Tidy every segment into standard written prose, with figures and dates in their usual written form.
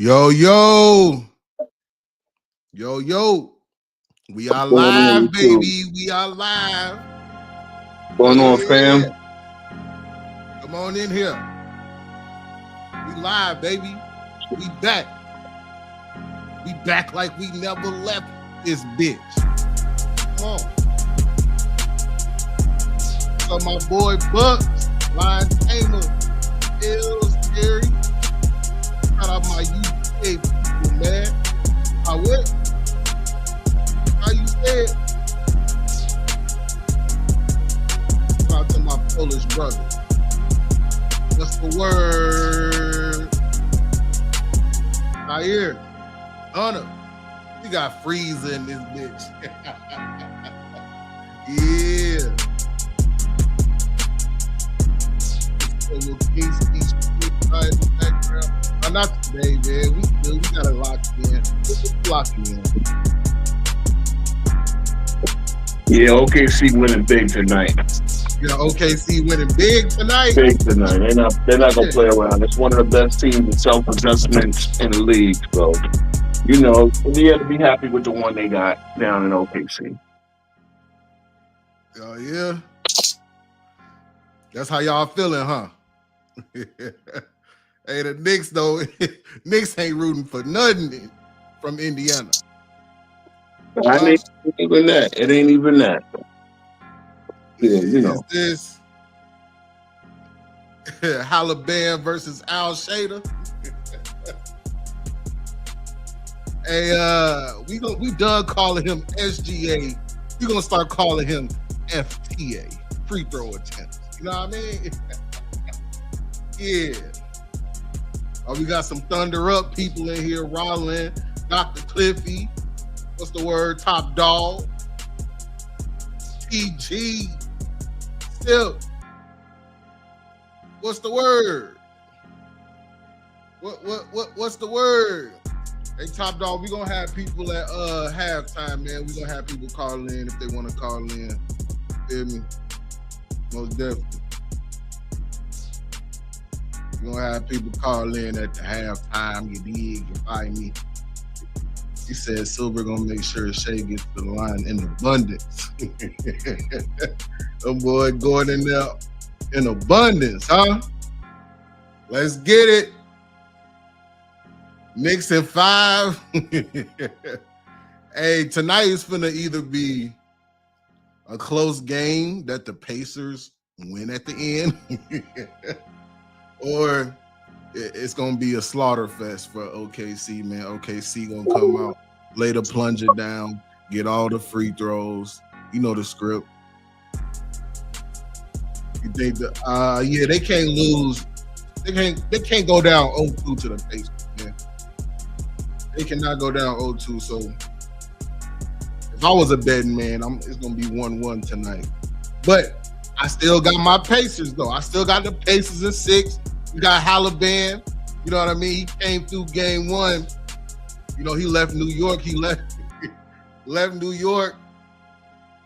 Yo, yo. Yo, yo. We are live, baby. We are live. What's going on, fam? Come on in here. We live, baby. We back. We back like we never left this bitch. Come on. So my boy Bucks, Line Tamer, Ills, Terry. Shout out my UK people, man. I what? How you say it? Shout out to my Polish brother. What's the word? I hear. Hunter. We got Freezer in this bitch. Yeah. Not today, man. We got it locked in. Locked in. Yeah, OKC winning big tonight. Yeah, OKC winning big tonight. Big tonight. They're not gonna play around. It's one of the best teams in self-adjustment in the league. So, you know, they have to be happy with the one they got down in OKC. Oh yeah. That's how y'all feeling, huh? Hey, the Knicks though, Knicks ain't rooting for nothing from Indiana. It ain't even that. It ain't even that. Yeah, you know. Is this Halliburton versus Al Shader? Hey, we done calling him SGA. We gonna start calling him FTA, free throw attempts. You know what I mean? Yeah. Oh, we got some Thunder Up people in here. Rollin, Dr. Cliffy. What's the word? Top Dog. PG. Still. What's the word? What's the word? Hey, Top Dog, we gonna have people at halftime, man. We gonna have people call in if they want to call in. Feel me? Most definitely. We're gonna have people call in at the halftime. You dig? You find me? He said Silver gonna make sure Shea gets to the line in abundance. Oh boy, going in there in abundance, huh? Let's get it. Knicks in 5. Hey, tonight is finna either be a close game that the Pacers win at the end. Or it's going to be a slaughter fest for OKC, man. OKC going to come out, lay the plunger down, get all the free throws. You know the script. You think yeah, they can't lose. They can't go down 0-2 to the Pacers, man. They cannot go down 0-2. So if I was a betting man, it's going to be 1-1 tonight. But I still got my Pacers, though. I still got the Pacers in 6. We got Halliburton. You know what I mean? He came through game 1. You know, he left New York. He left New York.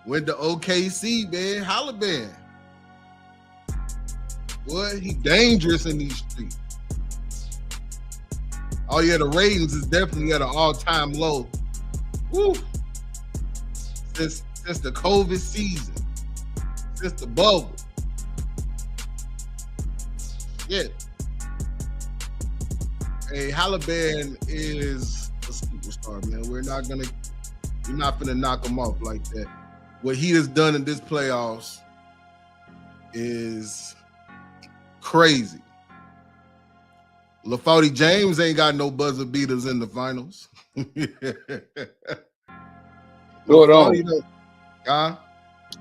Went to OKC, man. Halliburton. Boy, he dangerous in these streets. Oh, yeah, the ratings is definitely at an all-time low. Woo. Since the COVID season. Since the bubble. Yeah. Hey, Halliburton is a superstar, man. We're not gonna knock him off like that. What he has done in this playoffs is crazy. LaForty James ain't got no buzzer beaters in the finals. Sure don't.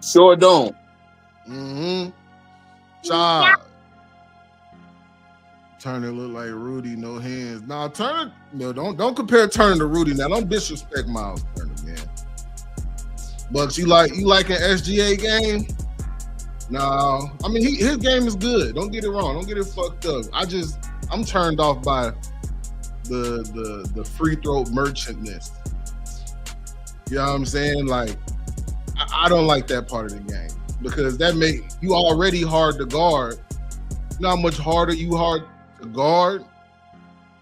Sure don't. Mm-hmm. Child. Turner look like Rudy, no hands. Nah, Turner, no, don't compare Turner to Rudy now. Don't disrespect Miles Turner, man. Bucks, you like an SGA game? No, I mean his game is good. Don't get it wrong. Don't get it fucked up. I'm turned off by the free throw merchantness. You know what I'm saying? Like, I don't like that part of the game because that make you already hard to guard. You know how much harder you hard to guard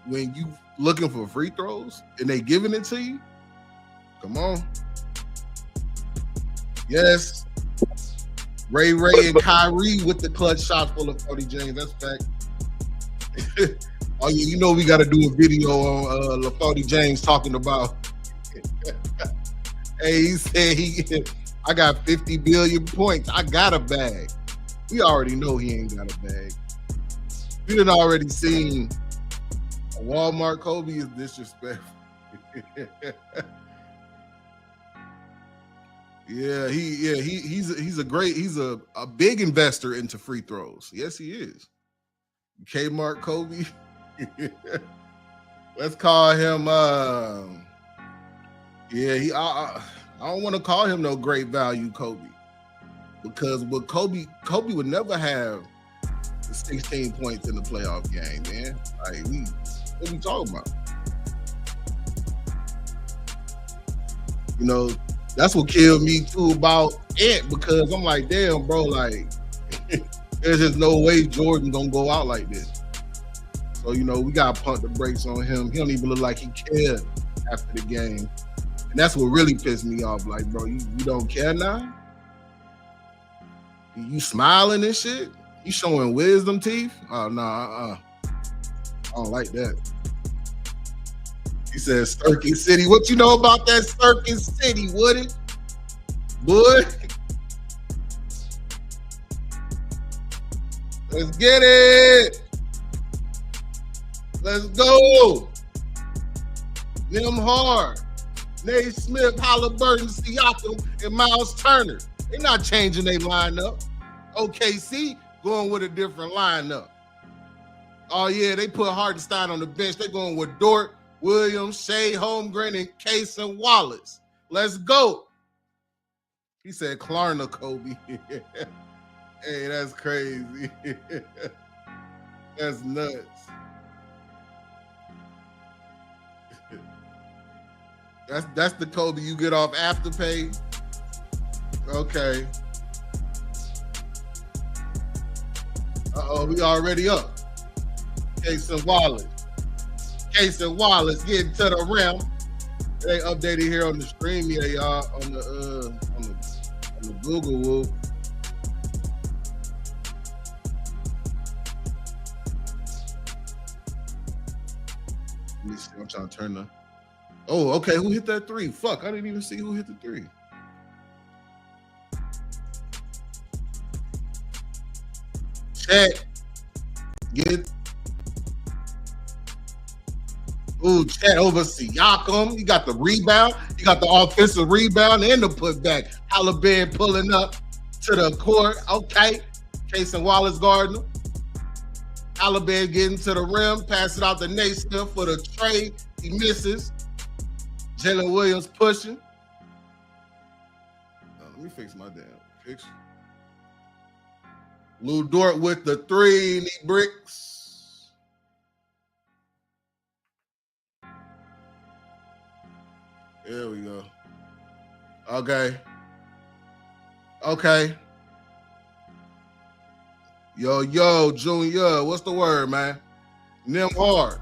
when you looking for free throws and they giving it to you. Come on. Yes. Ray and Kyrie with the clutch shots for LaForty James. That's fact. Oh, yeah, you know we got to do a video on LaForty James talking about. Hey, he said I got 50 billion points. I got a bag. We already know he ain't got a bag. We done already seen a Walmart Kobe is disrespectful. He's a big investor into free throws. Yes, he is. Kmart Kobe. Let's call him I don't want to call him no great value Kobe. Because with Kobe would never have 16 points in the playoff game, man. Like, what we talking about? You know, that's what killed me too about Ant, because I'm like, damn, bro, like, there's just no way Jordan gonna go out like this. So, you know, we gotta pump the brakes on him. He don't even look like he cared after the game. And that's what really pissed me off. Like, bro, you don't care now? You smiling and shit? You showing wisdom teeth? Oh, no, I don't like that. He said Circuit City. What you know about that Circuit City, Woody? Boy. Let's get it. Let's go. Them hard. Nate Smith, Halliburton, Siakam, and Miles Turner. They're not changing their lineup. OKC going with a different lineup. Oh, yeah, they put Hartenstein on the bench. They're going with Dort, Williams, Shea, Holmgren, and Case and Wallace. Let's go. He said Klarna Kobe. Hey, that's crazy. That's nuts. That's the Kobe you get off Afterpay. Okay. We already up. Case and Wallace getting to the rim. They updated here on the stream, yeah, y'all, on the Google Whoop. Let me see. I'm trying to turn the. Oh, okay. Who hit that three? Fuck, I didn't even see who hit the three. Chet. Get. Ooh, Chet over Siakam. You got the rebound. You got the offensive rebound and the putback. Halliburton pulling up to the court. Okay. Case and Wallace guarding him. Halliburton getting to the rim. Pass it out to Nate Smith for the trade. He misses. Jalen Williams pushing. Let me fix my damn picture. Lou Dort with the three, and he bricks. There we go. Okay. Yo, Junior, what's the word, man? Nim hard.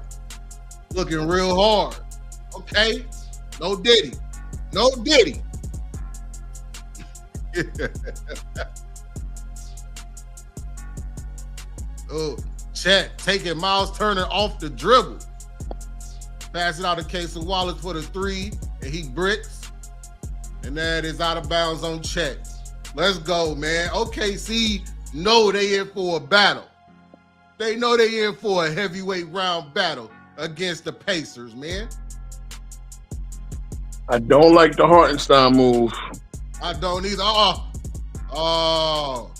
Looking real hard. Okay. No Diddy. Oh, Chet taking Miles Turner off the dribble. Pass it out to Case and Wallace for the three, and he bricks. And that is out of bounds on Chet. Let's go, man. OKC know they in for a battle. They know they in for a heavyweight round battle against the Pacers, man. I don't like the Hartenstein move. I don't either. Oh.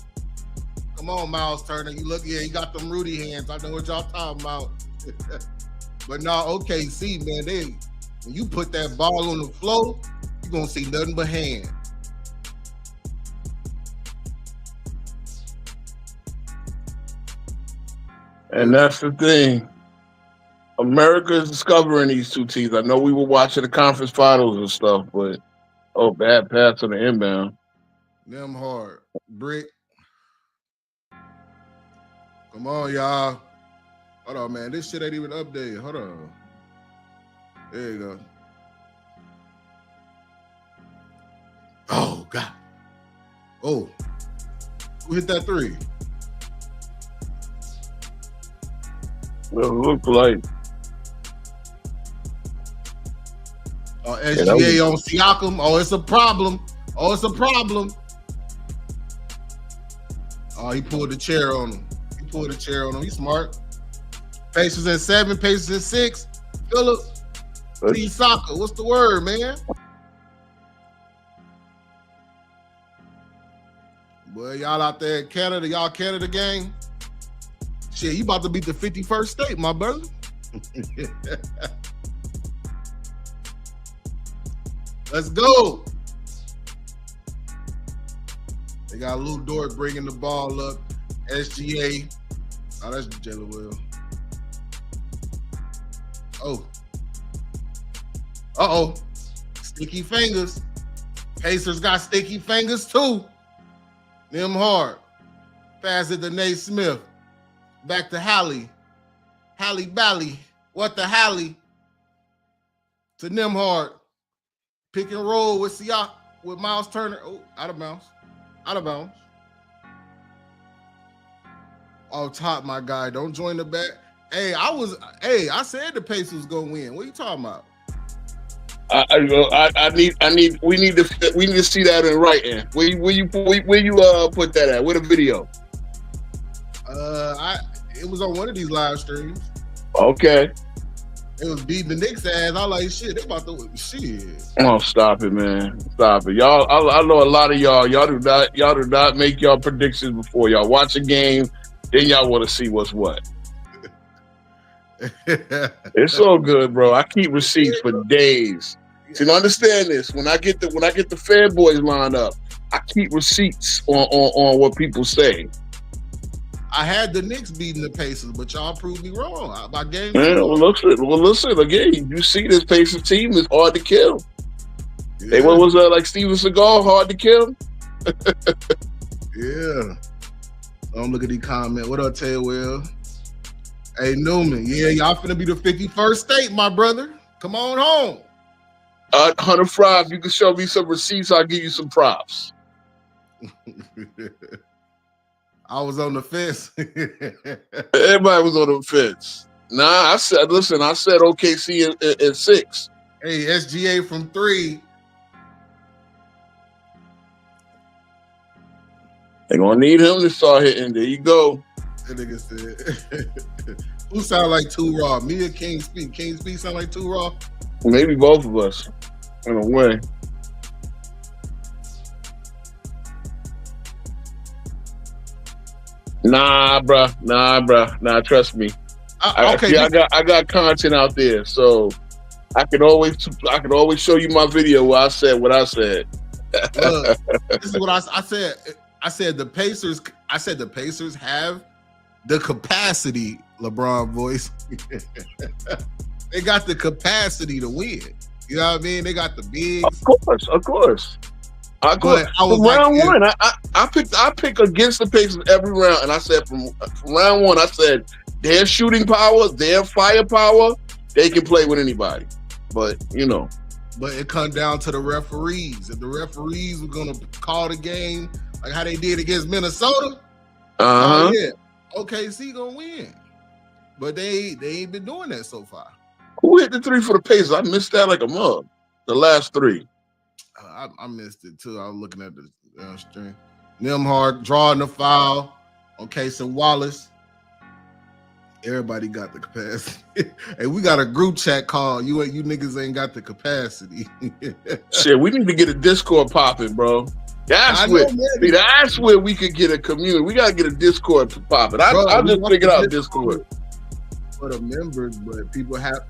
Come on, Miles Turner. You got them Rudy hands. I know what y'all talking about. But now OKC, man, when you put that ball on the floor, you're going to see nothing but hands. And that's the thing. America is discovering these two teams. I know we were watching the conference finals and stuff, but bad pass on the inbound. Them hard. Brick. Come on, y'all. Hold on, man. This shit ain't even updated. Hold on. There you go. Oh, God. Oh. Who hit that three? Well, it looked like. SGA on Siakam. Oh, it's a problem. Oh, it's a problem. Oh, he pulled the chair on him. He's smart. Pacers in 7, Pacers in 6. Phillips, Lee Soccer. What's the word, man? Boy, y'all out there in Canada, y'all Canada gang. Shit, you about to beat the 51st state, my brother. Let's go. They got Lou Dort bringing the ball up. SGA. Oh, that's Jalen Will. Oh. Uh-oh. Sticky fingers. Pacers got sticky fingers too. Them hard. Pass it to Nate Smith. Back to Hallie. Hallie Bally. What the Hallie? To Nimhard. Pick and roll with Siak, with Miles Turner. Oh, out of bounds. Out of bounds. Off top, my guy. Don't join the bet. Hey, I said the Pacers was gonna win. What are you talking about? We need to see that in writing. Where you put that at? Where the video? It was on one of these live streams. Okay. It was beating the Knicks ass. I like shit. They about to shit. Oh, stop it, man. Stop it. Y'all, I know a lot of y'all do not make y'all predictions before y'all watch a game, then y'all want to see what's what. It's all good, bro. I keep receipts for days. So understand this. When I get the fanboys lined up, I keep receipts on what people say. I had the Knicks beating the Pacers, but y'all proved me wrong. My game. Man, well, listen again. You see, this Pacers team is hard to kill. Yeah. They was like Steven Seagal, hard to kill. Yeah. Don't look at the comment. What up, Tay Will? Hey Newman, yeah, y'all finna be the 51st state, my brother. Come on home. 105. You can show me some receipts. I'll give you some props. I was on the fence. Everybody was on the fence. Nah, I said OKC at 6. Hey, SGA from 3. They're gonna need him to start hitting. There you go. That nigga said. Who sound like Too Raw? Me or King Speak? King Speak sound like Too Raw? Maybe both of us, in a way. Nah, bruh. Trust me. Okay. I got content out there, so I can always show you my video where I said what I said. This is what I said. I said the Pacers. I said the Pacers have the capacity. LeBron voice. They got the capacity to win. You know what I mean? They got the bigs. Of course. From round one, I pick against the Pacers every round, and I said from round one, I said their shooting power, their firepower, they can play with anybody. But But it comes down to the referees. If the referees were gonna call the game like how they did against Minnesota, yeah, OKC gonna win. But they ain't been doing that so far. Who hit the 3 for the Pacers? I missed that like a mug. The last 3. I missed it too. I was looking at the stream. Nimhard drawing the foul on Casey Wallace. Everybody got the capacity. Hey, we got a group chat call. You niggas ain't got the capacity. Shit, we need to get a Discord popping, bro. That's where we could get a community. We gotta get a Discord popping. I just figured out Discord. For the members, but people have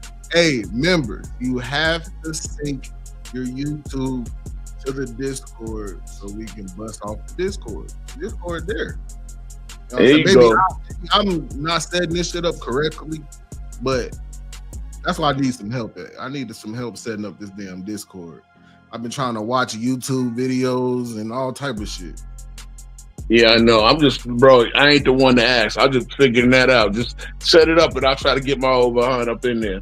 members, you have to sync your YouTube to the Discord so we can bust off the Discord. Discord there. There you go. I'm not setting this shit up correctly, but that's why I need some help at. I needed some help setting up this damn Discord. I've been trying to watch YouTube videos and all type of shit. Yeah, I know. I ain't the one to ask. I'm just figuring that out. Just set it up, and I'll try to get my old behind up in there.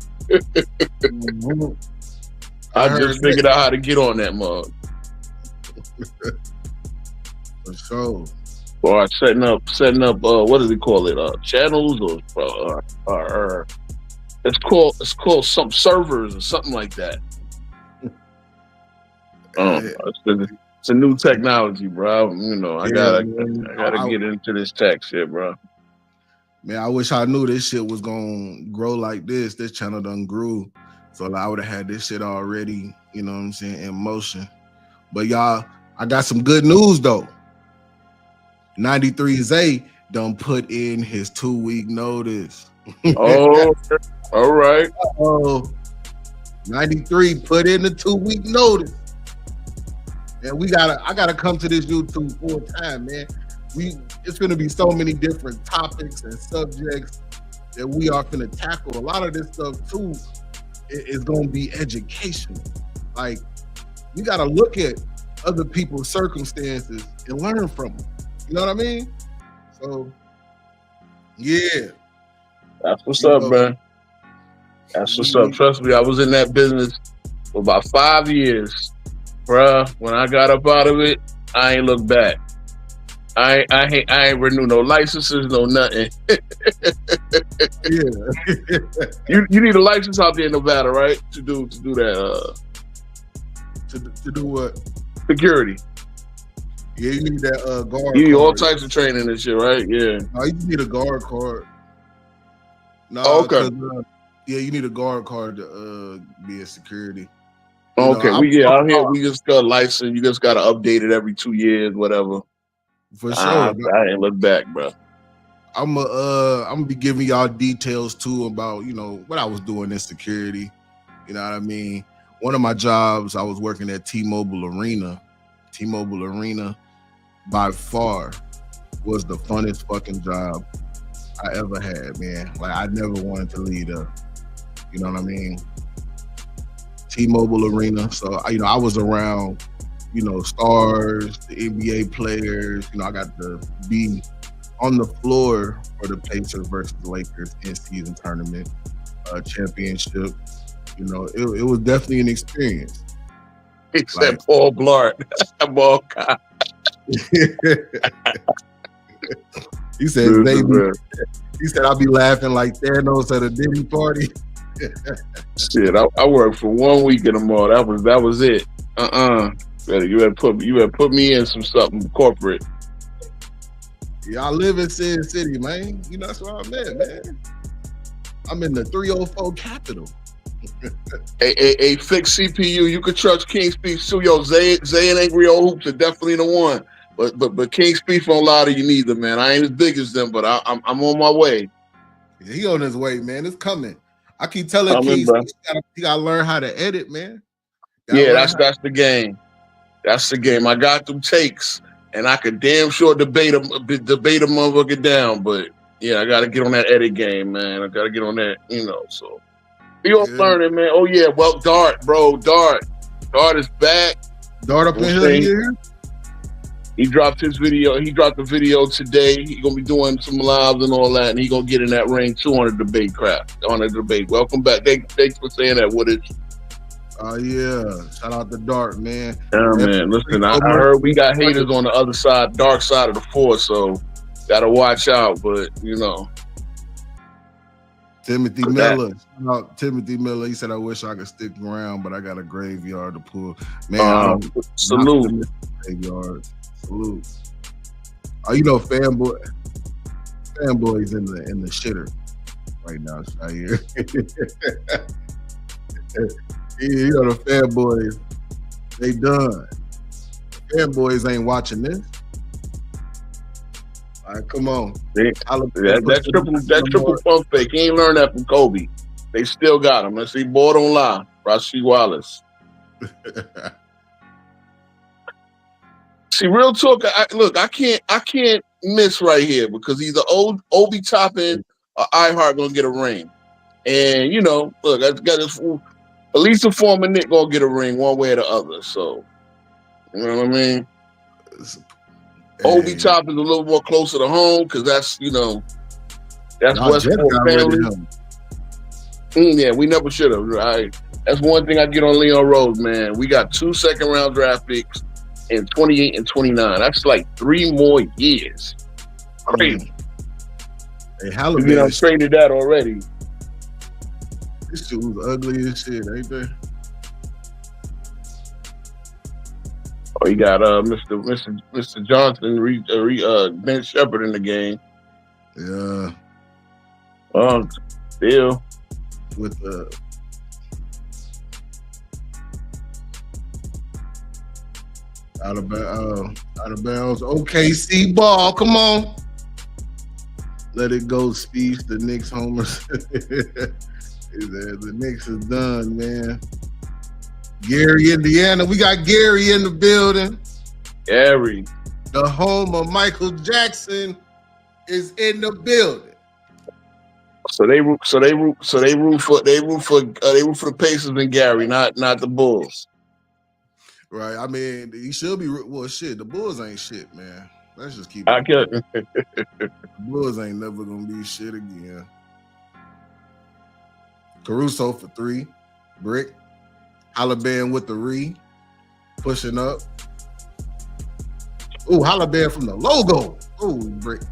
I just figured out how to get on that mug. For sure. Or setting up. What do they call it? Channels or it's called some servers or something like that. It's a new technology, bro. You know, I gotta get into this tech shit, bro. Man, I wish I knew this shit was gonna grow like this. This channel done grew, so I would have had this shit already. You know what I'm saying, in motion. But y'all, I got some good news though. 93 Zay done put in his 2-week notice. Oh, all right. 93 put in the 2-week notice. And I gotta come to this YouTube full time, man. It's gonna be so many different topics and subjects that we are gonna tackle. A lot of this stuff too is gonna be educational. Like, we gotta look at other people's circumstances and learn from them. You know what I mean? So, yeah. That's what's up, man. That's what's up. Trust me, I was in that business for about 5 years. Bruh, when I got up out of it, I ain't looked back. I ain't renew no licenses, no nothing. Yeah. You need a license out there in Nevada, right? To do that. To do what? Security. Yeah, you need that guard. You need all types of training and shit, right? Yeah. No, you just need a guard card. No, okay. Yeah, you need a guard card to be a security. Okay, out here we just got a license. You just got to update it every 2 years, whatever. For sure. I ain't look back, bro. I'm gonna be giving y'all details too about, you know, what I was doing in security. You know what I mean? One of my jobs, I was working at T-Mobile Arena. T-Mobile Arena, by far, was the funnest fucking job I ever had, man. Like, I never wanted to leave there. You know what I mean? T-Mobile Arena. So, I was around, stars, the NBA players. I got to be on the floor for the Pacers versus Lakers in-season tournament championship. It was definitely an experience. Except Paul Blart, ball guy. He said, "Baby," he said, "I'll be laughing like Thanos at a Diddy party." Shit, I worked for 1 week in the mall. That was it. You had put me in something corporate. Yeah, I live in Sin City, man. That's where I'm at, man. I'm in the 304 Capital. a fixed CPU. You could trust King Speech too. Yo, Zay and Angry Old Hoops are definitely the one. But King Speech won't lie to you neither, man. I ain't as big as them, but I'm on my way. Yeah, he on his way, man. It's coming. I keep telling King Speech he gotta learn how to edit, man. Yeah, that's the game. That's the game. I got them takes, and I could damn sure debate a motherfucker down. But yeah, I gotta get on that edit game, man. I gotta get on that, so. You're learning, man. Oh yeah, well, Dart is back. Dart up in here. He dropped his video. He dropped the video today. He's gonna be doing some lives and all that, and he gonna get in that ring too on the debate craft. On the debate. Welcome back. Thanks for saying that, Woodage. Oh yeah, shout out to Dart, man. Yeah, man. Listen, I heard we got haters on the other side, dark side of the force, so gotta watch out. But Timothy Miller. Timothy Miller. He said, "I wish I could stick around, but I got a graveyard to pull." Man, salute. Graveyard. Salute. Fanboy's in the shitter right now. Right here. The fanboys, they done. Fanboys ain't watching this. All right, come on. That triple pump fake. He ain't learned that from Kobe. They still got him. Let's see, boy, don't lie. Rasheed Wallace. See, real talk. I can't miss right here because either Obi Toppin or iHeart gonna get a ring, and look, I got this. At least a former Nick gonna get a ring one way or the other. So, you know what I mean. Obi Top is a little more closer to home because that's Westport family. Yeah, we never should have. Right? That's one thing I get on Leon Rose, man. We got 2 second-round draft picks in 28 and 29. That's like 3 more years. Crazy. Hey, Halliburton, I've traded that already. This shit was ugly as shit, ain't they? Oh, you got Mr. Johnson, Ben Shepherd in the game. Yeah. Still with the out of bounds. OKC ball. Come on. Let it go, speech. The Knicks homers. The Knicks is done, man. Gary, Indiana. We got Gary in the building. Gary. The home of Michael Jackson is in the building. So they root for the Pacers and Gary, not the Bulls. Right. I mean, he should be. Well, shit. The Bulls ain't shit, man. Let's just keep. The Bulls ain't never gonna be shit again. Caruso for 3, brick. Halliburton with the pushing up. Ooh, Halliburton from the logo. Ooh, brick.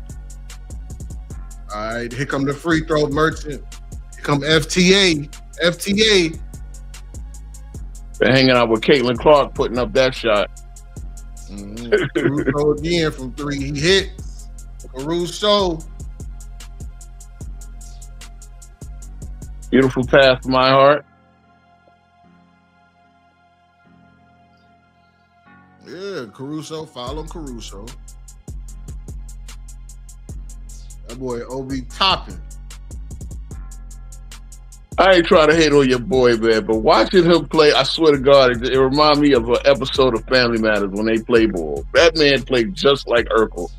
All right, here come the free throw merchant. Here come FTA. Been hanging out with Caitlin Clark, putting up that shot. Caruso again from 3. He hit. Caruso. Beautiful pass to my heart. Yeah, Caruso. Follow Caruso. That boy Obi topping. I ain't trying to hate on your boy, man, but watching him play, I swear to God, it reminds me of an episode of Family Matters when they play ball. That man played just like Urkel.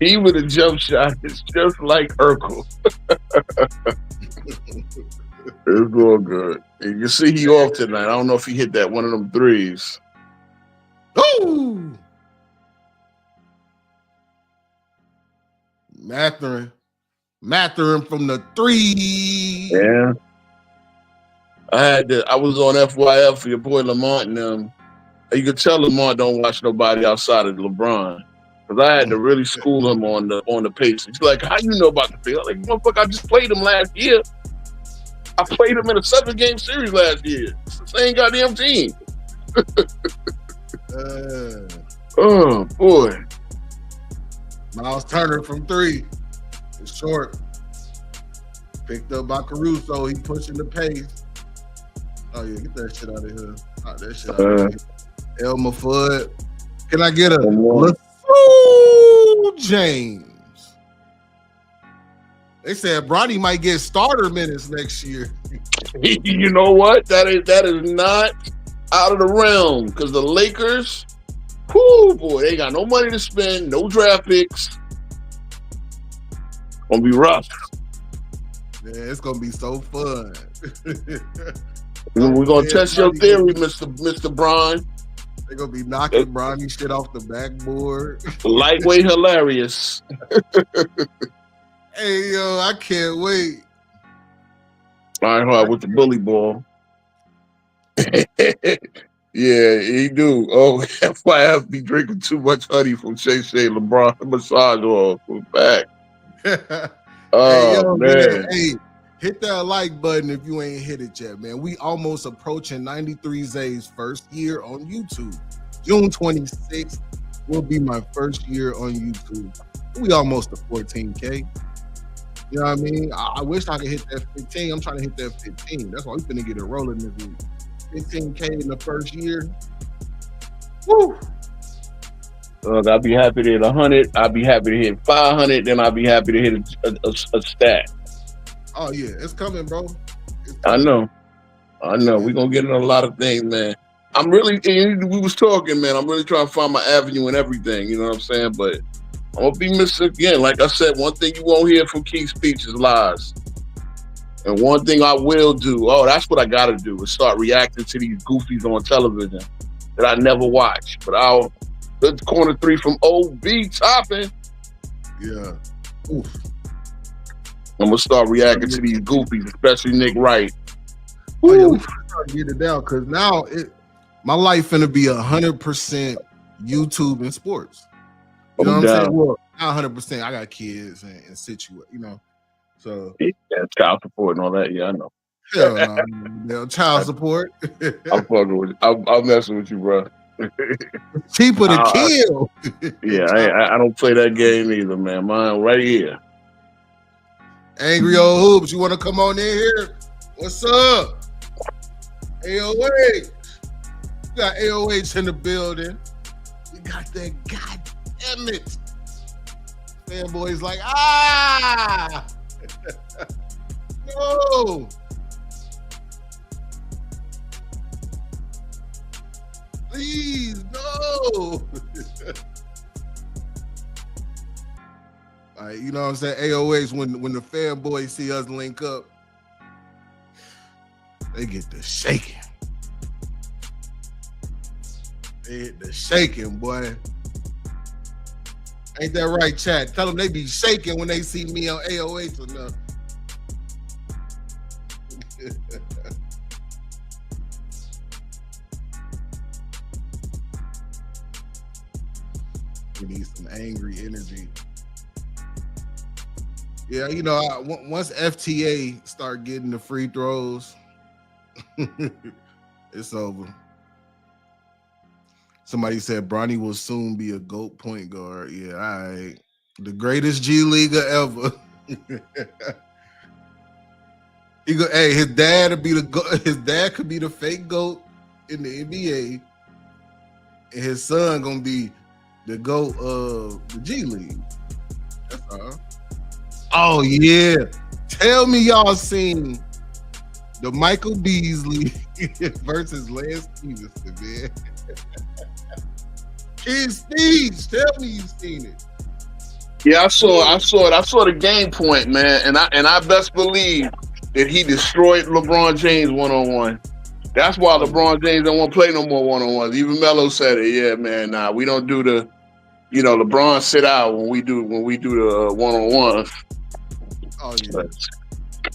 Even the jump shot is just like Urkel. It's all good. You can see he off tonight. I don't know if he hit that one of them threes. Ooh! Matherin from the 3. Yeah. I was on FYF for your boy Lamont and them. You could tell Lamont don't watch nobody outside of LeBron. Because I had to really school him on the Pacers. He's like, how you know about the field? Like, motherfucker, I just played him last year. I played him in a 7-game series last year. It's the same goddamn team. Oh, boy. Miles Turner from 3. It's short. Picked up by Caruso. He pushing the pace. Oh, yeah. Get that shit out of here. That shit out of here. Elmer Fudd. Can I get a LeBron James? They said Bronny might get starter minutes next year. You know what? That is not out of the realm because the Lakers, whoo, boy, they got no money to spend, no draft picks. Gonna be rough. Yeah, it's gonna be so fun. We're gonna test your theory, Mr. Bron. They're gonna be knocking Bronny shit off the backboard. Lightweight hilarious. Hey yo, I can't wait. All right, with the bully ball. Yeah, he do. Oh, FYF be drinking too much honey from Shay LeBron massage oil from back. Hey, yo, man. Hey, hit that like button if you ain't hit it yet, man. We almost approaching 93 Zay's first year on YouTube. June 26th will be my first year on YouTube. We almost to 14K. You know what I mean? I wish I could hit that 15. I'm trying to hit that 15. That's why we're finna get it rolling this week. 15K in the first year. Woo! Look, I'll be happy to hit 100. I'll be happy to hit 500. Then I'll be happy to hit a stat. Oh, yeah. It's coming, bro. It's coming. I know. We're going to get in a lot of things, man. We was talking, man. I'm really trying to find my avenue and everything. You know what I'm saying? But I'm going to be missing again. Like I said, one thing you won't hear from Keith's speech is lies. And one thing I will do, that's what I got to do, is start reacting to these goofies on television that I never watch. But the corner 3 from OB topping. Yeah. Oof. I'm gonna start reacting to these goofies, especially Nick Wright. Oh yeah, we start getting it down because now my life finna be 100% YouTube and sports. You know what I'm saying? Well, not 100%. I got kids and situation, So yeah, child support and all that. Yeah, I know. Hell no, child support. I'm fucking with you. I'm messing with you, bro. Cheaper to kill. Yeah, I don't play that game either, man. Mine right here. Angry old hoops, you want to come on in here? What's up? AOH. We got AOH in the building. We got that goddamn it. Fanboys like, no. Please, no. All right, you know what I'm saying? AOH, when the fanboys see us link up, they get the shaking. They hit the shaking, boy. Ain't that right, chat? Tell them they be shaking when they see me on AOH enough. We need some angry energy. Yeah, once FTA start getting the free throws, it's over. Somebody said Bronny will soon be a GOAT point guard. Yeah, all right. The greatest G Leaguer ever. His dad could be the fake GOAT in the NBA, and his son gonna be the GOAT of the G League. That's all. Oh yeah. Tell me y'all seen the Michael Beasley versus Lance Stevenson, man. Kid Steve, tell me you've seen it. Yeah, I saw it. I saw the game point, man, and I best believe that he destroyed LeBron James one-on-one. That's why LeBron James don't want to play no more one-on-ones. Even Melo said it. Yeah, man. Nah, we don't do the, LeBron sit out when we do the one-on-ones. Oh yeah. But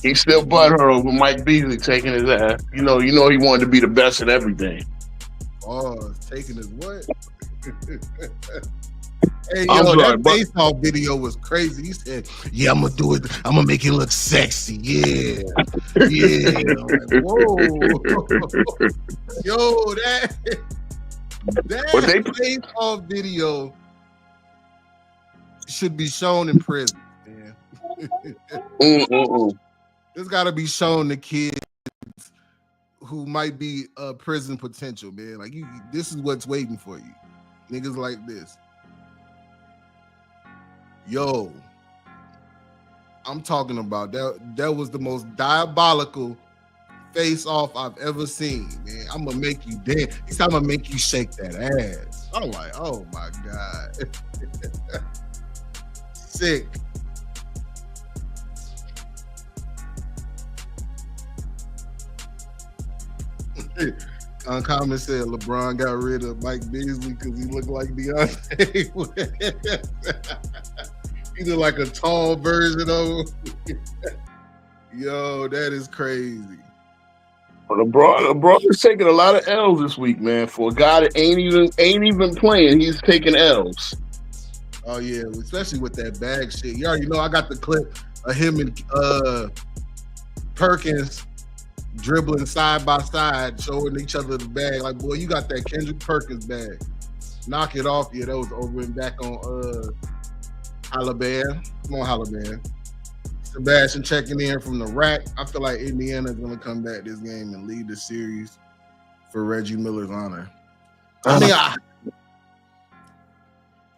he's still butthurt over Mike Beasley taking his ass. He wanted to be the best at everything. Oh, taking his what? Hey, that baseball video was crazy. He said, "Yeah, I'm gonna do it. I'm gonna make it look sexy." Yeah. Like, whoa. Yo, that baseball video should be shown in prison, man. This got to be shown to kids who might be prison potential, man. Like this is what's waiting for you. Niggas like this. Yo, I'm talking about that was the most diabolical face off I've ever seen, man. I'm gonna make you dance. He said I'm gonna make you shake that ass. I'm like, oh my God. Sick. Uncommon said LeBron got rid of Mike Beasley because he looked like Beyonce. He looked like a tall version of him. Yo, that is crazy. LeBron is taking a lot of L's this week, man. For a guy that ain't even playing, he's taking L's. Oh yeah, especially with that bag shit. You already know I got the clip of him and Perkins dribbling side by side, showing each other the bag. Like, boy, you got that Kendrick Perkins bag. Knock it off. Yeah, that was over and back on Alabama. Come on, Alabama. Sebastian checking in from the rack. I feel like Indiana's going to come back this game and lead the series for Reggie Miller's honor. I mean,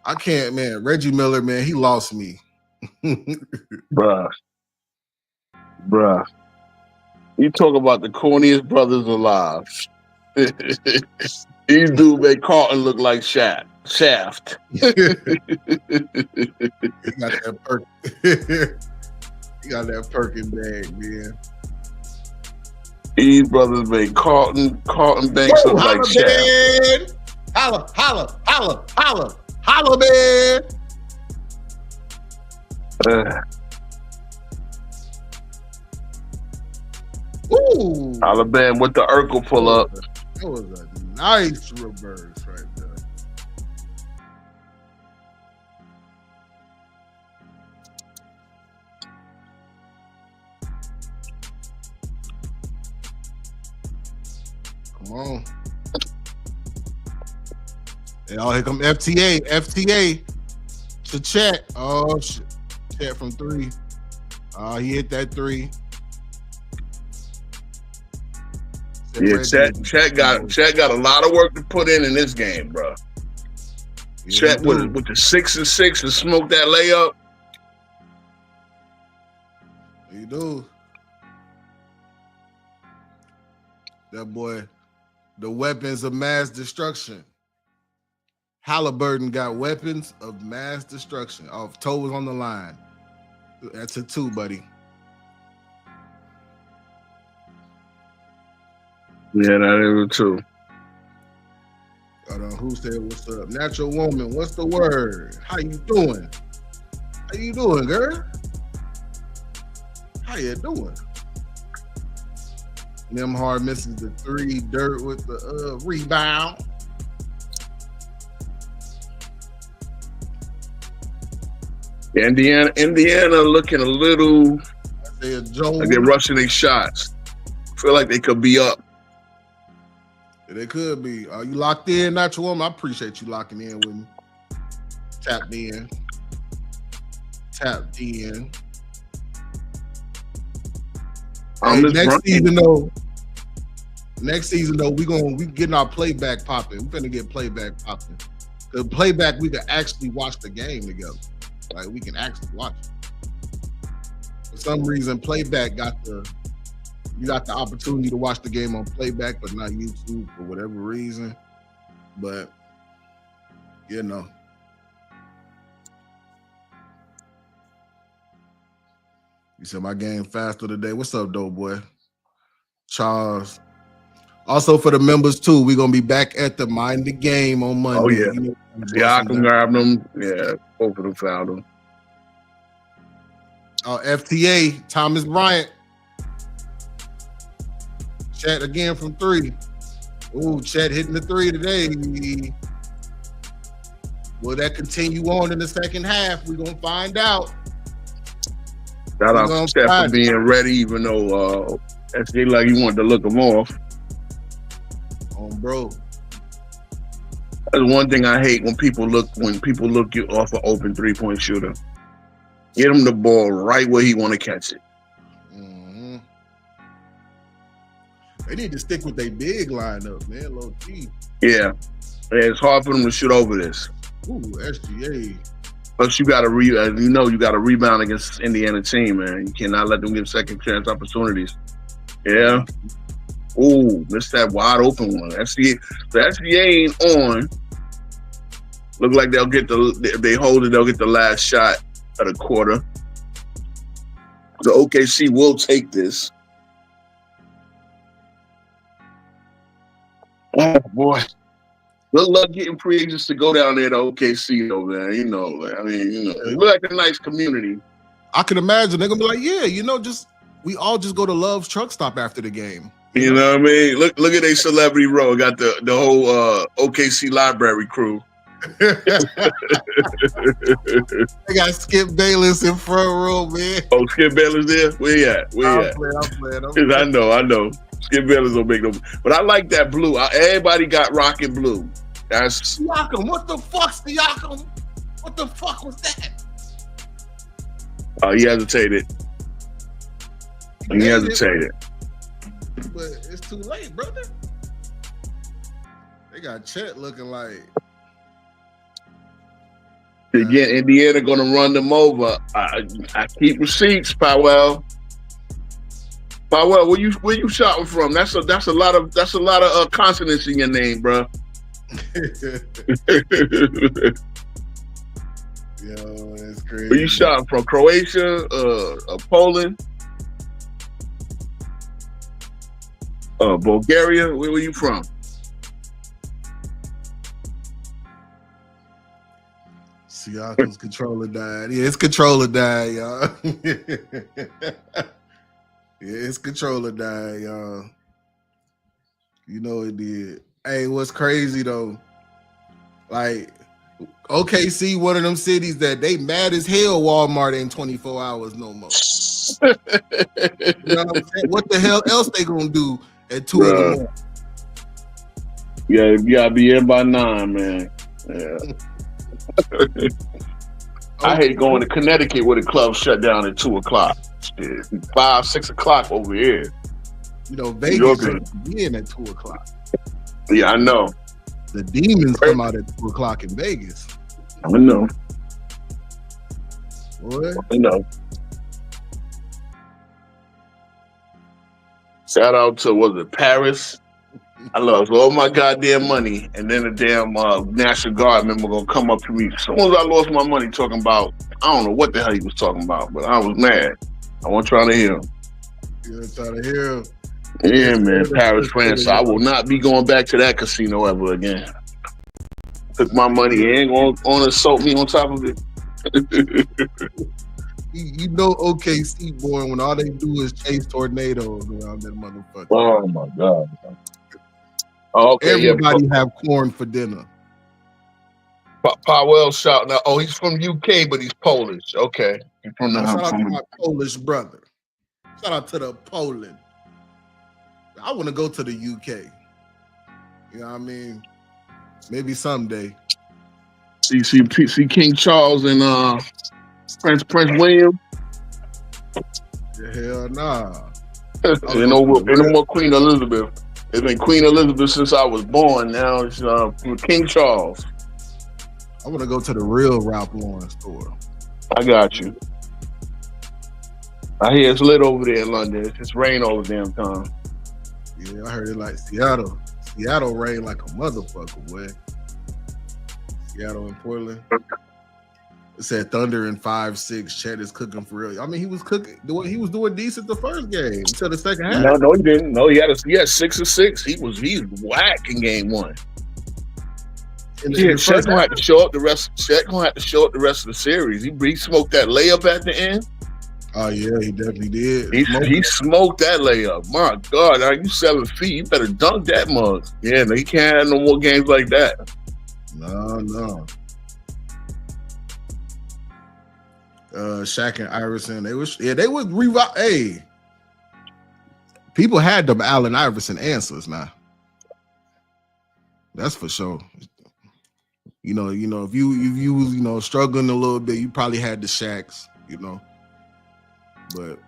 I can't, man. Reggie Miller, man, he lost me. Bruh. You talk about the corniest brothers alive. These dudes make Carlton look like Shaft. He got that Perkin. He got that Perkin bag, man. These brothers make Carlton Banks look like Shaft. Holla, man. Ooh. Alabama with the Urkel pull up. That was a nice reverse right there. Come on. Oh, here come FTA to Chet. Oh, shit. Chet from 3. He hit that 3. Yeah, Chet got a lot of work to put in this game, bro. Yeah, Chet with the 6 and 6 and smoke that layup. You do. That boy, the weapons of mass destruction. Halliburton got weapons of mass destruction. Oh, toe was on the line. That's a 2, buddy. Yeah, that is a 2. Hold on, who said what's up? Natural woman, what's the word? How you doing? How you doing, girl? How you doing? Nemhard misses the 3. Dirt with the rebound. Indiana looking a little like they're rushing their shots. Feel like they could be up. Yeah, they could be. Are you locked in, Natural Woman? I appreciate you locking in with me. Tapped in. Hey, next season though, we getting our playback popping. We're gonna get playback popping. The playback, we can actually watch the game together. Like we can actually watch it. For some reason, playback you got the opportunity to watch the game on playback, but not YouTube for whatever reason. But you know. You said my game faster today. What's up, dope boy? Charles. Also for the members too, we're gonna be back at the Mind the Game on Monday. Oh yeah, you know, I can grab them. Yeah, both of them fouled them. FTA Thomas Bryant. Chet again from 3. Ooh, Chet hitting the 3 today. Will that continue on in the second half? We're gonna find out. Shout out to Chet for being ready, even though FTA like he wanted to look him off. Bro. That's one thing I hate when people look you off an open 3-point shooter. Get him the ball right where he want to catch it. Mm-hmm. They need to stick with their big lineup, man. Low key. Yeah, it's hard for them to shoot over this. Ooh, SGA. Plus, you got to rebound against this Indiana team, man. You cannot let them get second chance opportunities. Yeah. Ooh, missed that wide open one. SGA ain't on. Look like if they hold it, they'll get the last shot of the quarter. The OKC will take this. Oh boy. Good luck getting free agents to go down there to OKC though, man. You know, it look like a nice community. I can imagine they're gonna be like, yeah, we all just go to Love's truck stop after the game. You know what I mean? Look at a celebrity row. Got the whole OKC library crew. They got Skip Bayless in front row, man. Oh, Skip Bayless there? Where he at? I'm playing. I know. Skip Bayless don't make no. But I like that blue. Everybody got rocking blue. That's Siakam. What the fuck, Siakam? What the fuck was that? He hesitated. But it's too late, brother. They got Chet looking like. Again, Indiana gonna run them over. I keep receipts, Powell. Where you shouting from? That's a lot of consonants in your name, bro. Yo, that's crazy. Where you shouting from? Croatia, Poland, Bulgaria. Where were you from? Siakam's controller died. Yeah, his controller died, y'all. Yeah, his controller died, y'all. You know it did. Hey, what's crazy though? Like OKC, one of them cities that they mad as hell. Walmart ain't 24 hours no more. You know what I'm saying? What the hell else they gonna do at 2 in the morning? Yeah, you gotta be in by 9, man. Yeah. I hate going to Connecticut where the club shut down at 2 o'clock. Shit, 5, 6 o'clock over here. You know, Vegas begin at 2 o'clock. Yeah, I know. The demons come out at 2 o'clock in Vegas. I know. Boy. I know. Shout out to, was it Paris? I lost all my goddamn money, and then the damn National Guard member gonna come up to me. As soon as I lost my money, talking about, I don't know what the hell he was talking about, but I was mad. I wasn't trying to hear him. You were trying to hear him? Yeah, man, Paris, France. So I will not be going back to that casino ever again. Took my money, he ain't gonna assault me on top of it. You know OKC, boy, when all they do is chase tornadoes around that motherfucker. Oh my God. Oh, okay, everybody have corn for dinner. Powell shouting out, oh, he's from UK, but he's Polish. Okay. He's from shout out to my Polish brother. Shout out to the Poland. I want to go to the UK. You know what I mean? Maybe someday. See King Charles and Prince William. Hell nah. Ain't no more Queen Elizabeth. It's been Queen Elizabeth since I was born. Now it's King Charles. I want to go to the real Ralph Lauren store. I got you. I hear it's lit over there in London. It's just rain all the damn time. Yeah, I heard it like Seattle. Seattle rain like a motherfucker, boy. Seattle and Portland. It said thunder in 5-6. Chet is cooking for real. I mean, he was cooking. He was doing decent the first game until the second half. No, he didn't. No, he had 6 of 6. He's whack in game 1. Chet gonna have to show up the rest. Chet gonna have to show up the rest of the series. He smoked that layup at the end. Oh yeah, he definitely did. He smoked that layup. My God, are you 7 feet? You better dunk that mug. Yeah, no, he can't have no more games like that. No. Shaq and Iverson, they would revive. Hey, people had them Allen Iverson answers now. That's for sure. You know, if you was struggling a little bit, you probably had the Shaqs, But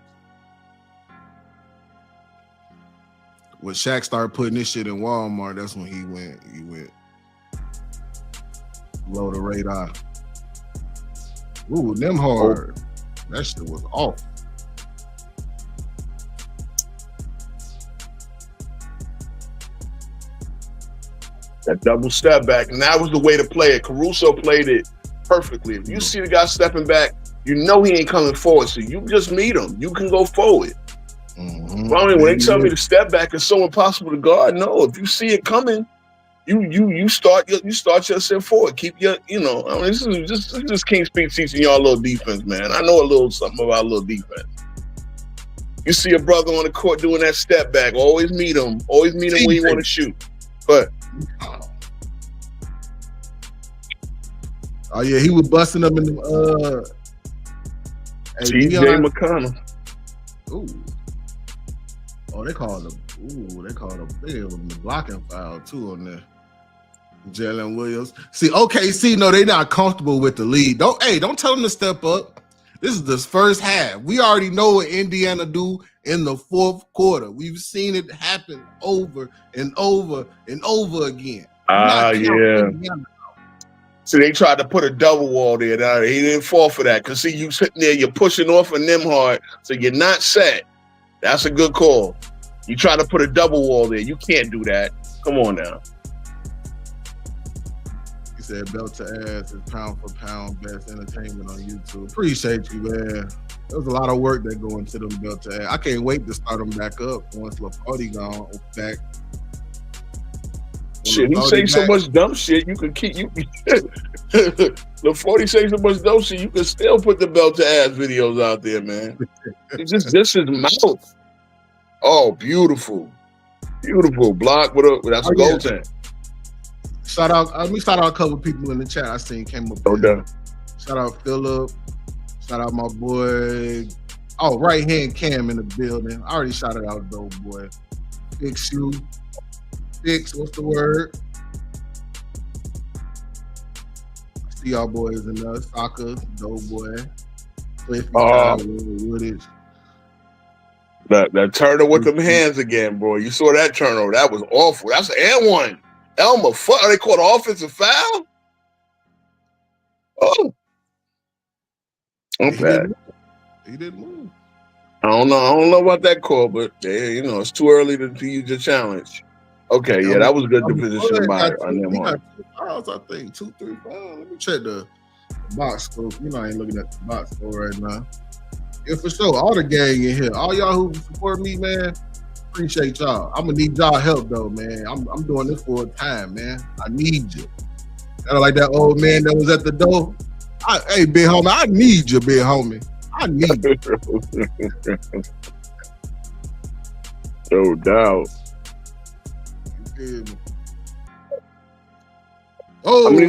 when Shaq started putting this shit in Walmart, that's when he went low the radar. Ooh, them hard. That shit was off. That double step back, and that was the way to play it. Caruso played it perfectly. If you see the guy stepping back, you know he ain't coming forward, so you just meet him. You can go forward. Mm-hmm. Well, I mean, when they tell me to step back, it's so impossible to guard. No, if you see it coming, you start yourself forward. Keep your, I mean, this is King Speed teaching y'all a little defense, man. I know a little something about a little defense. You see a brother on the court doing that step back, always meet him. Always meet him when you want to shoot. But oh yeah, he was busting up in the TJ McConnell. Ooh. Oh, they called him. They gave him the blocking foul too on there. Jalen Williams. See, no, they're not comfortable with the lead. Don't tell them to step up. This is the first half. We already know what Indiana do in the fourth quarter. We've seen it happen over and over and over again. Yeah. See, they tried to put a double wall there. Now, he didn't fall for that. Because, see, you sitting there, you're pushing off on them hard, so you're not set. That's a good call. You try to put a double wall there. You can't do that. Come on now. He said belt to ass is pound for pound best entertainment on YouTube. Appreciate you, man. There was a lot of work that go into them belt to ass. I can't wait to start them back up once LaForty gone back. Shit, he say so much dumb shit. You can keep LaForty say so much dumb shit. You can still put the belt to ass videos out there, man. It's just this is mouth. Oh, beautiful. Beautiful. Block that's a goaltend. Shout out. Let me shout out a couple people in the chat I seen came up. No doubt. Shout out Phillip. Shout out my boy. Oh, right hand Cam in the building. I already shouted out though, boy. Fix you. Fix, what's the word? I see y'all boys in the soccer, dope boy. Cliffy, Woodage. That turner with them hands again, bro. You saw that turnover. That was awful. That's an and one. Elmer, fuck. They called an offensive foul? Oh. Okay. He didn't move. I don't know about that call, but it's too early to use your challenge. Okay, yeah, that was good position by them. He got 2 fouls, I think. 2, 3 fouls. Let me check the box score. I ain't looking at the box score right now. Yeah, for sure. All the gang in here. All y'all who support me, man, appreciate y'all. I'm gonna need y'all help though, man. I'm doing this for a time, man. I need you. Kind of like that old man that was at the door. Hey, big homie, I need you, big homie. I need you. No doubt. Oh, how many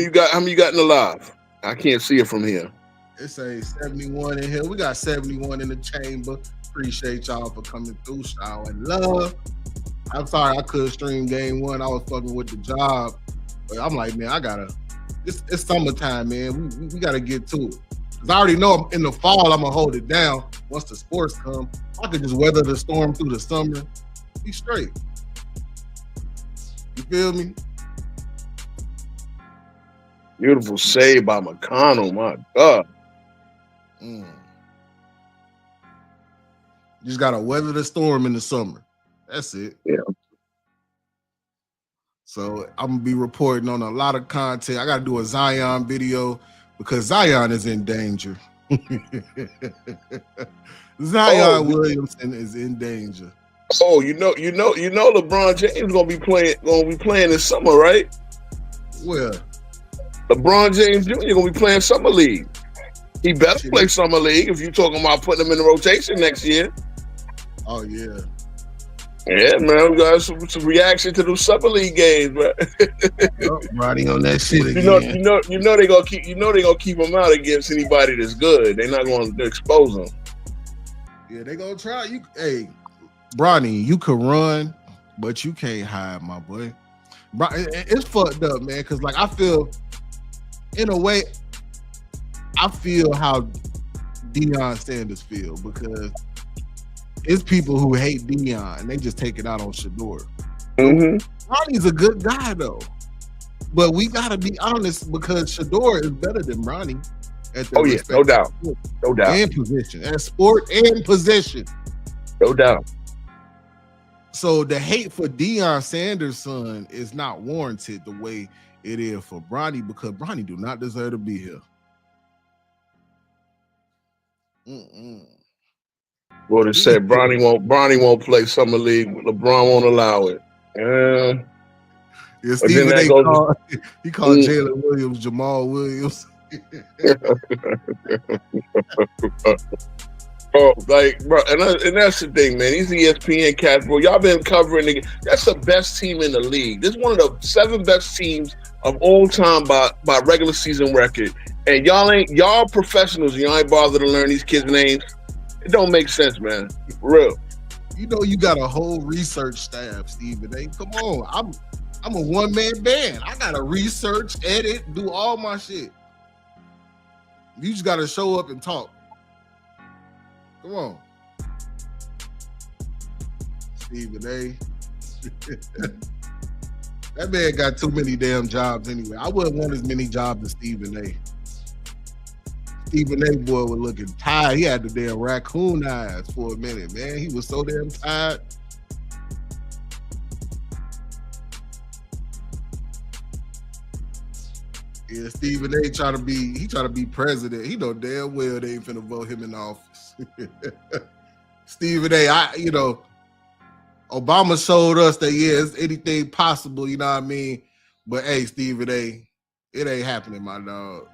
you got in the live? I can't see it from here. It's a 71 in here. We got 71 in the chamber. Appreciate y'all for coming through. Shower and love. I'm sorry I couldn't stream game 1. I was fucking with the job. But I'm like, man, it's summertime, man. We gotta get to it. Cause I already know in the fall I'm gonna hold it down. Once the sports come, I could just weather the storm through the summer. Be straight. You feel me? Beautiful save by McConnell, my God. You just gotta weather the storm in the summer. That's it. Yeah. So I'm gonna be reporting on a lot of content. I gotta do a Zion video because Zion is in danger. Zion Williamson is in danger. Oh, you know, LeBron James gonna be playing this summer, right? Where? LeBron James Jr. gonna be playing summer league. He better play summer league if you're talking about putting him in the rotation next year. Oh yeah. Yeah, man, we got some reaction to those summer league games, man. Riding on that shit again. You know they gonna keep him out against anybody that's good. They're not going to expose him. Yeah, they gonna try. Hey, Bronny, you can run, but you can't hide, my boy. It's fucked up, man. Cause like I feel, in a way, I feel how Deion Sanders feel because it's people who hate Deion and they just take it out on Shador. Ronnie's a good guy though, but we gotta be honest because Shador is better than Ronnie at the no doubt, and position, at sport and position, no doubt. So the hate for Deion Sanders' son is not warranted the way it is for Bronny because Bronny do not deserve to be here. Well, they said Bronny won't play summer league. LeBron won't allow it. Yeah, Stephen A. called Jalen Williams Jamal Williams. Oh, like, bro, and that's the thing, man. These ESPN cats, bro, y'all been covering that's the best team in the league. This is one of the 7 best teams of all time by regular season record. And y'all professionals, y'all ain't bothered to learn these kids' names. It don't make sense, man. For real. You know you got a whole research staff, Stephen A. Come on. I'm a one-man band. I gotta research, edit, do all my shit. You just gotta show up and talk. Come on. Stephen A. That man got too many damn jobs anyway. I wouldn't want as many jobs as Stephen A. Stephen A. boy was looking tired. He had the damn raccoon eyes for a minute, man. He was so damn tired. Yeah, Stephen A. trying to be president. He know damn well they ain't finna vote him in office. Stephen A., Obama showed us that, it's anything possible, you know what I mean? But, hey, Stephen A., it ain't happening, my dog.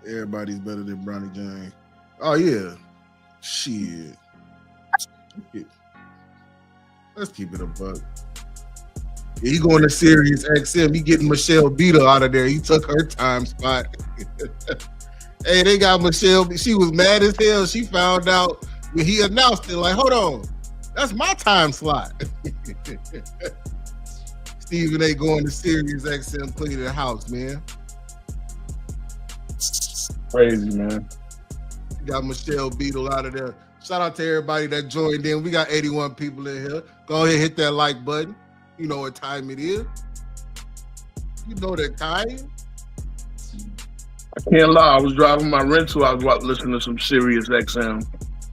Everybody's better than Bronny James. Oh yeah, shit. Let's keep it a buck. Yeah, he going to Sirius XM. He getting Michelle Beadle out of there. He took her time spot. Hey, they got Michelle. She was mad as hell. She found out when he announced it. Like, hold on, that's my time slot. Stephen A. going to Sirius XM, cleaning the house, man. Crazy, man. We got Michelle Beadle out of there. Shout out to everybody that joined in. We got 81 people in here. Go ahead, hit that like button. You know what time it is. You know that time. I can't lie. I was driving my rental. I was listening to some Sirius XM.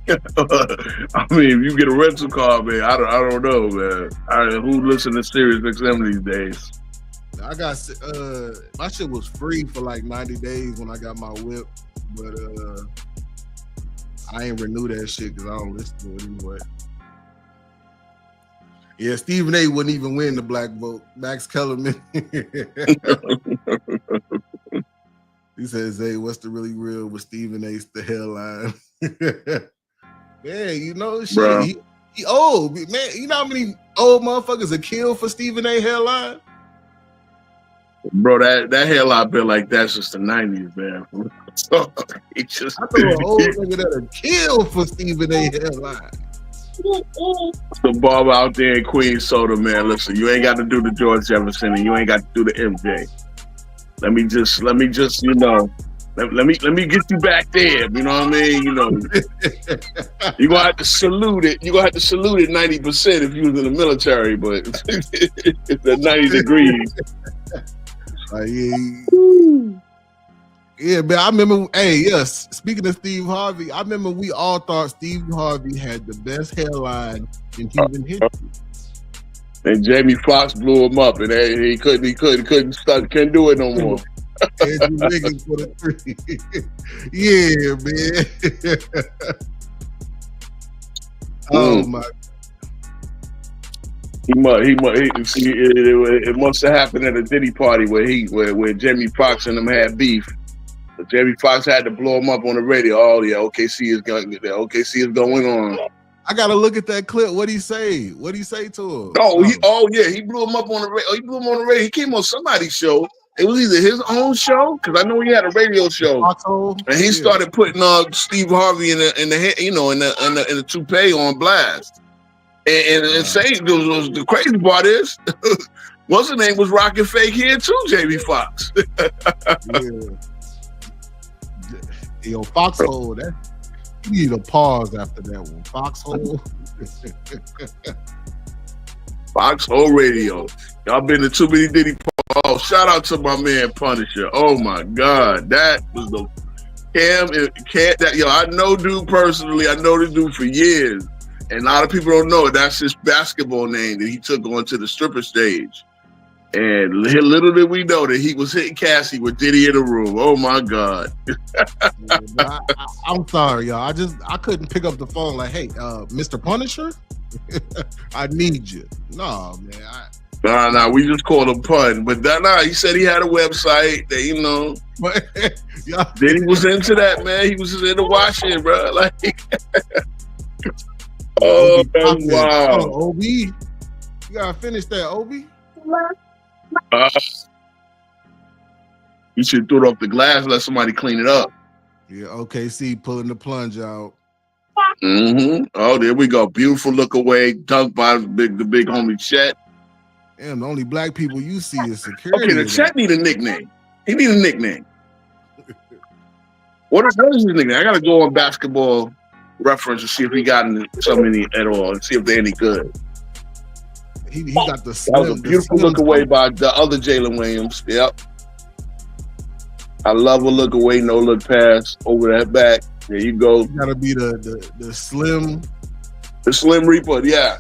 I mean, if you get a rental car, man, I don't know, man. Who listens to Sirius XM these days? I got my shit was free for like 90 days when I got my whip, but I ain't renew that shit because I don't listen to it anyway. Yeah, Stephen A. wouldn't even win the black vote. Max Kellerman. He says, "Hey, what's the really real with Stephen A.'s the headline?" Man, you know shit. He old man. You know how many old motherfuckers are killed for Stephen A. headline? Bro, that headline been like that since the 90s, man. So he just I know an old nigga that are killed for Stephen A. headline. The Bob out there in Queens Soda, man. Listen, you ain't got to do the George Jefferson, and you ain't got to do the MJ. Let me just, you know, let me get you back there. You know what I mean? You know, you gonna have to salute it. You gonna have to salute it 90% if you was in the military, but it's at 90 degrees. Yeah, man. I remember. Hey, yes. Speaking of Steve Harvey, I remember we all thought Steve Harvey had the best headline in human history. And Jamie Foxx blew him up, and he couldn't do it no more. Yeah, man. Oh my. It must have happened at a Diddy party where Jamie Foxx and them had beef. But Jamie Foxx had to blow him up on the radio. Oh yeah, OKC is going on. I gotta look at that clip. What'd he say? What'd he say to him? He blew him up on the radio. He blew him on the radio. He came on somebody's show. It was either his own show, because I know he had a radio show, and he started putting Steve Harvey in the toupee on blast. And saying the crazy part is, what's the name was rocking fake hair too, Jamie Foxx. Yo, Foxhole, that you need a pause after that one. Foxhole. Foxhole Radio. Y'all been to too many Diddy. Oh, shout out to my man Punisher. Oh my God, that was the I know dude personally. I know this dude for years, and a lot of people don't know it. That's his basketball name that he took onto the stripper stage. And little did we know that he was hitting Cassie with Diddy in the room. Oh my God. I'm sorry, y'all. I couldn't pick up the phone like, hey, Mr. Punisher, I need you. No, man. Nah, we just called him Pun. But he said he had a website that, you know. Diddy was into that, man. He was just into watching, bro. Like, oh, wow. OB, you gotta finish that, OB. You should throw it off the glass and let somebody clean it up. Yeah, OKC pulling the plunge out. Mm-hmm. Oh, there we go. Beautiful look away. Dunked by the big homie Chet. Damn, the only black people you see is security. Okay, the Chet need a nickname. He need a nickname. What is his nickname? I gotta go on Basketball Reference to see if he got so many at all and see if they're any good. He got the slim. That was a beautiful look away by the other Jalen Williams. Yep. I love a look away, no look pass over that back. There you go. You gotta be the slim. The Slim Reaper, yeah.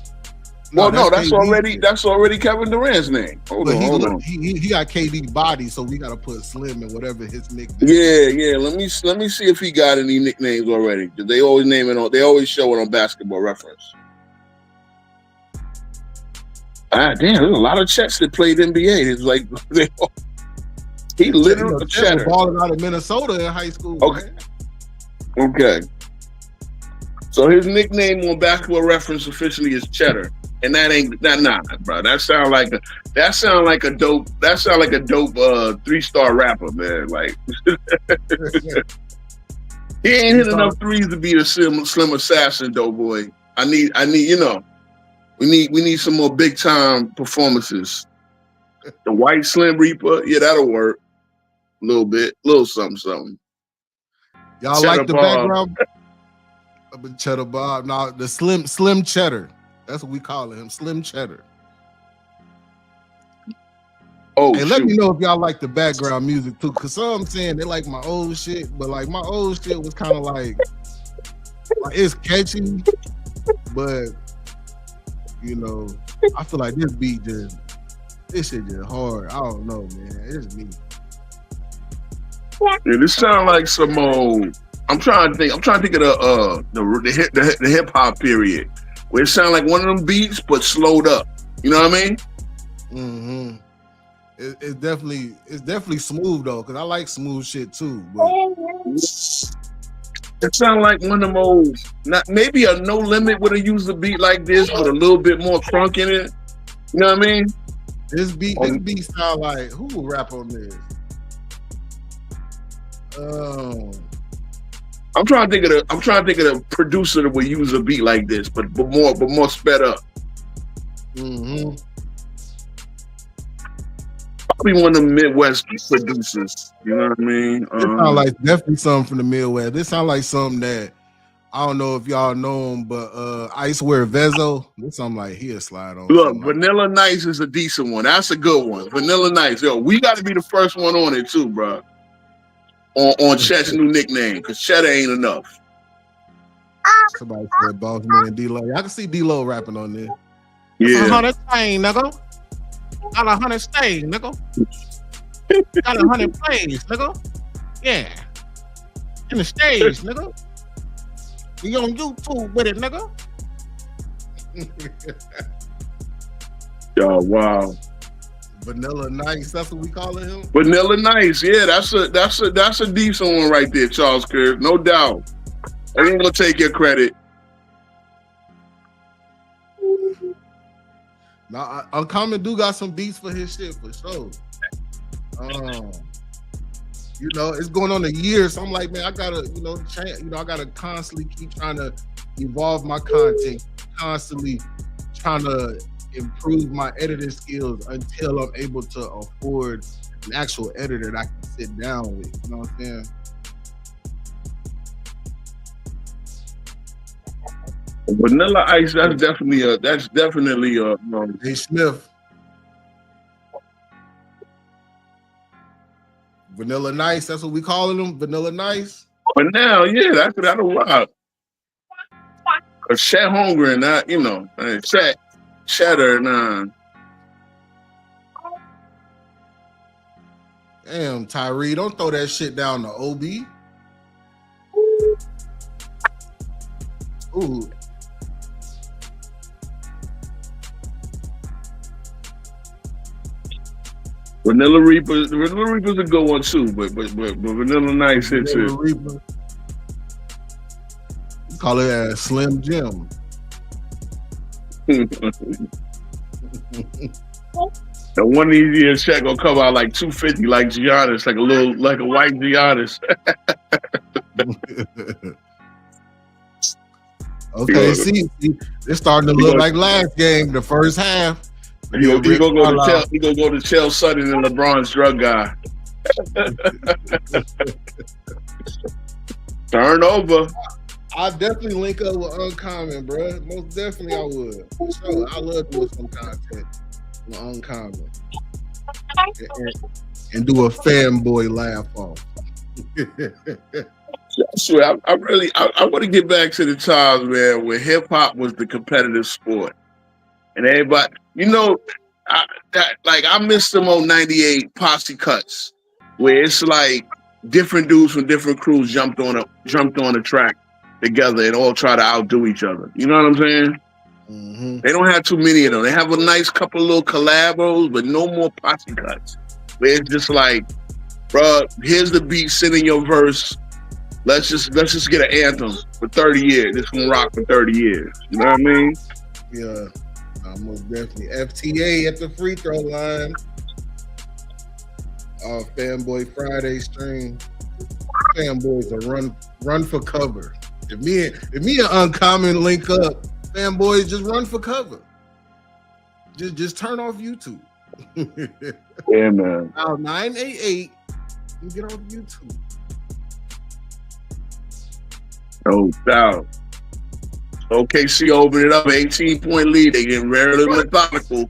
Well, no, that's already Kevin Durant's name. Hold on. He got KD body, so we gotta put Slim in whatever his nickname. Yeah. Let me see if he got any nicknames already. Because they always name it on. They always show it on Basketball Reference. Damn, there's a lot of Chets that played NBA. It's like he literally balling out of Minnesota in high school. Okay. Man. Okay. So his nickname on Basketball Reference officially is Cheddar, and that ain't nah, bro. That sound like a dope 3-star rapper, man. Like he ain't hit enough threes to be a slim assassin, though, boy. I need we need some more big time performances. The White Slim Reaper, yeah, that'll work a little bit, little something. Y'all Cheddar like the Bob. Background? Cheddar Bob. No, the Slim Cheddar. That's what we call him, Slim Cheddar. Oh, hey, let me know if y'all like the background music too, because some saying they like my old shit, but like my old shit was kind of like it's catchy, but I feel like this beat this shit just hard. I don't know, man. It's me. Yeah, this sound like some old. I'm trying to think of the hip hop period where it sound like one of them beats but slowed up. You know what I mean? Mm-hmm. It's definitely smooth though, because I like smooth shit too. But it sound like one of them old. Maybe a No Limit would have used a beat like this with a little bit more crunk in it. You know what I mean? This beat sound like, who will rap on this? I'm trying to think of the producer that would use a beat like this, but more sped up. Mm-hmm. Probably one of the Midwest producers. You know what I mean? It sounds like definitely something from the Midwest. This sounds like something that I don't know if y'all know him, but Icewear Vezo. This something like he'll slide on. Look, Vanilla Nice is a decent one. That's a good one. Vanilla Nice, yo, we got to be the first one on it too, bro. On Chet's new nickname, because Chet ain't enough. Somebody said Boss Man D-Lo. I can see D-Lo rapping on there. Yeah. 100 stain, nigga. Got 100 stain, nigga. Got 100 plays, nigga. Yeah. In the stage, nigga. You on YouTube with it, nigga. Yo, wow. Vanilla Nice, that's what we calling him. Vanilla Nice, yeah, that's a decent one right there, Charles Kerr, no doubt. I ain't gonna take your credit. Now, Uncommon do got some beats for his shit for sure. It's going on a year, so I'm like, man, I gotta, I gotta constantly keep trying to evolve my content, constantly trying to improve my editing skills until I'm able to afford an actual editor that I can sit down with. You know what I'm saying? Vanilla Ice, that's definitely Hey Smith. Vanilla Nice, that's what we calling them. Vanilla Nice. But now, yeah, that'll rock. Cause Chet Holmgren, Cheddar, nah. Damn, Tyree, don't throw that shit down to OB. Ooh. Vanilla Reaper's a good one too, but Vanilla Nice hit too. Reaper. You call it a Slim Jim. And one of these years, Shaq gonna come out like 250, like Giannis, like a white Giannis. Okay, see, it's starting to look like last game, the first half. He gonna go to Chael Sutton and LeBron's drug guy. Turn over. I'll definitely link up with Uncommon, bro. Most definitely I would. For sure. I love doing some content with Uncommon. And do a fanboy laugh off. I swear, I want to get back to the times, man, where hip hop was the competitive sport. And everybody, I missed them on 98 posse cuts, where it's like different dudes from different crews jumped on a track together and all try to outdo each other. You know what I'm saying? Mm-hmm. They don't have too many of them. They have a nice couple of little collabos, but no more posse cuts. Where it's just like, bro, here's the beat, send in your verse. let's just get an anthem for 30 years. This can rock for 30 years. You know what I mean? Yeah, most definitely. FTA at the free throw line. Fanboy Friday stream. Fanboys are run for cover. If me and Uncommon link up, fanboys just run for cover. Just turn off YouTube. Yeah, man. Now 988, you get off YouTube. No doubt. OKC opened it up, 18-point lead. They getting very methodical.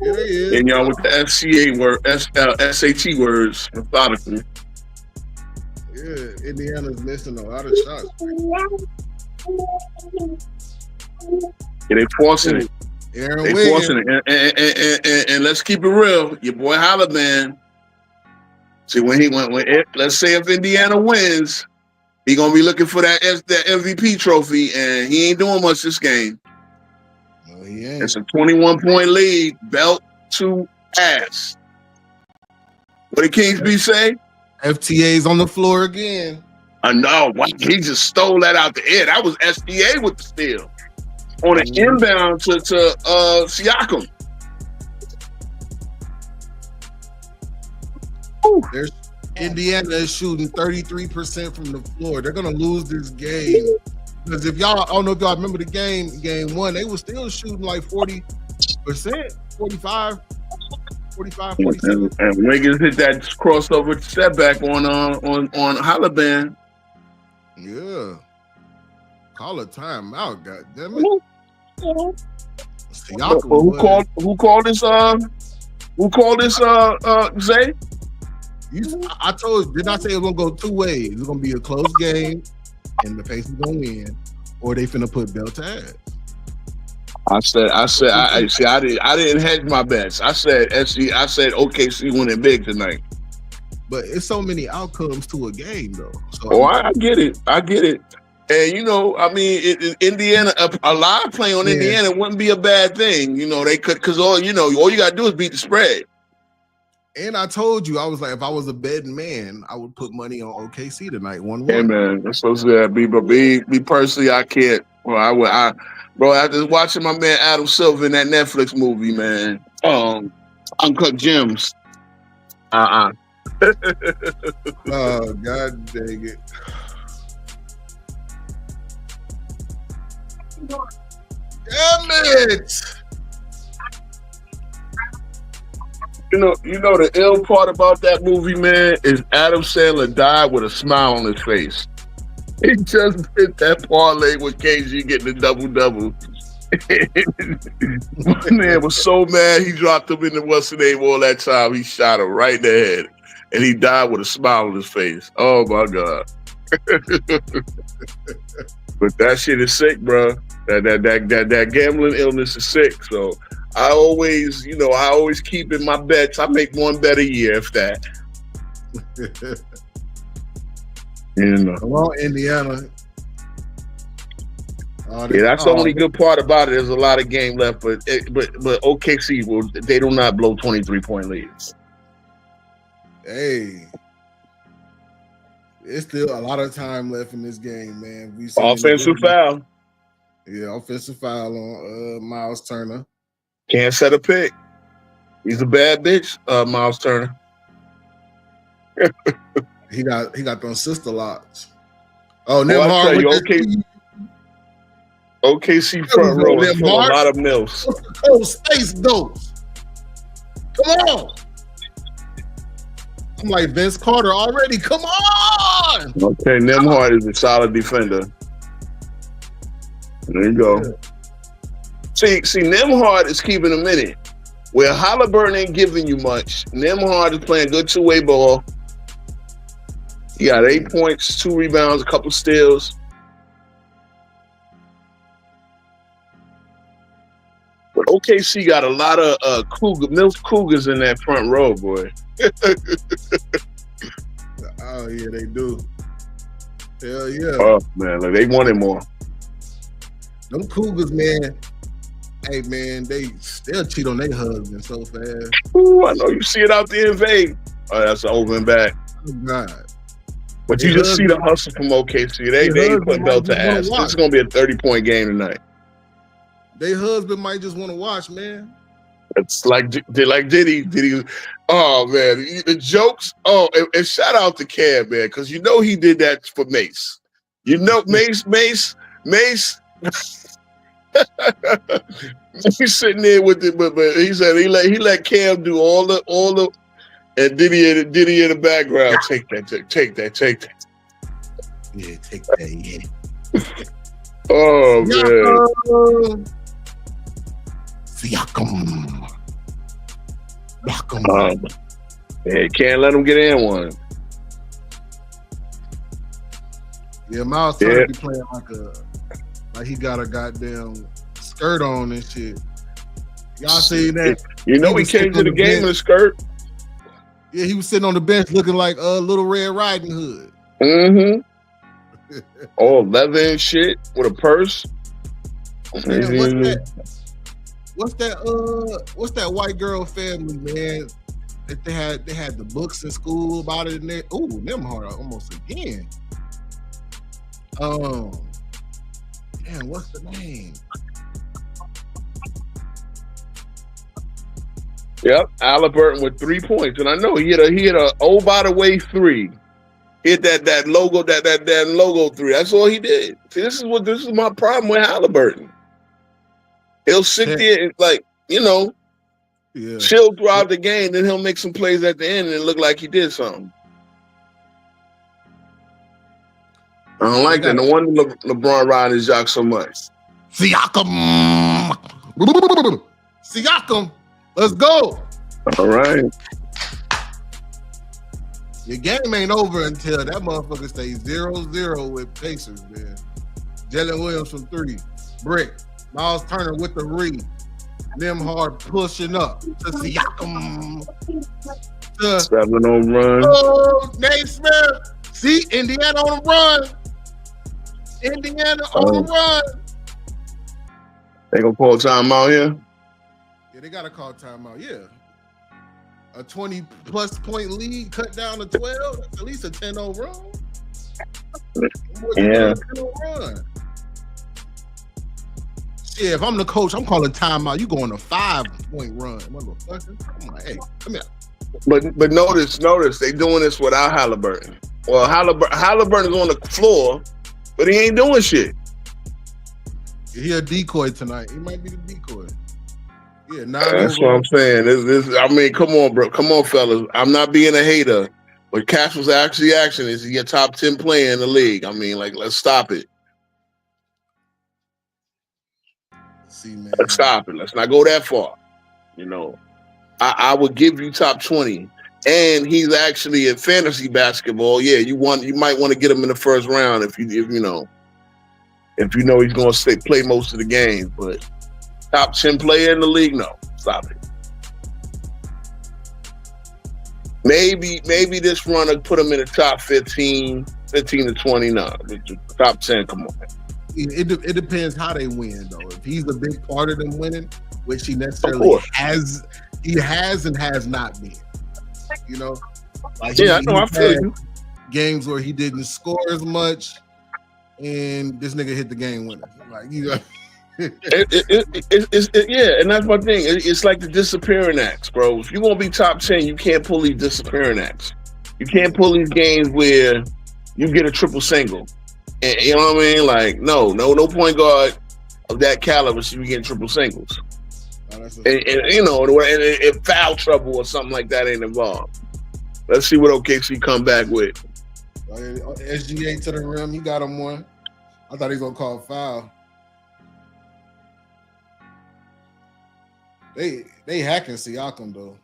Yeah, they is. And y'all with the SAT words, methodical. Yeah, Indiana's missing a lot of shots. Yeah, they forcing it. Aaron They forcing it. And let's keep it real. Your boy Halliburton. See, let's say if Indiana wins, he gonna be looking for that MVP trophy, and he ain't doing much this game. No, he ain't. It's a 21-point lead, belt to ass. What did Kingsby say? FTA's on the floor again. I know. He just stole that out the air. That was SDA with the steal on an inbound to Siakam. Indiana is shooting 33% from the floor. They're gonna lose this game because I don't know if y'all remember the game one, they were still shooting like 40%, 45, 47. And Wiggins hit that crossover setback on Halliburton. Yeah. Call a timeout, goddammit. Who called this Zay? I told you, did not say it was gonna go two ways. It's gonna be a close game and the Pacers gonna win, or they finna put belt to ass. I didn't hedge my bets. I said OKC winning big tonight. But it's so many outcomes to a game, though. So I get it. And Indiana, a live play on Indiana wouldn't be a bad thing. They could, because all you gotta do is beat the spread. And I told you, I was like, if I was a betting man, I would put money on OKC tonight. 1-1. Hey man, that's so sad. Me personally, I can't. Well, bro, after watching my man Adam Silver in that Netflix movie, man, Uncut Gems. Oh, God dang it. Damn it! You know the ill part about that movie, man, is Adam Sandler died with a smile on his face. He just hit that parlay with KG getting the double-double. My man was so mad he dropped him in the what's the name all that time. He shot him right in the head. And he died with a smile on his face. Oh my God. But that shit is sick, bro. That gambling illness is sick. So I always keep in my bets. I make one bet a year, if that. Come on, Indiana. That's the only good part about it. There's a lot of game left, but OKC they do not blow 23-point leads. Hey, it's still a lot of time left in this game, man. Offensive foul. Yeah, offensive foul on Miles Turner. Can't set a pick. He's a bad bitch, Miles Turner. He got those sister locks. Oh, Nemhard. OKC front row is full of a lot of milfs. Space Ghost. Come on. I'm like Vince Carter already. Come on. Okay, Nemhard is a solid defender. There you go. Yeah. See, Nemhard is keeping a minute. Where Halliburton ain't giving you much. Nemhard is playing good two-way ball. He got 8 points, 2 rebounds, a couple steals. But OKC got a lot of milf Cougars in that front row, boy. Oh, yeah, they do. Hell yeah. Oh, man, look, they wanted more. Them Cougars, man. Hey, man, they'll cheat on their husband so fast. Ooh, I know you see it out there in Vegas. Oh, that's an over and back. Oh, God. But you just see the hustle from OKC. They put belt to ass. This is gonna be a 30-point game tonight. Their husband might just want to watch, man. It's like Diddy. Oh man, the jokes. Oh, and shout out to Cam, man, because you know he did that for Mace. You know Mace. He's sitting there with it, but he said he let Cam do all the, and Diddy in the background. Take that. Yeah, take that. Yeah. Oh man. Siakam. Yeah, can't let him get in one. Yeah, Miles Turner be playing like he got a goddamn skirt on and shit. Y'all see that? You know he came to the game in a skirt. Yeah, he was sitting on the bench looking like Little Red Riding Hood. Mm-hmm. All leather and shit with a purse. Man, what's that white girl family, man? That they had the books in school about it, and they them hard almost again. Damn, what's the name? Yep, Halliburton with 3 points, and I know he hit a by the way 3. Hit that logo that logo 3. That's all he did. See, this is my problem with Halliburton. He'll sit there and chill throughout the game, then he'll make some plays at the end and it look like he did something. I don't like that. No wonder LeBron riding his jock so much. Siakam, let's go. All right. Your game ain't over until that motherfucker stays 0-0 with Pacers, man. Jalen Williams from 3, brick. Miles Turner with the read. Nembhard pushing up to Siakam. 7 on run. Oh, Nate Smith. See, Indiana on the run. They gonna call timeout here? Yeah, they gotta call timeout. Yeah. A 20-plus point lead cut down to 12. That's at least a 10-0 run. Yeah. Run. Shit, if I'm the coach, I'm calling timeout. You going a 5-point run, motherfucker. Come on, hey, come here. But notice, they doing this without Halliburton. Well, Halliburton is on the floor, but he ain't doing shit. He a decoy tonight. He might be the decoy. Yeah, that's what I'm saying. I mean, come on, bro. Come on, fellas. I'm not being a hater, but Cash was actually action. Is he a top 10 player in the league? I mean, let's stop it. See, man. Let's stop it. Let's not go that far. I would give you top 20. And he's actually in fantasy basketball. Yeah, you might want to get him in the first round if you know he's going to play most of the games. But top 10 player in the league, no, stop it. Maybe this run will put him in the top 15 to 20. No, top 10. Come on. It depends how they win, though. If he's a big part of them winning, which he necessarily has, and has not been. I know. I feel you. Games where he didn't score as much, and this nigga hit the game winner. And that's my thing. It's like the disappearing acts, bro. If you're gonna be top 10, you can't pull these disappearing acts. You can't pull these games where you get a triple single. And, you know what I mean? Like, no point guard of that caliber should be getting triple singles. And if foul trouble or something like that ain't involved. Let's see what OKC come back with. SGA to the rim, he got him one. I thought he was gonna call foul. They hacking Siakam though.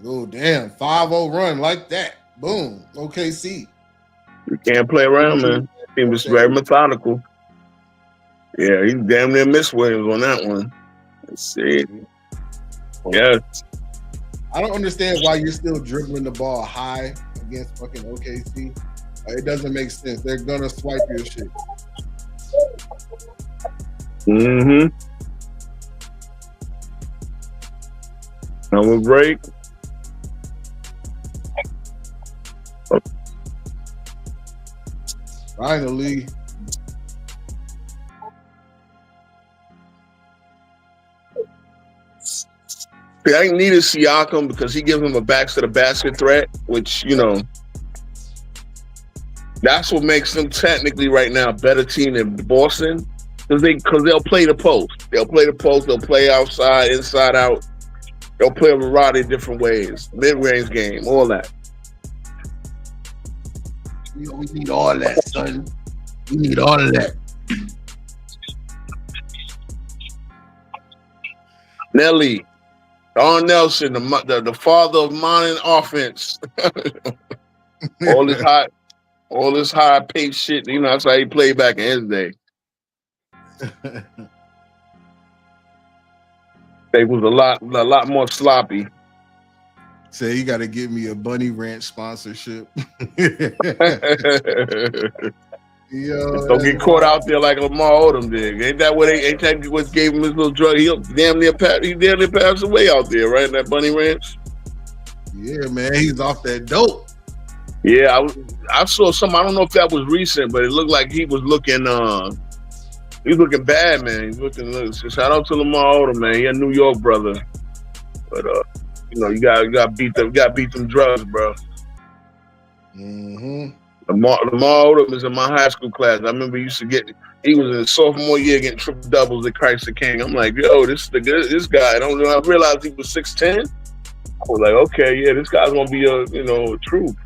Oh damn, 5-0 run like that. Boom. OKC. You can't play around, man. He was very methodical. Yeah, he damn near missed Williams on that one. Let's see. Yeah. I don't understand why you're still dribbling the ball high against fucking OKC. It doesn't make sense. They're gonna swipe your shit. Now we'll break. Finally. I needed Siakam because he gives him a back to the basket threat, which, you know, that's what makes them technically right now a better team than Boston, because they'll play the post. They'll play the post. They'll play outside, inside out. They'll play a variety of different ways. Mid-range game, all that. We need all that, son. We need all of that. Nelly, Don Nelson, the father of modern offense. all this high pace shit. You know, that's how he played back in his day. They was a lot more sloppy. Say you got to give me a Bunny Ranch sponsorship. Yo, don't get caught out there like Lamar Odom did. Ain't that what gave him his little drug? He damn near passed away out there, right? In that Bunny Ranch. Yeah, man, he's off that dope. Yeah, I saw some. I don't know if that was recent, but it looked like he was looking. He was looking bad, man. He's looking. Shout out to Lamar Odom, man. He a New York brother, but you know, you got beat them drugs, bro. Mm-hmm. Lamar Odom is in my high school class. I remember he was in his sophomore year getting triple doubles at Christ the King. I'm like, yo, this guy. I realized he was 6'10". I was like, okay, yeah, this guy's gonna be a truth.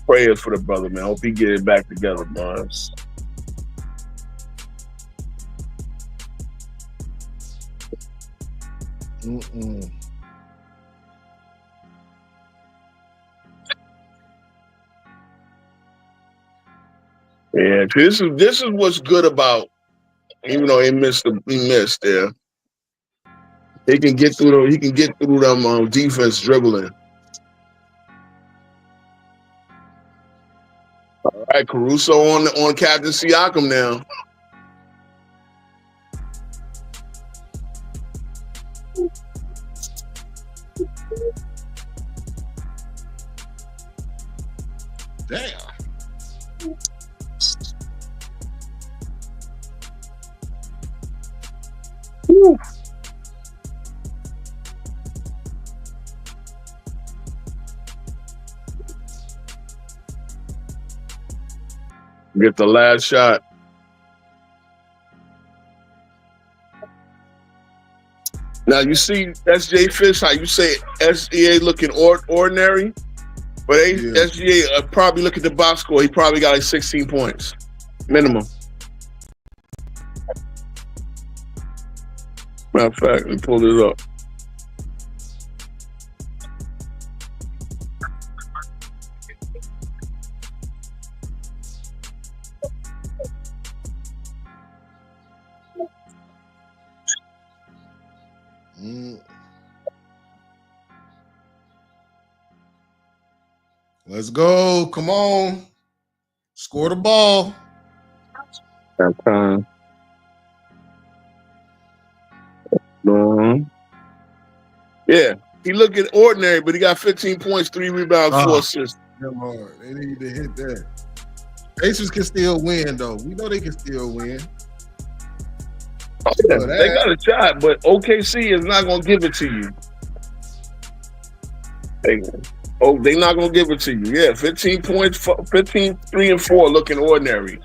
Prayers for the brother, man. Hope he get it back together, man. Mm-mm. Yeah, this is what's good about, even though he missed there. He can get through them defense dribbling. All right, Caruso on Captain Siakam now. Damn. Woo. Get the last shot. Now you see SJ Fish, how you say SEA looking ordinary, but SGA probably look at the box score. He probably got like 16 points minimum. Matter of fact, let me pull this up. Let's go. Come on. Score the ball. That time. Yeah, he looking ordinary, but he got 15 points, 3 rebounds, 4 assists. They need to hit that. Pacers can still win, though. We know they can still win. Oh, yeah, they got a shot, but OKC is not going to give it to you. They're not going to give it to you. Yeah, 15 points, 15, 3 and 4 looking ordinary.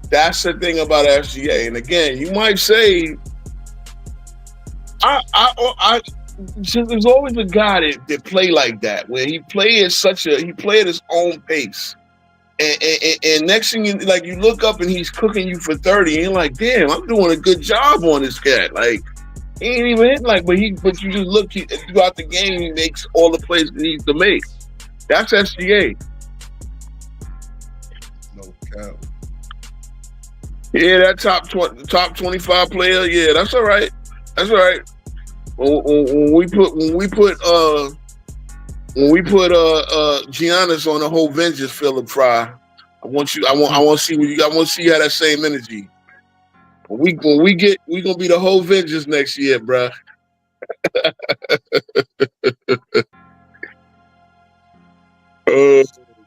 That's the thing about SGA. And again, you might say, there's always a guy that play like that, where he play at his own pace. And next thing you look up and he's cooking you for 30, and you're like, damn, I'm doing a good job on this guy. Like, he ain't even hit but you just look throughout the game, he makes all the plays he needs to make. That's SGA. No cap. Yeah, that top 25 player. Yeah, that's all right. That's all right. When we put Giannis on the whole vengeance, Philip Fry. I want to see you have that same energy. We gonna be the whole vengeance next year, bruh. Oh,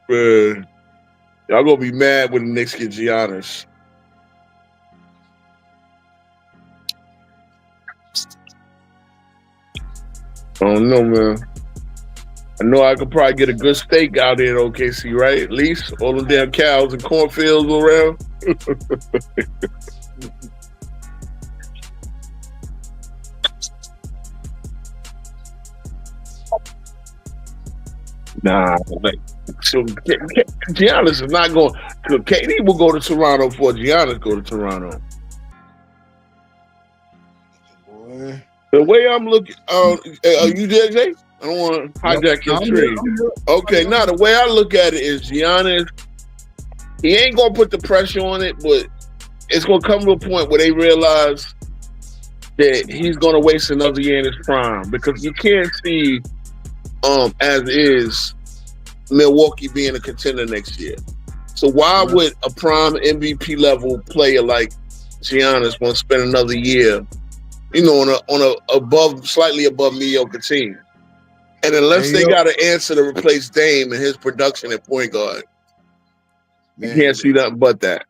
man. Y'all gonna be mad when the Knicks get Giannis. I don't know, man. I know I could probably get a good steak out there in OKC, right? At least all them damn cows and cornfields around. Nah, like, so Giannis is not going. KD will go to Toronto before Giannis go to Toronto. Boy. The way I'm looking, are you JJ? I don't want to hijack your trade. Okay, now the way I look at it is Giannis, he ain't going to put the pressure on it, but it's going to come to a point where they realize that he's going to waste another year in his prime because you can't see, as is, Milwaukee being a contender next year. So why would a prime MVP level player like Giannis want to spend another year, on a slightly above mediocre team? And unless they got an answer to replace Dame and his production at point guard, you can't see nothing but that.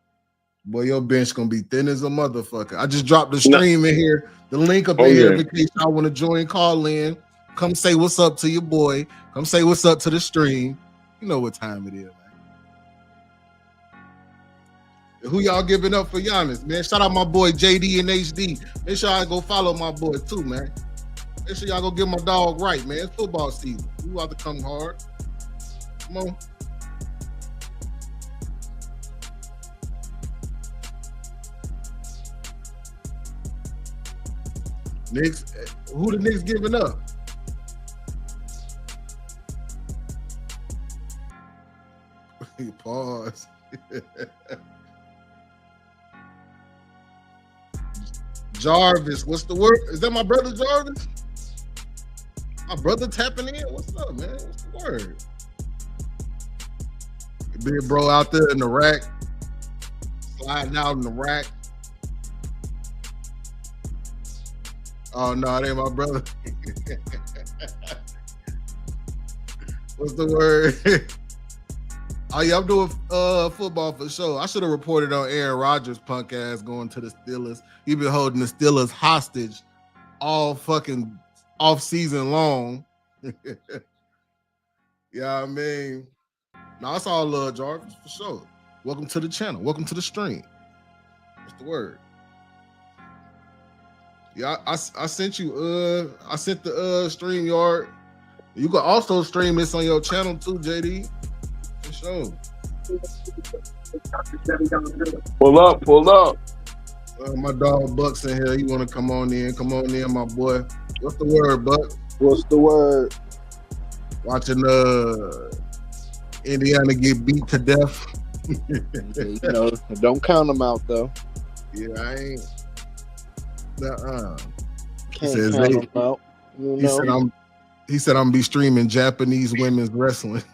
Boy, your bench gonna be thin as a motherfucker. I just dropped the stream in here, the link up in here in case y'all want to join, call in, come say what's up to your boy, come say what's up to the stream. You know what time it is, man. Who y'all giving up for Giannis, man? Shout out my boy JD and HD. Make sure I go follow my boy too, man. Make sure y'all go give my dog right, man. It's football season. You about to come hard. Come on. Knicks, who the Knicks giving up? Pause. Jarvis, what's the word? Is that my brother Jarvis? My brother tapping in? What's up, man? What's the word? Big bro out there in the rack, sliding out in the rack. Oh, no, it ain't my brother. What's the word? Oh, yeah, I'm doing football for sure. I should have reported on Aaron Rodgers' punk ass going to the Steelers. He been holding the Steelers hostage all fucking off-season long. Yeah, I mean, no, it's all love, Jarvis, for sure. Welcome to the channel. Welcome to the stream. What's the word? Yeah, I sent you, I sent the StreamYard. You can also stream this on your channel too, JD. For sure. Pull up. My dog Buck's in here. You want to come on in? Come on in, my boy. What's the word, Buck? What's the word? Watching Indiana get beat to death. Don't count them out though. Yeah, I ain't. Can't count them out. He said I'm be streaming Japanese women's wrestling.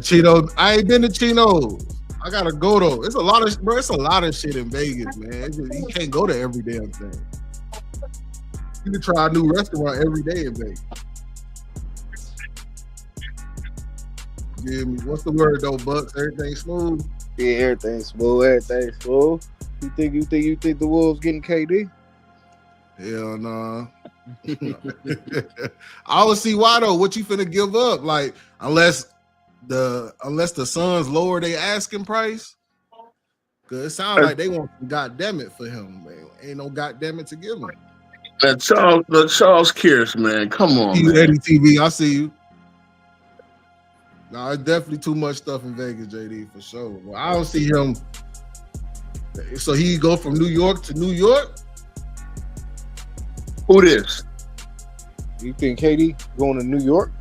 Chino, I ain't been to Chino's. I gotta go though. It's a lot of shit in Vegas, man. You can't go to every damn thing. You can try a new restaurant every day in Vegas. Give me, what's the word though, Bucks? Everything smooth? Yeah, everything's smooth. You think the Wolves getting KD? Hell no. I don't see why though. What you finna give up? Like unless the Suns lower their asking price, cause it sounds like they want some goddamn it for him, man. Ain't no goddamn it to give him. That Charles Kearse, man. Come on, man. Eddie TV, I see you. No, it's definitely too much stuff in Vegas, JD, for sure. Well, I don't see him. So he go from New York to New York? Who this? You think KD going to New York?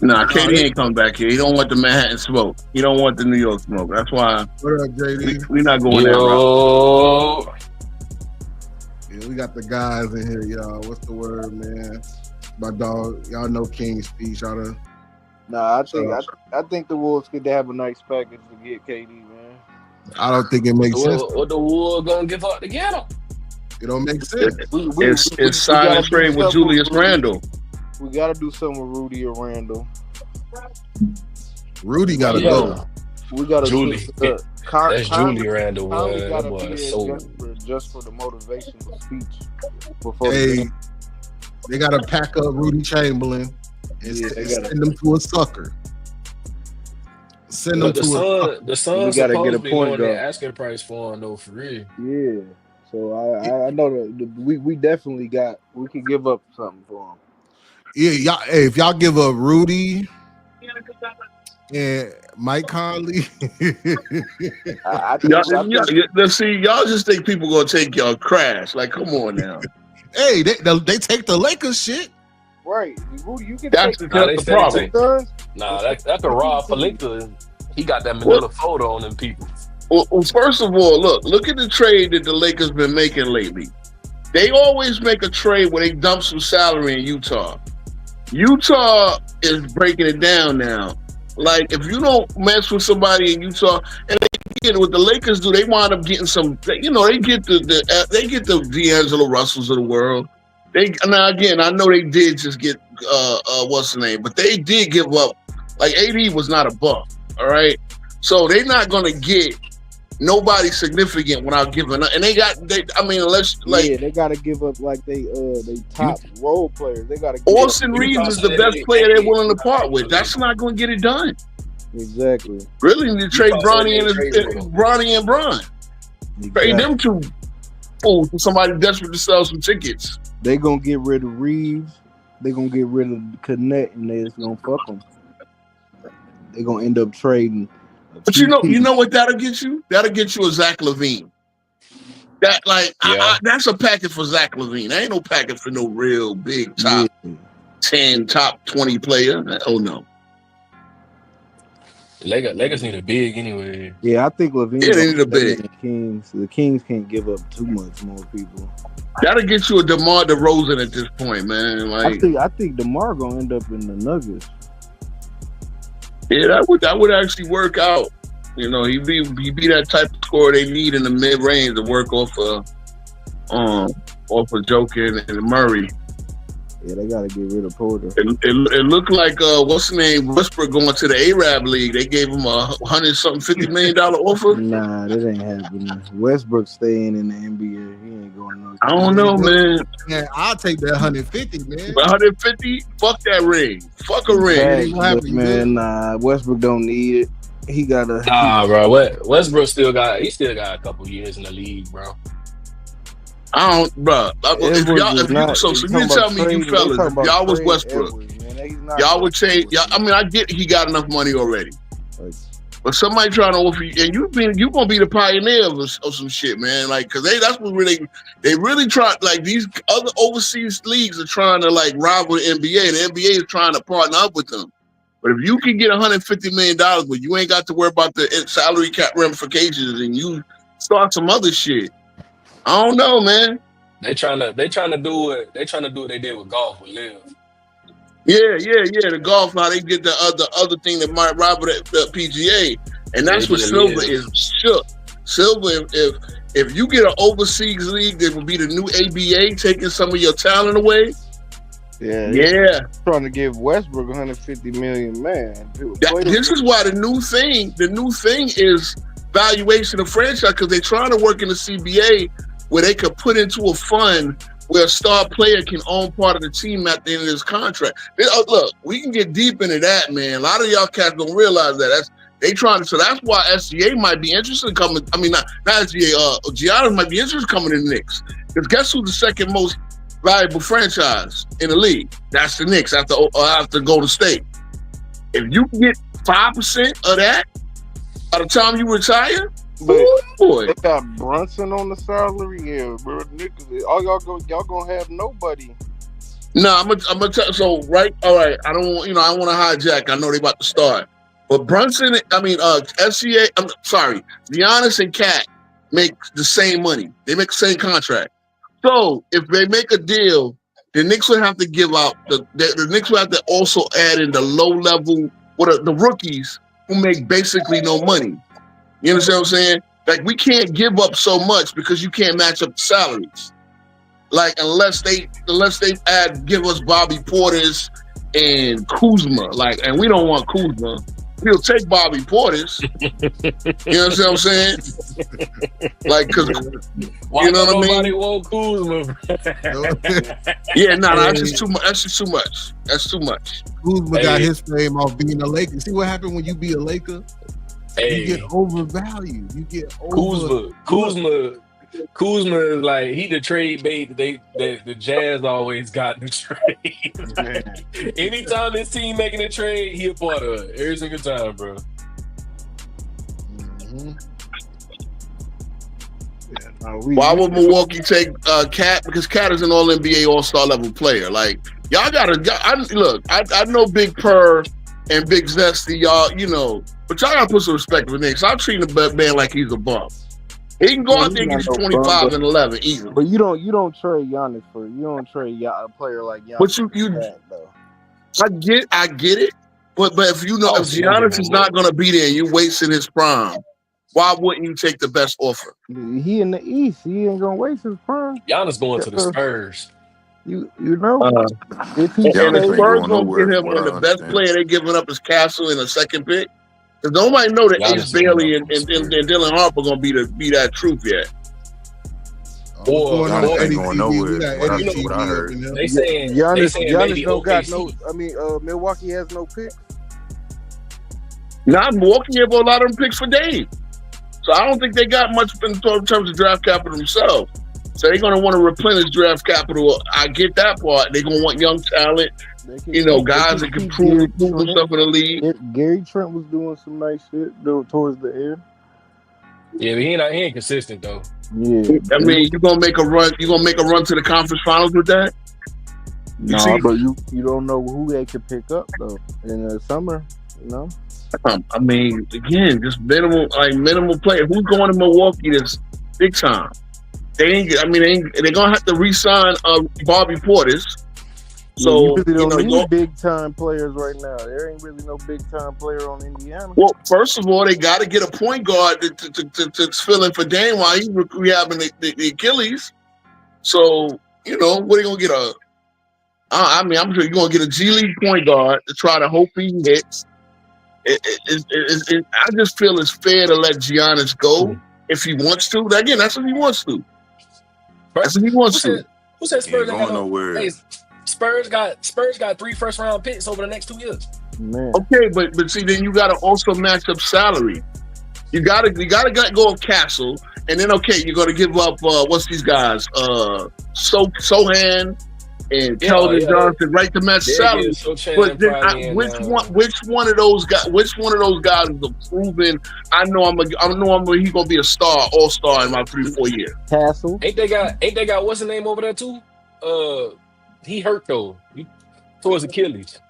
Nah, KD ain't come back here. He don't want the Manhattan smoke. He don't want the New York smoke. That's why what up, JD? we not going that route. Yeah, we got the guys in here, y'all. What's the word, man? My dog, y'all know King's speech. Nah, I think the Wolves could have a nice package to get KD, man. I don't think it makes sense. What the Wolves gonna give up to get him? It don't make sense. It's sign and trade with Julius Randle. We gotta do something with Rudy or Randle. Rudy gotta go. We gotta Julie. That's Julie Randle. That boy so just for the motivational speech. They gotta pack up Rudy Chamberlain and send them to a sucker. Send them to the Suns supposed to be going their asking price for him though, for real. Yeah. So I know that we definitely we can give up something for him. Yeah, y'all. Hey, if y'all give up Rudy and Mike Conley, let's see. Y'all just think people gonna take y'all crash? Like, come on now. Hey, they take the Lakers shit. Right, Rudy, you can. That's the problem. Nah, that could rob Pelinka. He got that Manila photo on them people. Well, first of all, look at the trade that the Lakers been making lately. They always make a trade where they dump some salary in Utah. Utah is breaking it down now. Like, if you don't mess with somebody in Utah, and what the Lakers do, they wind up getting some. They get the D'Angelo Russells of the world. Now again, I know they did just get what's the name, but they did give up. Like, AD was not a buck, all right. So they're not gonna get nobody significant without giving up. And they got they gotta give up like they top role players. They gotta. Austin Reeves is the best player they're willing to part with. That's not gonna get it done. Exactly. Really need to trade Bronny and Bron. Trade them two fools for somebody desperate to sell some tickets. They gonna get rid of Reeves. They gonna get rid of Connect, and they just gonna fuck them. They gonna end up trading. But you know what that'll get you? That'll get you a Zach LaVine. That's a package for Zach LaVine. That ain't no package for no real big top 10, top 20 player. Oh no. Lakers need a big anyway. Yeah, I think LaVine. Yeah, they need a big. The Kings can't give up too much more people. That'll get you a DeMar DeRozan at this point, man. Like, I think DeMar gonna end up in the Nuggets. Yeah, that would actually work out. You know, he be that type of scorer they need in the mid range to work off of Joker and Murray. Yeah, they gotta get rid of Porter. It looked like what's the name, Westbrook going to the Arab League. They gave him $150 million offer. Nah, that ain't happening. Westbrook staying in the NBA. He ain't going no. I don't know, man. Yeah, I'll take that 150, man. 150? Fuck that ring. Fuck a ring. Man, nah, Westbrook don't need it. He got a. Nah, bro. Westbrook still got a couple years in the league, bro. I don't, bro. You tell me, you fellas, if y'all was Westbrook, y'all would say, I get he got enough money already, but somebody trying to offer you, and you gonna be the pioneer of some shit, man. Like, cause that's what they really try. Like, these other overseas leagues are trying to like rival the NBA. The NBA is trying to partner up with them. But if you can get $150 million, but you ain't got to worry about the salary cap ramifications, and you start some other shit. I don't know, man. They trying to do what they did with golf with Liv. Yeah. The golf, now they get the other thing that might rival the PGA, and that's what Silver is shook. Silver, if you get an overseas league that will be the new ABA, taking some of your talent away. Yeah. Trying to give Westbrook $150 million, man. This is why the new thing is valuation of franchise, because they're trying to work in the CBA where they could put into a fund where a star player can own part of the team at the end of his contract. Look, we can get deep into that, man. A lot of y'all cats don't realize that. So that's why SGA might be interested in coming. I mean, not SGA. Giannis might be interested in coming to the Knicks. Because guess who's the second most valuable franchise in the league? That's the Knicks after Golden State. If you can get 5% of that by the time you retire, boy. They got Brunson on the salary, yeah, bro. Y'all gonna have nobody. No, I'm gonna tell. So right, all right. I don't want to hijack. I know they about to start, but Brunson. SCA. I'm sorry, Giannis and Cat make the same money. They make the same contract. So if they make a deal, the Knicks would have to give out the Knicks would have to also add in the low level, the rookies who make basically no money. You understand what I'm saying? Like, we can't give up so much because you can't match up the salaries. Like unless they give us Bobby Portis and Kuzma, like, and we don't want Kuzma. We'll take Bobby Portis. You know what I'm saying? Like, because you know what I mean. Nobody want Kuzma. Yeah, no, that's just too much. That's too much. Kuzma got his fame off being a Laker. See what happened when you be a Laker? You get overvalued. You get Kuzma is like, he the trade bait the Jazz always got in the trade. Anytime this team making a trade, he a part of it. Every single time, bro. Mm-hmm. Why would Milwaukee take Cat? Because Cat is an All-NBA, All-Star level player. Like, y'all I know Big Purr and Big Zesty, y'all, you know, but y'all gotta put some respect with Nick. So I'm treating the man like he's a bum. He can go out there and get you 25 and 11 easily. But you don't trade Giannis a player like Giannis. But I get it. But if you know if Giannis is not gonna be there, you're wasting his prime. Why wouldn't you take the best offer? He in the East. He ain't gonna waste his prime. Giannis going to the Spurs. You know, if the Spurs gonna get him, and the best player they giving up is Castle in a second pick. Because nobody know that Ace Bailey and Dylan Harper gonna be that truth yet. Ain't going nowhere. What I heard. They saying Giannis don't OKC. got no. I mean, Milwaukee has no picks. Not Milwaukee have a lot of them picks for Dave. So I don't think they got much in terms of draft capital themselves. So they're gonna want to replenish draft capital. I get that part. They're gonna want young talent. You know, guys that can prove themselves in the league. Gary Trent was doing some nice shit towards the end. Yeah, but he ain't consistent though. Yeah, I mean, you're gonna make a run. You're gonna make a run to the conference finals with that. But you don't know who they could pick up though in the summer. You know. I mean, again, just minimal player. Who's going to Milwaukee this big time? They're gonna have to re-sign Bobby Portis. So you really don't need big time players right now. There ain't really no big time player on Indiana. Well, first of all, they got to get a point guard to fill in for Dame while he's rehabbing the Achilles. So you know what are you gonna get I'm sure you're gonna get a G League point guard to try to hope he hits. I just feel it's fair to let Giannis go if he wants to. Again, that's what he wants to. That's what he wants to. Who said Spurs ain't going nowhere? Hey, Spurs got 3 first-round picks over the next 2 years. Man. Okay, but see, then you got to also match up salary. You got to go with Castle, and then you're going to give up what's these guys? Sohan and Keldon Johnson, right, to match salary. But then which one of those guys is a proven? I know he's going to be a star, all-star in about 3-4 years. Castle. Ain't they got what's the name over there too? He hurt though. Towards Achilles.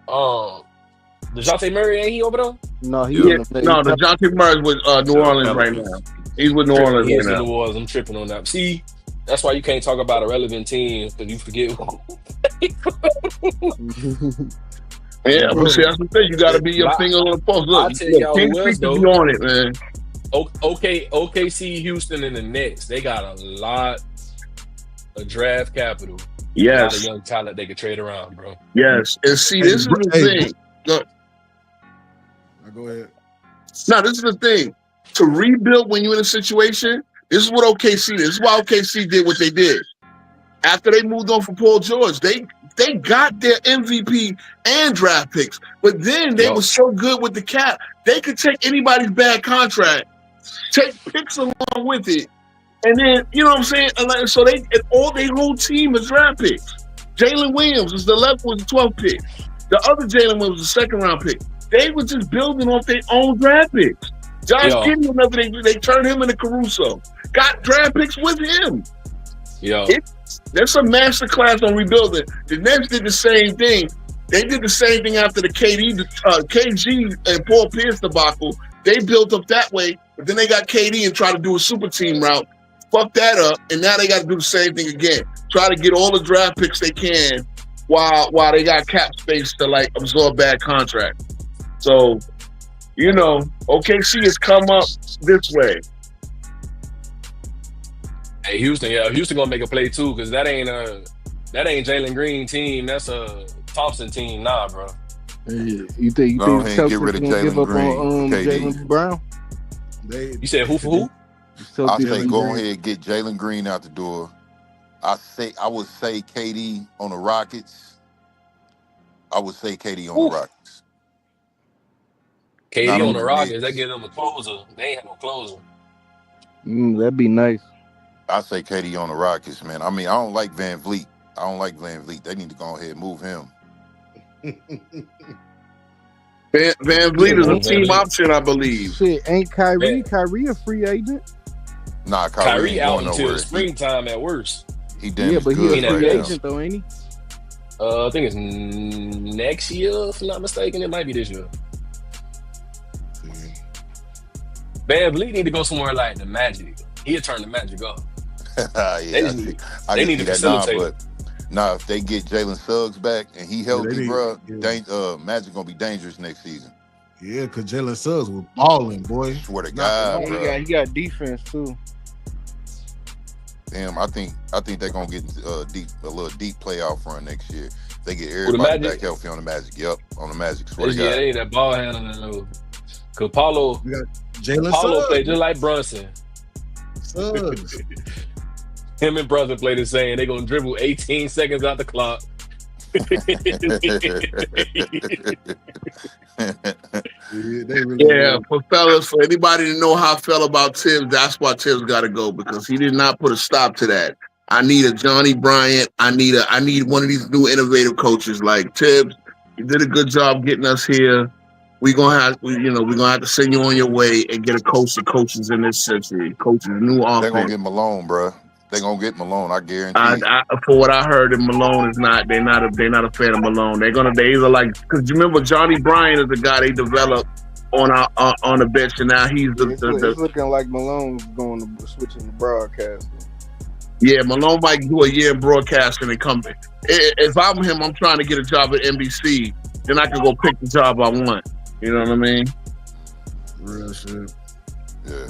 DeJounte Murray, ain't he over there? No, DeJounte Murray's with New Orleans right now. He's with New Orleans right now. New Orleans. I'm tripping on that. See, that's why you can't talk about irrelevant teams because you forget. Yeah, but see, that's the thing. You got to be your finger on the pulse. Look, King Street to be on it, man. OKC, Houston, and the Knicks. They got a lot of draft capital. Yes. A lot of young talent they could trade around, bro. Yes. And see, this is the thing. Look. Go ahead. No, this is the thing. To rebuild when you're in a situation, this is what OKC did. This is why OKC did what they did. After they moved on from Paul George, they got their MVP and draft picks. But then they were so good with the cap, they could take anybody's bad contract, take picks along with it. And then, you know what I'm saying? So their whole team is draft picks. Jalen Williams was the 12th pick. The other Jalen Williams was the 2nd round pick. They were just building off their own draft picks. Josh Giddey, whenever they turned him into Caruso, got draft picks with him. There's a master class on rebuilding. The Nets did the same thing. They did the same thing after the KG and Paul Pierce debacle. They built up that way, but then they got KD and tried to do a super team route. Fuck that up, and now they got to do the same thing again. Try to get all the draft picks they can while they got cap space to absorb bad contracts. So, you know, OKC has come up this way. Hey, Houston, Houston gonna make a play too, because that ain't Jalen Green team. That's a Thompson team, nah, bro. You think Go ahead and get Celtics rid of gonna give Jalen up Green, on KD. Jalen Brown? You said who for who? I say go ahead and get Jalen Green out the door. I would say KD on the Rockets. I would say KD on the Rockets. KD on the Rockets, that give them a closer. They ain't have no closer. That'd be nice. I say KD on the Rockets, man. I mean, I don't like Van Vliet. They need to go ahead and move him. Van Vliet is a team option, I believe. Shit, ain't Kyrie a free agent? Nah, Kyrie out until nowhere. springtime at worst. He damn but good he's a free right agent though, ain't he? I think it's next year, if I'm not mistaken. It might be this year. Van Vliet need to go somewhere like the Magic. He'll turn the Magic up. They need to facilitate. If they get Jalen Suggs back and he healthy, bro, Magic gonna be dangerous next season. Yeah, because Jalen Suggs was balling, boy. Swear to God, bro. He got defense too. Damn, I think they're gonna get a little deep playoff run next year. They get everybody back healthy on the Magic. Yep, on the Magic. Swear to God. They ain't that ball handling. Cause Paulo played just like Brunson. Suggs. Him and brother play the same. They gonna dribble 18 seconds out the clock. For fellas, for anybody to know how I felt about Tibbs, that's why Tibbs got to go, because he did not put a stop to that. I need a Johnny Bryant. I need one of these new innovative coaches like Tibbs. You did a good job getting us here. We're gonna have to send you on your way and get a coach of coaches in this century. Coaches new offense. They're gonna get Malone, bro. They're gonna get Malone. I guarantee. For what I heard, Malone is not. They're not a fan of Malone. They either like, because you remember Johnny Bryant is the guy they developed on the bench, and now he's it's looking like Malone's going to switching to broadcasting. Yeah, Malone might do a year in broadcasting and come. If I'm him, I'm trying to get a job at NBC. Then I can go pick the job I want. You know what I mean? Real shit. Yeah.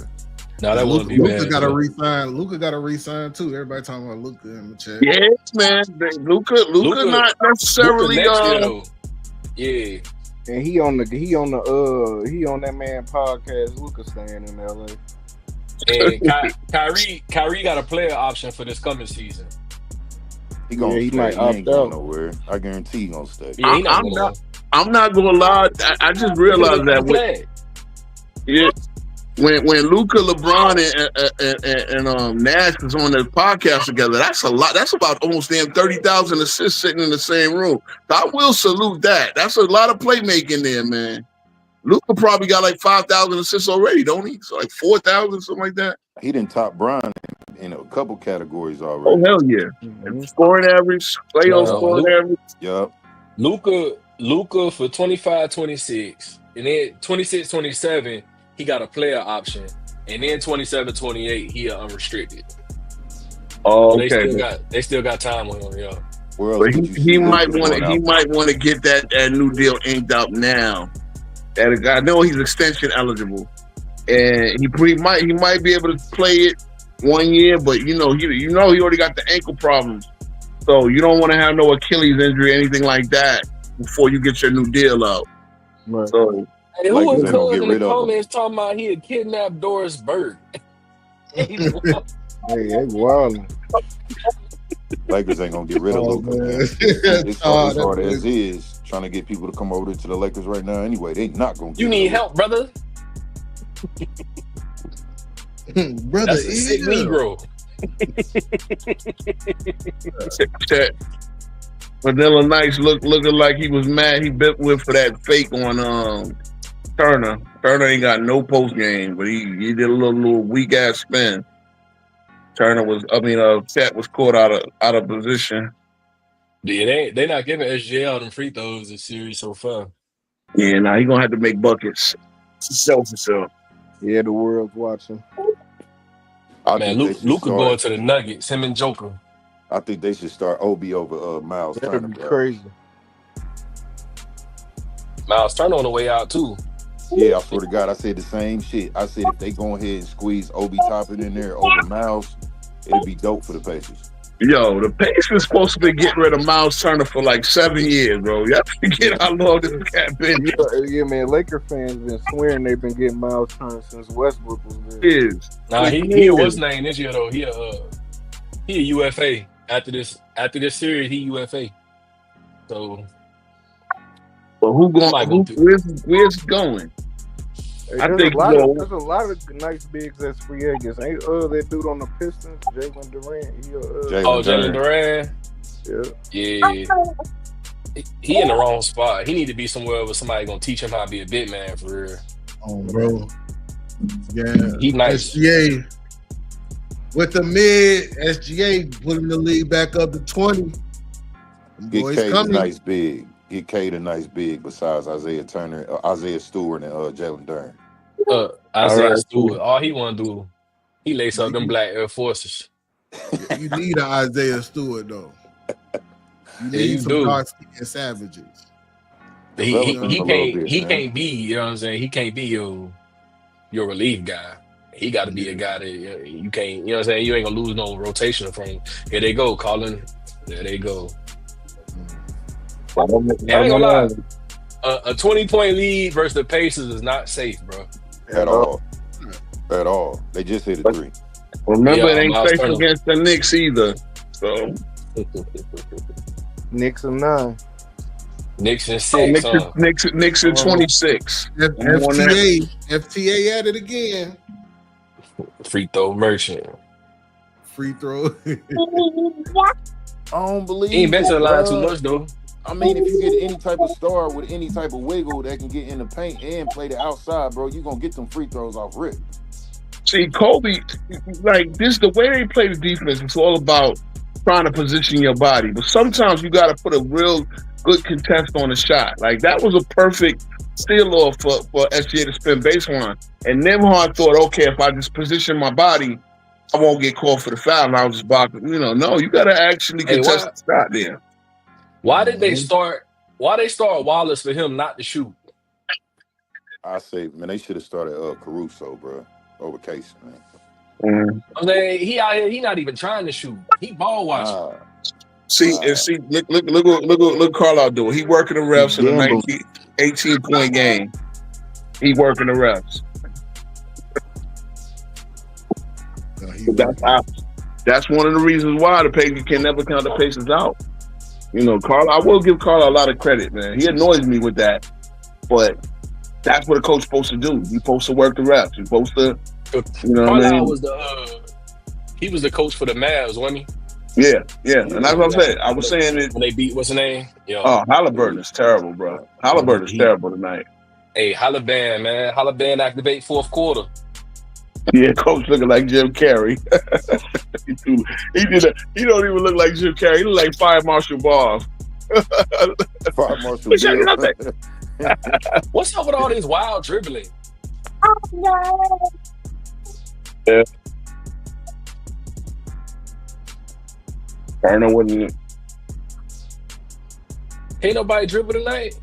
No, that wouldn't be Luka bad. got to resign. Luka got to resign too. Everybody talking about Luka in the chat. Yes, man. Luka not necessarily. Yeah. And he on that man podcast. Luka staying in LA. And Kyrie got a player option for this coming season. He might opt out nowhere. I guarantee he gonna stay. Yeah, I'm not gonna lie. I just realized that when Luka, LeBron, and Nash was on the podcast together, that's a lot. That's about almost damn 30,000 assists sitting in the same room. So I will salute that. That's a lot of playmaking there, man. Luka probably got like 5,000 assists already, don't he? So like 4,000, something like that. He done top Bron in a couple categories already. Oh hell yeah! Mm-hmm. Scoring average, playoff scoring average. Yup. Luka for 25-26, and then 26-27, he got a player option, and then 27-28, he unrestricted. Oh, so okay. They still got time on him, yeah. But he might want to get that new deal inked up now. And I know he's extension eligible, and he might be able to play it 1 year, but he already got the ankle problems, so you don't want to have no Achilles injury or anything like that before you get your new deal out. Right. So, who was calling in the comments talking about he had kidnapped Doris Burke? Hey, they wilding. Lakers ain't gonna get rid of Luka. It's hard as is. Trying to get people to come over to the Lakers right now. Anyway, they not gonna. You need help, brother. Brother, that's a sick Negro. Vanilla Nice looking like he was mad. He bit with for that fake on Turner. Turner ain't got no post game, but he did a little weak ass spin. Chet was caught out of position. Yeah, they not giving SGL them free throws this series so far. Yeah, now he gonna have to make buckets. Self himself. Yeah, the world's watching. Luka going to the Nuggets. Him and Joker. I think they should start Obi over Miles Turner. That'd be crazy. Miles Turner on the way out too. Yeah, I swear to God, I said the same shit. I said if they go ahead and squeeze Obi Toppin in there over Miles, it'd be dope for the Pacers. Yo, the Pacers supposed to be getting rid of Miles Turner for like 7 years, bro. Y'all forget how long this cat been. Yeah, man. Laker fans been swearing they've been getting Miles Turner since Westbrook was there. Nah, he was named this year though. He a UFA after this series. He UFA. So, but where's he going? Hey, there's a lot of nice bigs that's free agents. Ain't that dude on the Pistons, Jalen Durant? Jalen Durant. Yeah. He in the wrong spot. He need to be somewhere where somebody gonna teach him how to be a big man for real. Oh, bro. Yeah. He nice. SGA with the mid, SGA putting the league back up to 20. Get Cade a nice big. Get Cade a nice big besides Isaiah Stewart, and Jalen Durant. Isaiah Stewart. All he want to do, he lace up them black Air Forces. You need an Isaiah Stewart though. You need some dark-skinned savages. He can't be. You know what I'm saying? He can't be your relief guy. He got to be a guy that you can't. You know what I'm saying? You ain't gonna lose no rotation from him. Here they go, Colin. There they go. I ain't gonna lie. A 20-point lead versus the Pacers is not safe, bro. At all. They just hit a 3. Remember, it ain't safe against the Knicks either. So Knicks are 9. Knicks and 6. Knicks are 26. FTA at it again. Free throw merchant. Free throw. I don't believe. He ain't been to the line too much though. I mean, if you get any type of star with any type of wiggle that can get in the paint and play the outside, bro, you gonna get them free throws off rip. See, Kobe, like this, the way they play the defense, it's all about trying to position your body. But sometimes you got to put a real good contest on the shot. Like that was a perfect steal off for SGA to spin baseline. And Nembhard thought, okay, if I just position my body, I won't get called for the foul. And I'll just block it. No, you got to actually contest the shot there. Why did they start? Why they start Wallace for him not to shoot? I say, man, they should have started Caruso, bro, over Case, man. Mm-hmm. I'm saying he out here, he not even trying to shoot. He ball watching. Look Carlisle do it. He working the refs in a 18-point game. He working the refs. That's one of the reasons why the Pacers can never count the Pacers out. Carlisle, I will give Carlisle a lot of credit, man. He annoys me with that, but that's what a coach's supposed to do. You're supposed to work the refs. You're supposed to, Carlisle was he was the coach for the Mavs, wasn't he? Yeah, and that's what I'm saying. I was saying it when they beat what's the name? Halliburton is terrible, bro. Halliburton is terrible tonight. Hey, Halliburton, man. Halliburton activate fourth quarter. Yeah, coach looking like Jim Carrey. He don't even look like Jim Carrey. He look like Fire Marshal Bob. Fire Marshal Bill. What's up with all this wild dribbling? Yeah. Turner wouldn't. Ain't nobody dribble tonight.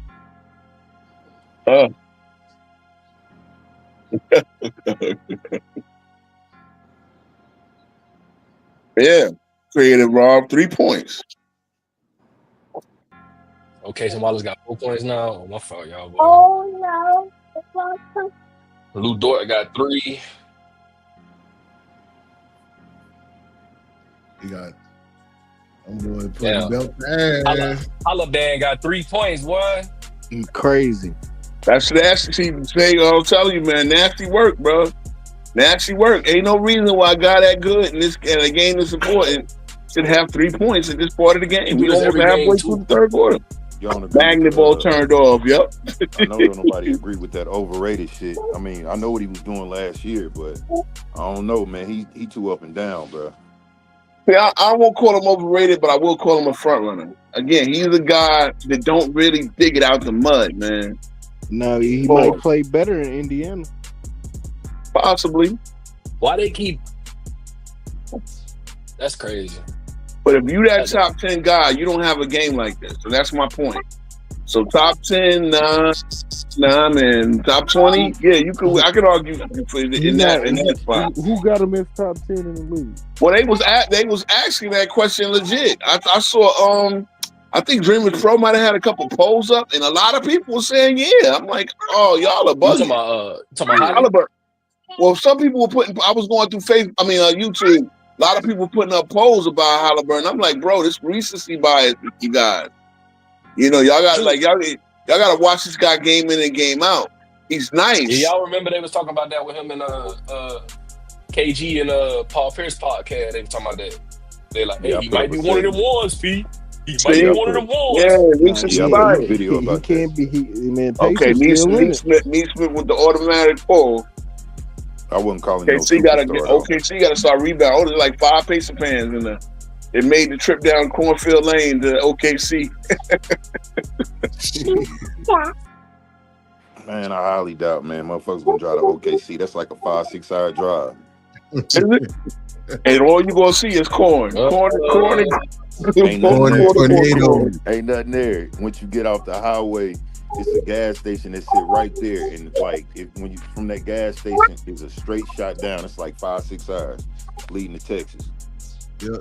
Yeah, created Rob 3 points. Okay, so Wallace got 4 points now. Oh, my fault, y'all. Boy. Oh no! Lou Dort got 3. He got. I'm going to put the belt ass. Halliburton got 3 points, boy. Crazy. That's nasty. I'm telling you, man, nasty work, bro. Nasty work. Ain't no reason why a guy that good in a game that's important should have 3 points in this part of the game. We almost halfway through the third quarter. Magnet ball turned off. Yep. I know nobody agree with that overrated shit. I mean, I know what he was doing last year, but I don't know, man. He too up and down, bro. Yeah, I won't call him overrated, but I will call him a front runner. Again, he's a guy that don't really dig it out the mud, man. No, he might play better in Indiana. Possibly. Why they keep? That's crazy. But if you that top 10 guy, you don't have a game like this. So that's my point. So top 10, nah, man. Top 20, yeah, you could. I could argue for in that spot. Who got him as top 10 in the league? Well, they was asking that question legit. I saw I think Dreamers Pro might have had a couple polls up, and a lot of people were saying, yeah. I'm like, oh, y'all are bugging. Talking about well, some people were putting. I was going through YouTube. A lot of people putting up polls about Halliburton. I'm like, bro, this recency bias, you guys. You know, y'all got y'all got to watch this guy game in and game out. He's nice. Yeah, y'all remember they was talking about that with him and KG and Paul Pierce podcast. They were talking about that. They like, hey, he might be one of them ones, P. He might be one of them ones. Yeah, recency bias. Video about he can't be. Man, okay, Neesmith with the automatic pull. I wouldn't call him. OKC got to start rebounding. Oh, there's like 5 Pacer fans in there. It made the trip down Cornfield Lane to OKC. Man, I highly doubt, man. Motherfuckers gonna drive to OKC. That's like a 5-6 hour drive. And all you gonna see is corn. Ain't nothing there. Once you get off the highway, it's a gas station that sit right there, and like when you from that gas station, it's a straight shot down. It's like 5-6 hours leading to Texas. Yeah,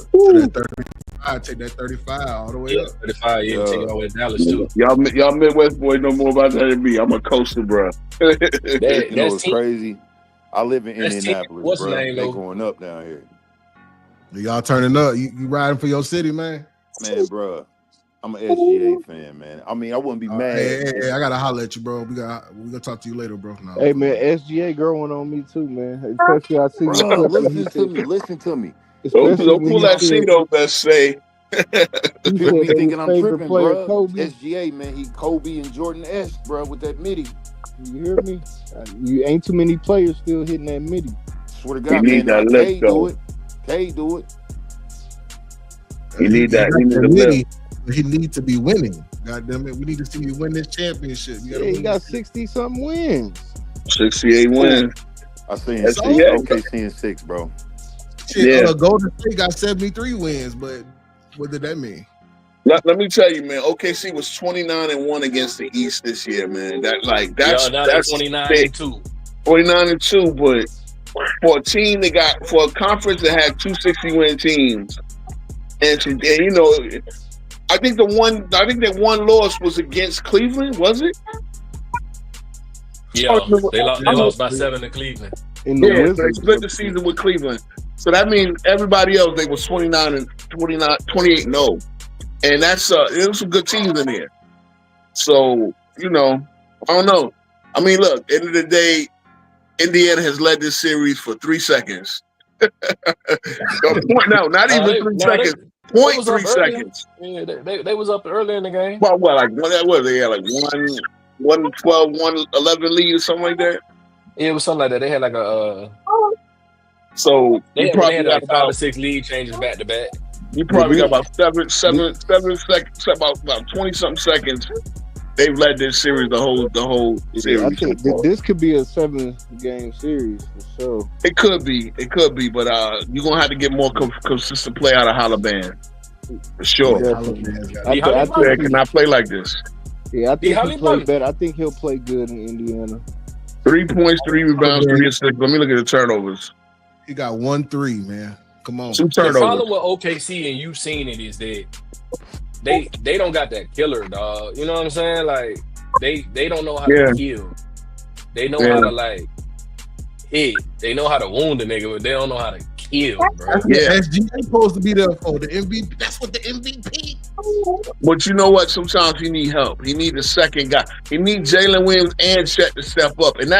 I take that 35 all the way up. 35, yeah, take it all the way to Dallas too. Y'all Midwest boys know more about that than me. I'm a coaster, bro. You know what's crazy? I live in Indianapolis, bro. They going up down here. Y'all turning up. You riding for your city, man? Man, bro. I'm an SGA fan, man. I mean, I wouldn't be mad. Hey, I gotta holler at you, bro. We gonna talk to you later, bro. No. Hey, man, SGA growing on me too, man. Especially I see. Listen to me. Don't pull that seat over there, say. People be thinking I'm tripping, bro. Kobe. SGA, man, he Kobe and Jordan-esque, bro, with that midi. You hear me? You ain't too many players still hitting that midi. Swear to God, man. K do it. K do it. You need that. He needs to be winning. God damn it, we need to see you win this championship. He got 60-something wins. 68 wins. I seen OKC in 6, bro. Shit, Golden State got 73 wins, but what did that mean? Let me tell you, man. OKC was 29-1 against the East this year, man. That's 29-2. 29-2, but for a team for a conference that had 260-win teams, and you know, I think that one loss was against Cleveland, was it? Yeah, they lost by 7 to Cleveland. So they split the season with Cleveland. So that means everybody else, they was 28-0. And that's there was some good teams in there. So, you know, I don't know. I mean, look, end of the day, Indiana has led this series for 3 seconds. Not even 3 seconds. 0.3 seconds. Yeah, they was up early in the game. Well, they had like 112, 111 lead or something like that. Yeah, it was something like that. They had like a so they probably had got like 5 or 6 lead changes back to back. You probably got about 7 seconds, about 20-something seconons. They've led this series the whole series. I think this could be a 7-game series for sure. It could be, but you're gonna have to get more consistent play out of Halliburton for sure. I cannot play like this. Yeah, I think he'll play better. I think he'll play good in Indiana. 3 points, 3 rebounds, 3 assists. Let me look at the turnovers. He got 1 3, man. Come on. 2 turnovers. The problem with OKC, and you've seen it, is that they don't got that killer, dog. You know what I'm saying? Like they don't know how to kill. They know how to like hit. They know how to wound a nigga, but they don't know how to kill, bro. Yeah, SGA supposed to be there for the MVP. That's what the MVP. But you know what? Sometimes he need help. He need a second guy. He need Jalen Williams and Chet to step up, and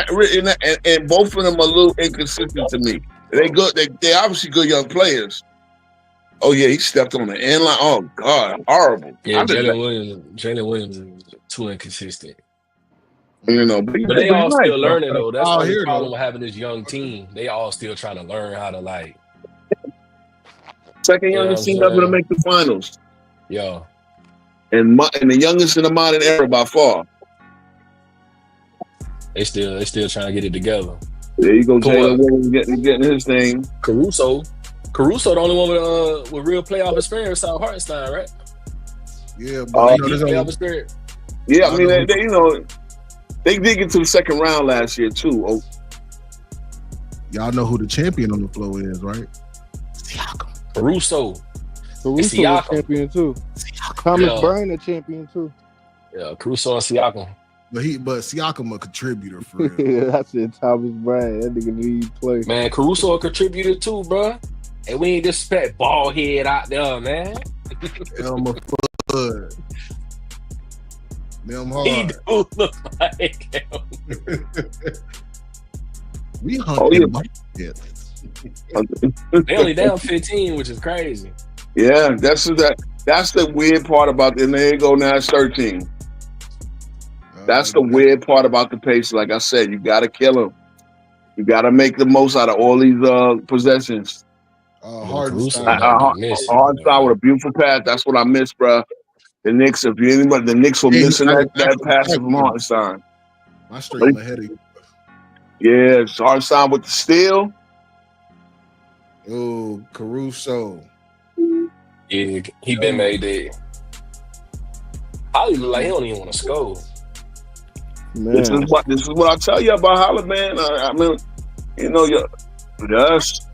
both of them are a little inconsistent to me. They good. They obviously good young players. Oh yeah, he stepped on the end line. Oh God, horrible. Yeah, Jalen Williams is too inconsistent. You know, but they all still learning though. That's the problem with having this young team. They all still trying to learn how to like. Second youngest team ever to make the finals. Yeah, and the youngest in the modern era by far. They still trying to get it together. There you go, Jalen Williams getting his thing. Caruso, the only one with real playoff experience, South Hartenstein, right? Yeah, but playoff experience. Yeah, I mean, they did get to the second round last year too. Oh. Y'all know who the champion on the floor is, right? Siakam. Caruso is champion too. Thomas Bryant a champion too. Yeah, Caruso and Siakam. But Siakam a contributor for real. Yeah, I said Thomas Bryant. That nigga need play. Man, Caruso a contributor too, bro. And we ain't disrespect bald head out there, man. Elmer Fudd. Them hard. He do look like him. We hunting They only down 15, which is crazy. Yeah, that's the weird part about it. And there you go, now it's 13. That's the weird part about the Pacers. Like I said, you got to kill them. You got to make the most out of all these possessions. Hardenstein with a beautiful pass. That's what I miss, bro. The Knicks, if anybody, the Knicks were missing that pass from Hardenstein. My stream ahead of you. Yeah, it's Hardenstein with the steal. Oh, Caruso. Yeah, he been made that. Holly look like he don't even want to score. Man. This is what I tell you about Holly, man. I mean, yes.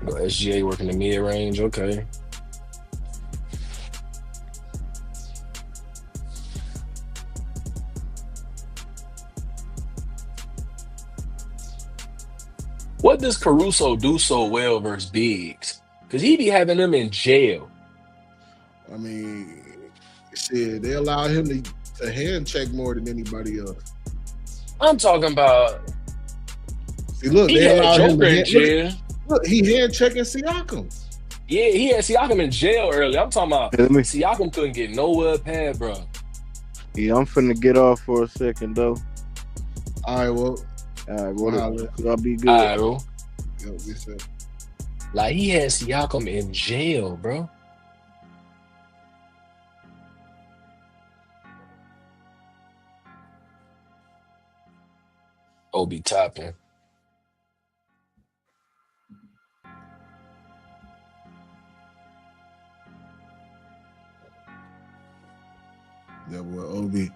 SGA working the mid range, okay. What does Caruso do so well versus bigs? Because he be having them in jail. I mean, shit, they allow him to hand check more than anybody else. I'm talking about. See, look, they allowed him to hand jail. Look, he hand checking Siakam. Yeah, he had Siakam in jail early. I'm talking about Siakam couldn't get nowhere past, bro. Yeah, I'm finna get off for a second though. All right, well. I'll be good. All right, bro. Yo, listen. Like, he had Siakam in jail, bro. Obi Toppin. Yeah, well, Obi.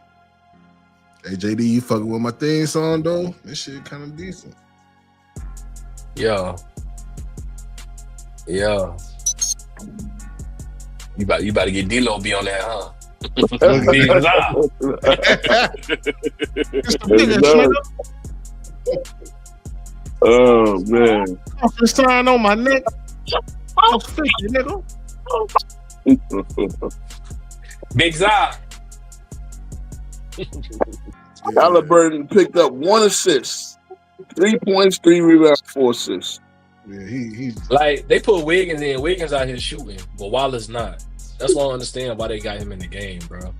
Hey, JD, you fucking with my theme song, though? This shit kind of decent. Yeah. You about to get D-Lo be on that, huh? Oh, man. Conference sign on my neck. I'll fix you, nigga. Big Zai. Halliburton picked up 1 assist, 3 points, 3 rebounds, 4 assists. Yeah, he like, they put Wiggins in. Wiggins out here shooting, but Wallace not. That's why I don't understand why they got him in the game, bro.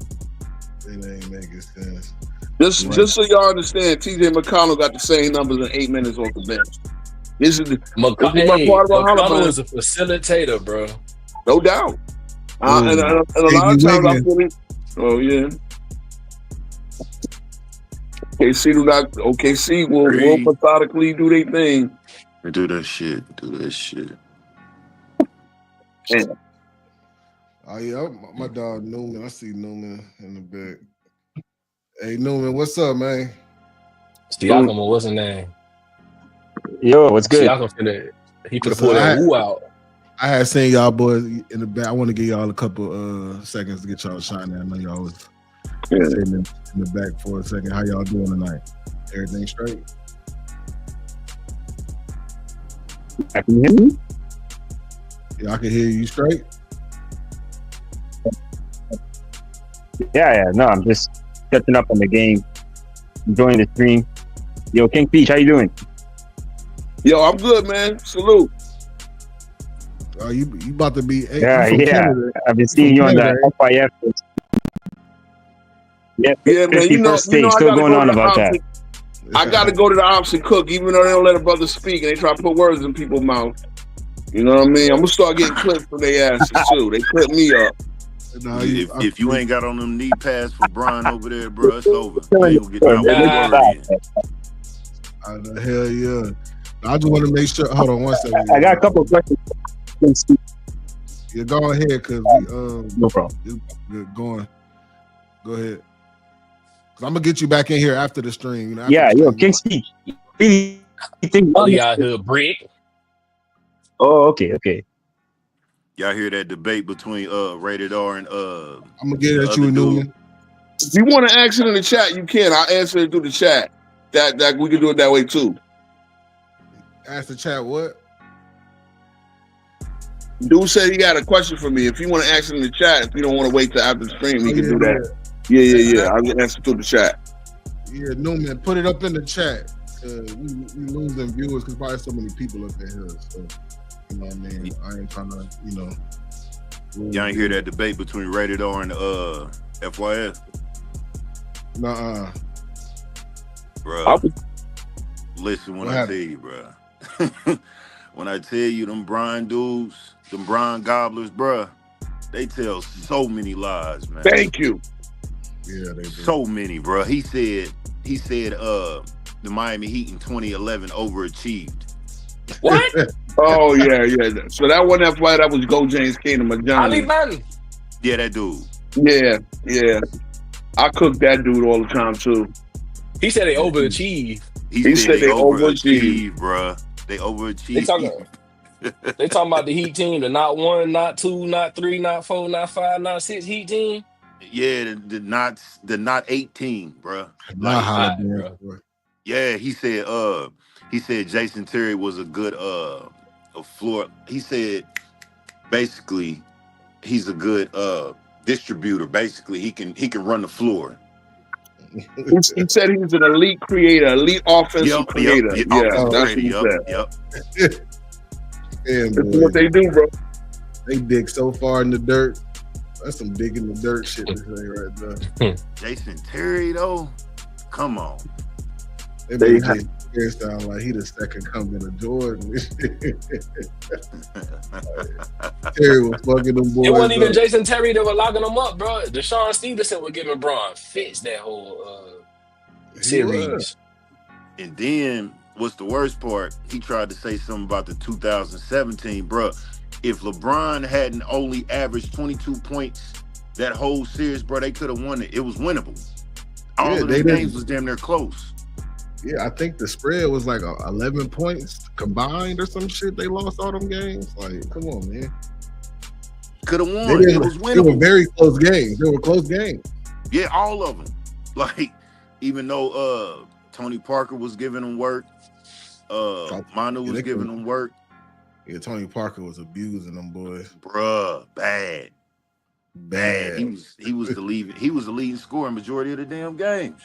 It ain't making sense. Just so y'all understand, TJ McConnell got the same numbers in 8 minutes off the bench. This is my part about McConnell is a facilitator, bro. No doubt. And a lot of times I feel it. Oh, yeah. OKC will methodically do their thing. Do that shit. Yeah. Oh, yeah, my dog Newman. I see Newman in the back. Hey, Newman, what's up, man? Siakam, what's his name? Yo, what's good? Siakam he could have pulled that woo out. I had seen y'all boys in the back. I want to give y'all a couple seconds to get y'all shine. I know y'all was sitting in the back for a second. How y'all doing tonight? Everything straight? I can hear you. Yeah, I can hear you straight. Yeah. No, I'm just catching up on the game, enjoying the stream. Yo, King Peach, how you doing? Yo, I'm good, man. Salute. You about to be? Yeah. Canada. I've been seeing you on the FIF. Yeah, man. You know, still going on about that. I got to go to the ops and cook, even though they don't let a brother speak and they try to put words in people's mouth. You know what I mean? I'm gonna start getting clipped from their asses too. They clip me up. No, if you ain't got on them knee pads for Brian over there, bro, it's over. They ain't gonna get down with the word. Hell yeah! I just want to make sure. Hold on one second. I got a couple of questions. Yeah, go ahead, cause no problem. Go ahead. I'm gonna get you back in here after the stream. You know, Yeah, yo, King Speech. Really think Ollie out here, brick. Oh, okay. Y'all hear that debate between Rated R and I'm gonna get at you, Newman. If you want to ask it in the chat, you can. I'll answer it through the chat. That we can do it that way too. Ask the chat what? Dude said he got a question for me. If you want to ask it in the chat, if you don't want to wait till after the stream, he can do that. Yeah. I'll get answer through the chat. Yeah, Newman, put it up in the chat. We losing viewers because probably so many people up in here. So, you know what I mean? I ain't trying to, you know. y'all ain't hear that debate between Rated R and FYS? Nuh-uh. Bruh. Listen when I tell you, bruh. When I tell you them Brian dudes, them Brian gobblers, bruh, they tell so many lies, man. Thank you. Yeah, they do. So many, bruh. He said the Miami Heat in 2011 overachieved. What? Oh yeah. So that wasn't that flight. That was Go James Kingdom of Ali Johnny. Man. Yeah, that dude. Yeah. I cook that dude all the time too. He said they overachieved. He said they overachieved, bruh. They overachieved. They talking about the Heat team, the not 1, not 2, not 3, not 4, not 5, not 6 Heat team. Yeah, the not 18, bruh. Not high, bro. Yeah, he said Jason Terry was a good a floor. He said basically he's a good distributor. Basically, he can run the floor. He said he was an elite creator, elite offensive creator. Yep, yeah, that's what he said. Yep. Damn, That's what they do, bro. They dig so far in the dirt. That's some dig in the dirt shit to say right there. Jason Terry, though, come on. They make Jason Terry sound like he the second coming of Jordan. Terry was fucking them boys. It wasn't even up. Jason Terry that was locking them up, bro. Deshaun Stevenson was giving Braun fits that whole series. And then, what's the worst part? He tried to say something about the 2017, bro. If LeBron hadn't only averaged 22 points that whole series, bro, they could have won it. It was winnable. All of the games was damn near close. Yeah, I think the spread was like 11 points combined or some shit. They lost all them games. Like, come on, man. Could have won. It was winnable. They were very close games. They were close games. Yeah, all of them. Like, even though Tony Parker was giving them work, Manu was giving them work. Yeah, Tony Parker was abusing them boys. Bruh, bad. He was the leading scorer in majority of the damn games.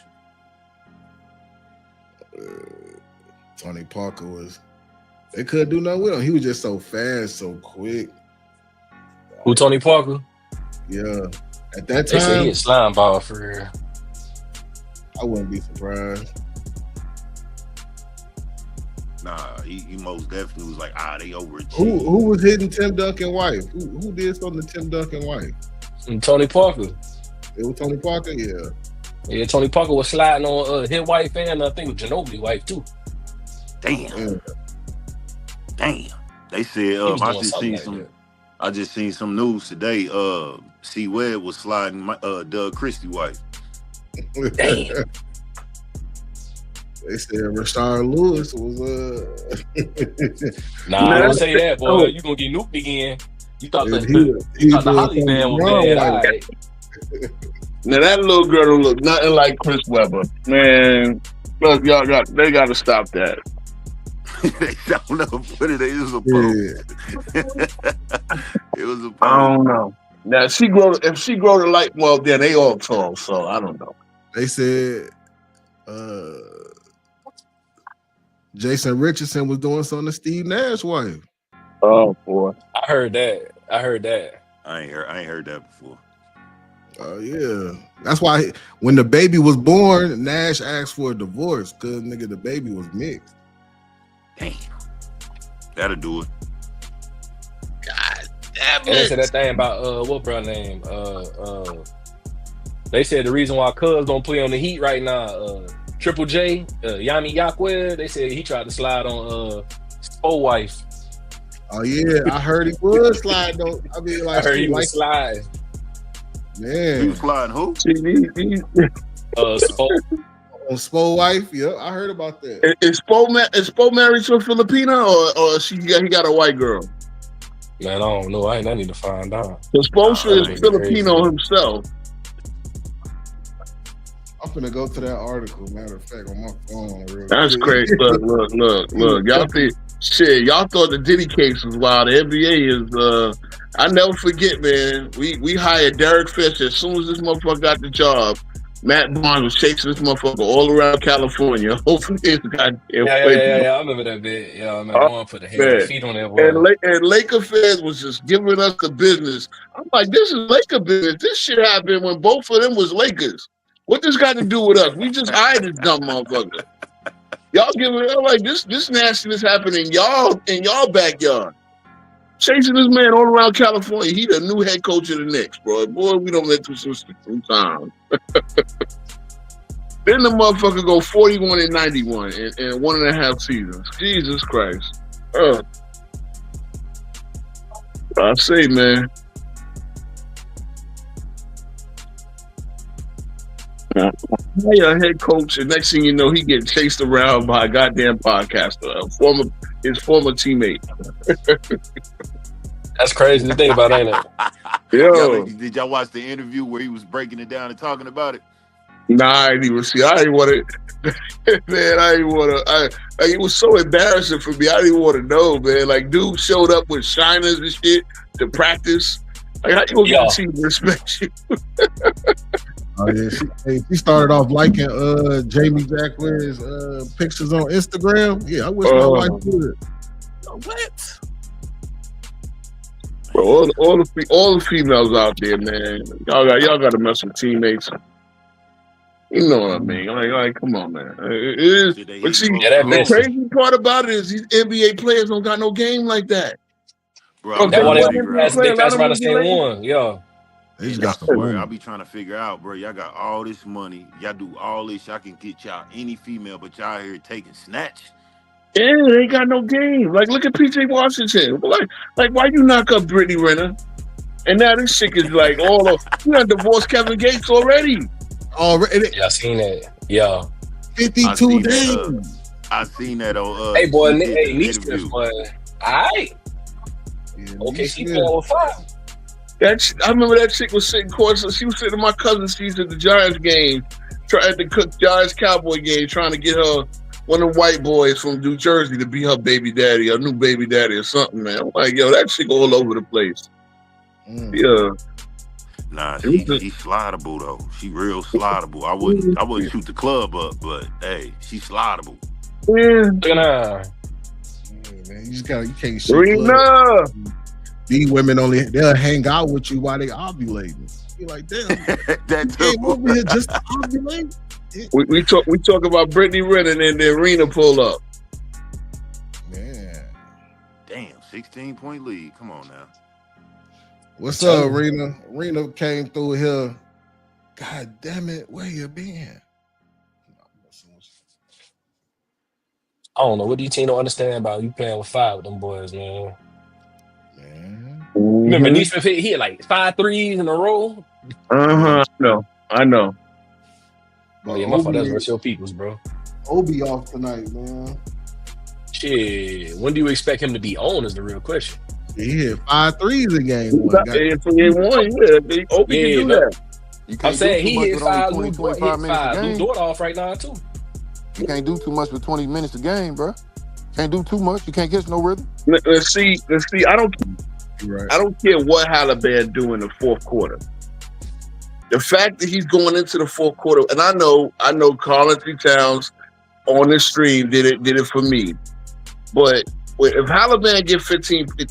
Tony Parker was. They couldn't do nothing with him. He was just so fast, so quick. Who, Tony Parker? Yeah. At that They said time, he a slime ball for real. I wouldn't be surprised. Nah, he most definitely was like, they overachieved. Who was hitting Tim Duncan wife? Who did something to Tim Duncan wife? And Tony Parker. It was Tony Parker, yeah. Yeah, Tony Parker was sliding on his wife and I think Ginobili wife too. Damn. They said I just seen some news today. C Webb was sliding Doug Christie wife. Damn. They said Rashard Lewis was Nah, don't say that, boy. You gonna get nuked again. You thought the Holly man was bad. All right. Now that little girl don't look nothing like Chris Webber, man. Look, they got to stop that. They don't know what it is. It was a post. I don't know. Now if she grow the light, well then they all tall, so I don't know. They said Jason Richardson was doing something to Steve Nash's wife. Oh boy. I heard that. I ain't heard that before. Oh yeah, that's why when the baby was born, Nash asked for a divorce because the baby was mixed. Damn, that'll do it. God damn it! And they said that thing about what bro name? They said the reason why Cuz don't play on the Heat right now, Triple J, Yami Yakwe, they said he tried to slide on Spo wife. Oh yeah, I heard he was sliding on. I mean, like I heard he was sliding. Man, he was sliding who? Spo. On Spo wife, yeah, I heard about that. Is Spo married to a Filipina or he got a white girl? Man, I don't know. I need to find out. So Spo is Filipino himself. I'm finna go to that article. Matter of fact, on my phone. That's crazy. Look. Y'all think shit? Y'all thought the Diddy case was wild. The NBA is. I never forget, man. We hired Derek Fisher as soon as this motherfucker got the job. Matt Barnes was chasing this motherfucker all around California. Hopefully, his goddamn. Yeah. I remember that bit. Yeah, man. I want to put the feet on that boy. And Laker fans was just giving us the business. I'm like, this is Laker business. This shit happened when both of them was Lakers. What this got to do with us? We just hired this dumb motherfucker. Y'all giving it like this nastiness happening in y'all backyard. Chasing this man all around California. He the new head coach of the Knicks, bro. Boy, we don't let this sometimes. Then the motherfucker go 41-91 in 1.5 seasons. Jesus Christ. I say, man. Hire a head coach, and next thing you know, he get chased around by a goddamn podcaster, his former teammate. That's crazy to think about, ain't it? Yo, did y'all watch the interview where he was breaking it down and talking about it? Nah, I didn't even see. I didn't want to. Man, I didn't want to. It was so embarrassing for me. I didn't want to know, man. Like, dude showed up with shiners and shit to practice. Like, how you gonna get the team to respect you? Oh yeah, she started off liking Jamie Jacqueline's pictures on Instagram. Yeah, I wish my wife would. What? Bro, all the females out there, man. Y'all got to mess with teammates. You know what I mean? Like, come on, man. It is. But see, the crazy part about it is these NBA players don't got no game like that. Bro, that's why the same one. Yeah. They just got the word. I'll be trying to figure out, bro. Y'all got all this money. Y'all do all this. Y'all can get y'all any female, but y'all here taking snatch. Yeah, they ain't got no game. Like, look at PJ Washington. Like, why you knock up Brittany Renner? And now this shit is like all of you done divorced Kevin Gates already. Yeah, I seen that. Yeah. 52 days. I seen that on hey boy, Nisha, boy. Alright. Okay, she playing with 5. I remember that chick was sitting courtside. She was sitting in my cousin's seats at the Giants game, trying to cook Giants Cowboy game, trying to get her one of the white boys from New Jersey to be her baby daddy, her new baby daddy or something, man. I'm like, yo, that chick all over the place. Yeah. Nah, she's slidable though. She real slidable. I wouldn't shoot the club up, but hey, she's slidable. Yeah. Man, you can't shoot. These women they'll hang out with you while they ovulating. You're like, damn, that came over here just to ovulate. We talk about Brittany Renner and the arena pull up. Man, damn, 16-point lead. Come on now. What's up, Rena? Rena came through here. God damn it, where you been? I don't know. What do you team don't understand about you playing with 5 with them boys, man? Remember Neesmith he had like 5 threes in a row? I know. Oh yeah, my fault. That's Rocio Peoples, bro. Obi off tonight, man. Shit. When do you expect him to be on is the real question. He hit 5 threes in game 1. Obi can do that. I'm saying he hit 5. Lou Dort off right now too. You can't do too much with 20 minutes a game, bro. Can't do too much. You can't catch no rhythm. Let's see. I don't care what Halliburton do in the fourth quarter. The fact that he's going into the fourth quarter, and I know Karl-Anthony Towns on this stream did it for me. But if Halliburton get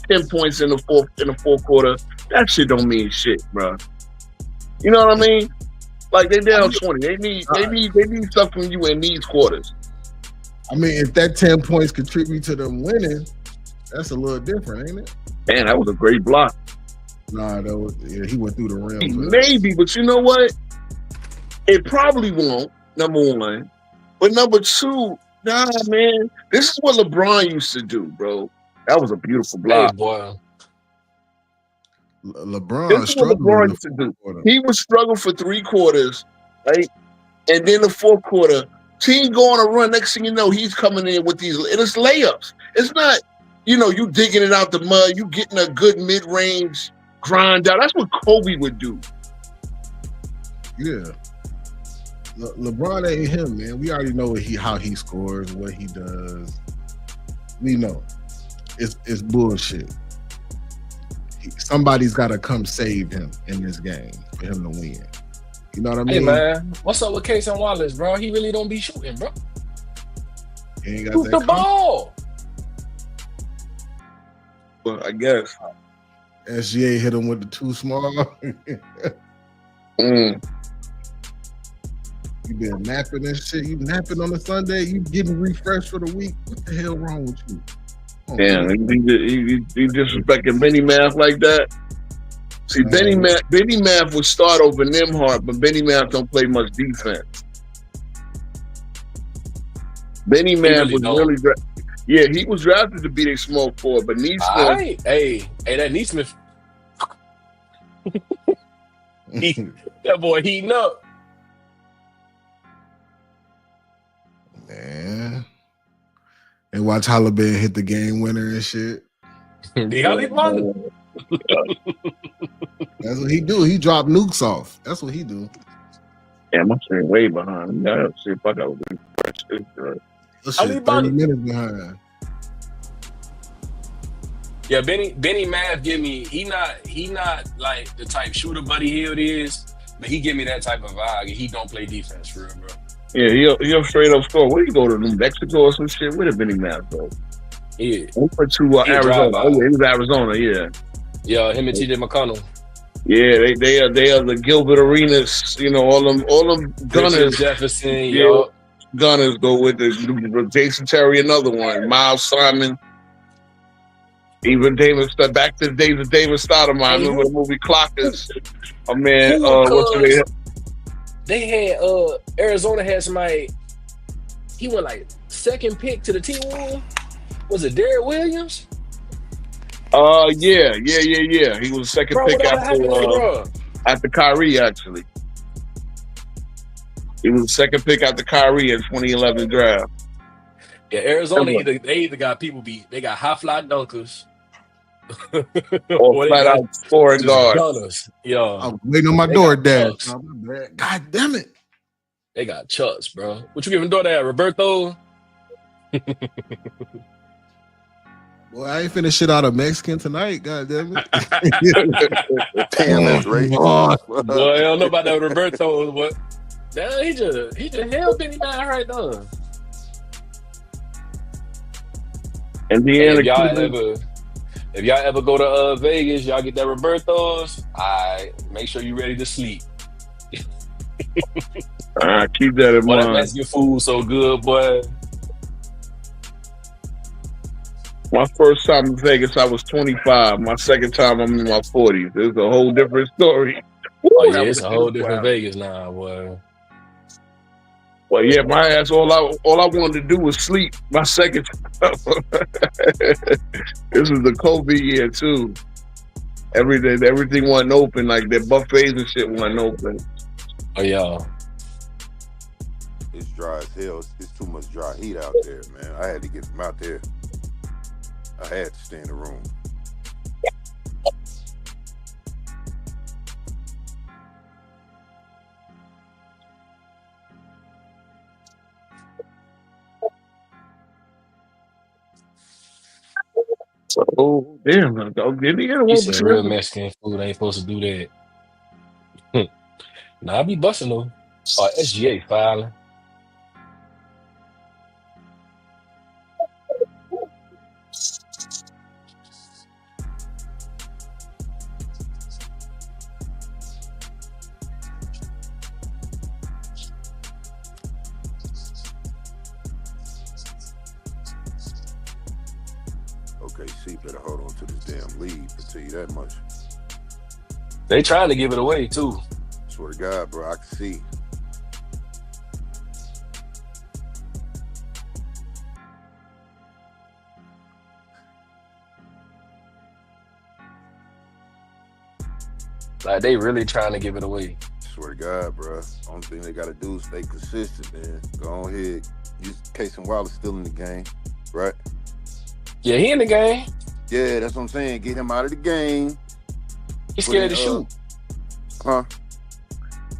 10 points in the fourth quarter, that shit don't mean shit, bro. You know what I mean? Like they down 20. They need stuff from you in these quarters. I mean, if that 10 points contribute to them winning, that's a little different, ain't it? Man, that was a great block. Nah, he went through the rim. Maybe, but you know what? It probably won't, number one. But number two, nah, man. This is what LeBron used to do, bro. That was a beautiful block. Hey, boy. LeBron struggled. He would struggle for 3 quarters, right? And then the fourth quarter, team go on a run. Next thing you know, he's coming in with these, and it's layups. It's not, you digging it out the mud. You getting a good mid-range grind out. That's what Kobe would do. Yeah. LeBron ain't him, man. We already know how he scores, what he does. We know. It's bullshit. Somebody's got to come save him in this game for him to win. You know what I mean? Hey, man, what's up with Case and Wallace, bro? He really don't be shooting, bro. He ain't got Shoot that the ball. Well, I guess. SGA hit him with the too small. Mm. You been napping and shit. You napping on a Sunday. You getting refreshed for the week. What the hell wrong with you? Damn, he disrespecting Benny Math like that. See, Benny Math would start over Nimhart, but Benny Math don't play much defense. Benny Math was really yeah, he was drafted to be a small forward, but Neesmith. Hey, that Neesmith. That boy heating up. Man. And watch Halliburton hit the game winner and shit. That's what he do. He drop nukes off. That's what he do. Damn, I'm staying way behind. I gotta see if I got this shit 30 minutes behind. Yeah, Benny Math give me he not like the type shooter Buddy Hield is, but he give me that type of vibe. He don't play defense for real, bro. Yeah, he'll straight up score. Where you go to New Mexico or some shit? Where did Benny Math go? Yeah. He went to Arizona. Oh yeah, he was Arizona, yeah. Yeah, him and TJ McConnell. Yeah, they are the Gilbert Arenas, all them gunners. Jefferson, yeah, gunners go with the Jason Terry, another one, Miles Simon. Even back to the days of David Stoudemire. I remember the movie Clockers. Oh man, they had Arizona had somebody. He went like second pick to the T1. Was it Derek Williams? Yeah. He was second pick after Kyrie, actually. He was the second pick after Kyrie in 2011 draft. Yeah, Arizona they either got they got high fly dunkers. or flat out scoring guards. Yo, I'm waiting on my door, Dad. God damn it. They got chucks, bro. What you giving door that, Roberto? Well, I ain't finna shit out of Mexican tonight. God damn it. Damn, that's right. Boy, I don't know about that Roberto, but he just held Benny Man right now. Indiana, if y'all ever go to Vegas, y'all get that Roberto's. Make sure you ready to sleep. Keep that in mind. That Mexican food so good, boy. My first time in Vegas, I was 25. My second time, I'm in my 40s. It's a whole different story. Oh yeah, it's a whole different Vegas now, boy. Well, yeah, my ass. All I wanted to do was sleep. My second time. This was the COVID year too. Everything wasn't open. Like the buffets and shit wasn't open. Oh yeah. It's dry as hell. It's too much dry heat out there, man. I had to get from out there. I had to stay in the room. Oh damn! You said real Mexican food ain't supposed to do that. Nah, I be busting though. SGA filing. OKC better hold on to this damn lead. I'll tell you that much. They trying to give it away too. Swear to God, bro, I can see. Like they really trying to give it away. swear to God, bro. Only thing they got to do is stay consistent, man. Go ahead. Casey Wallace still in the game, right? Yeah, he in the game. Yeah, that's what I'm saying. Get him out of the game. He's scared to shoot. Huh?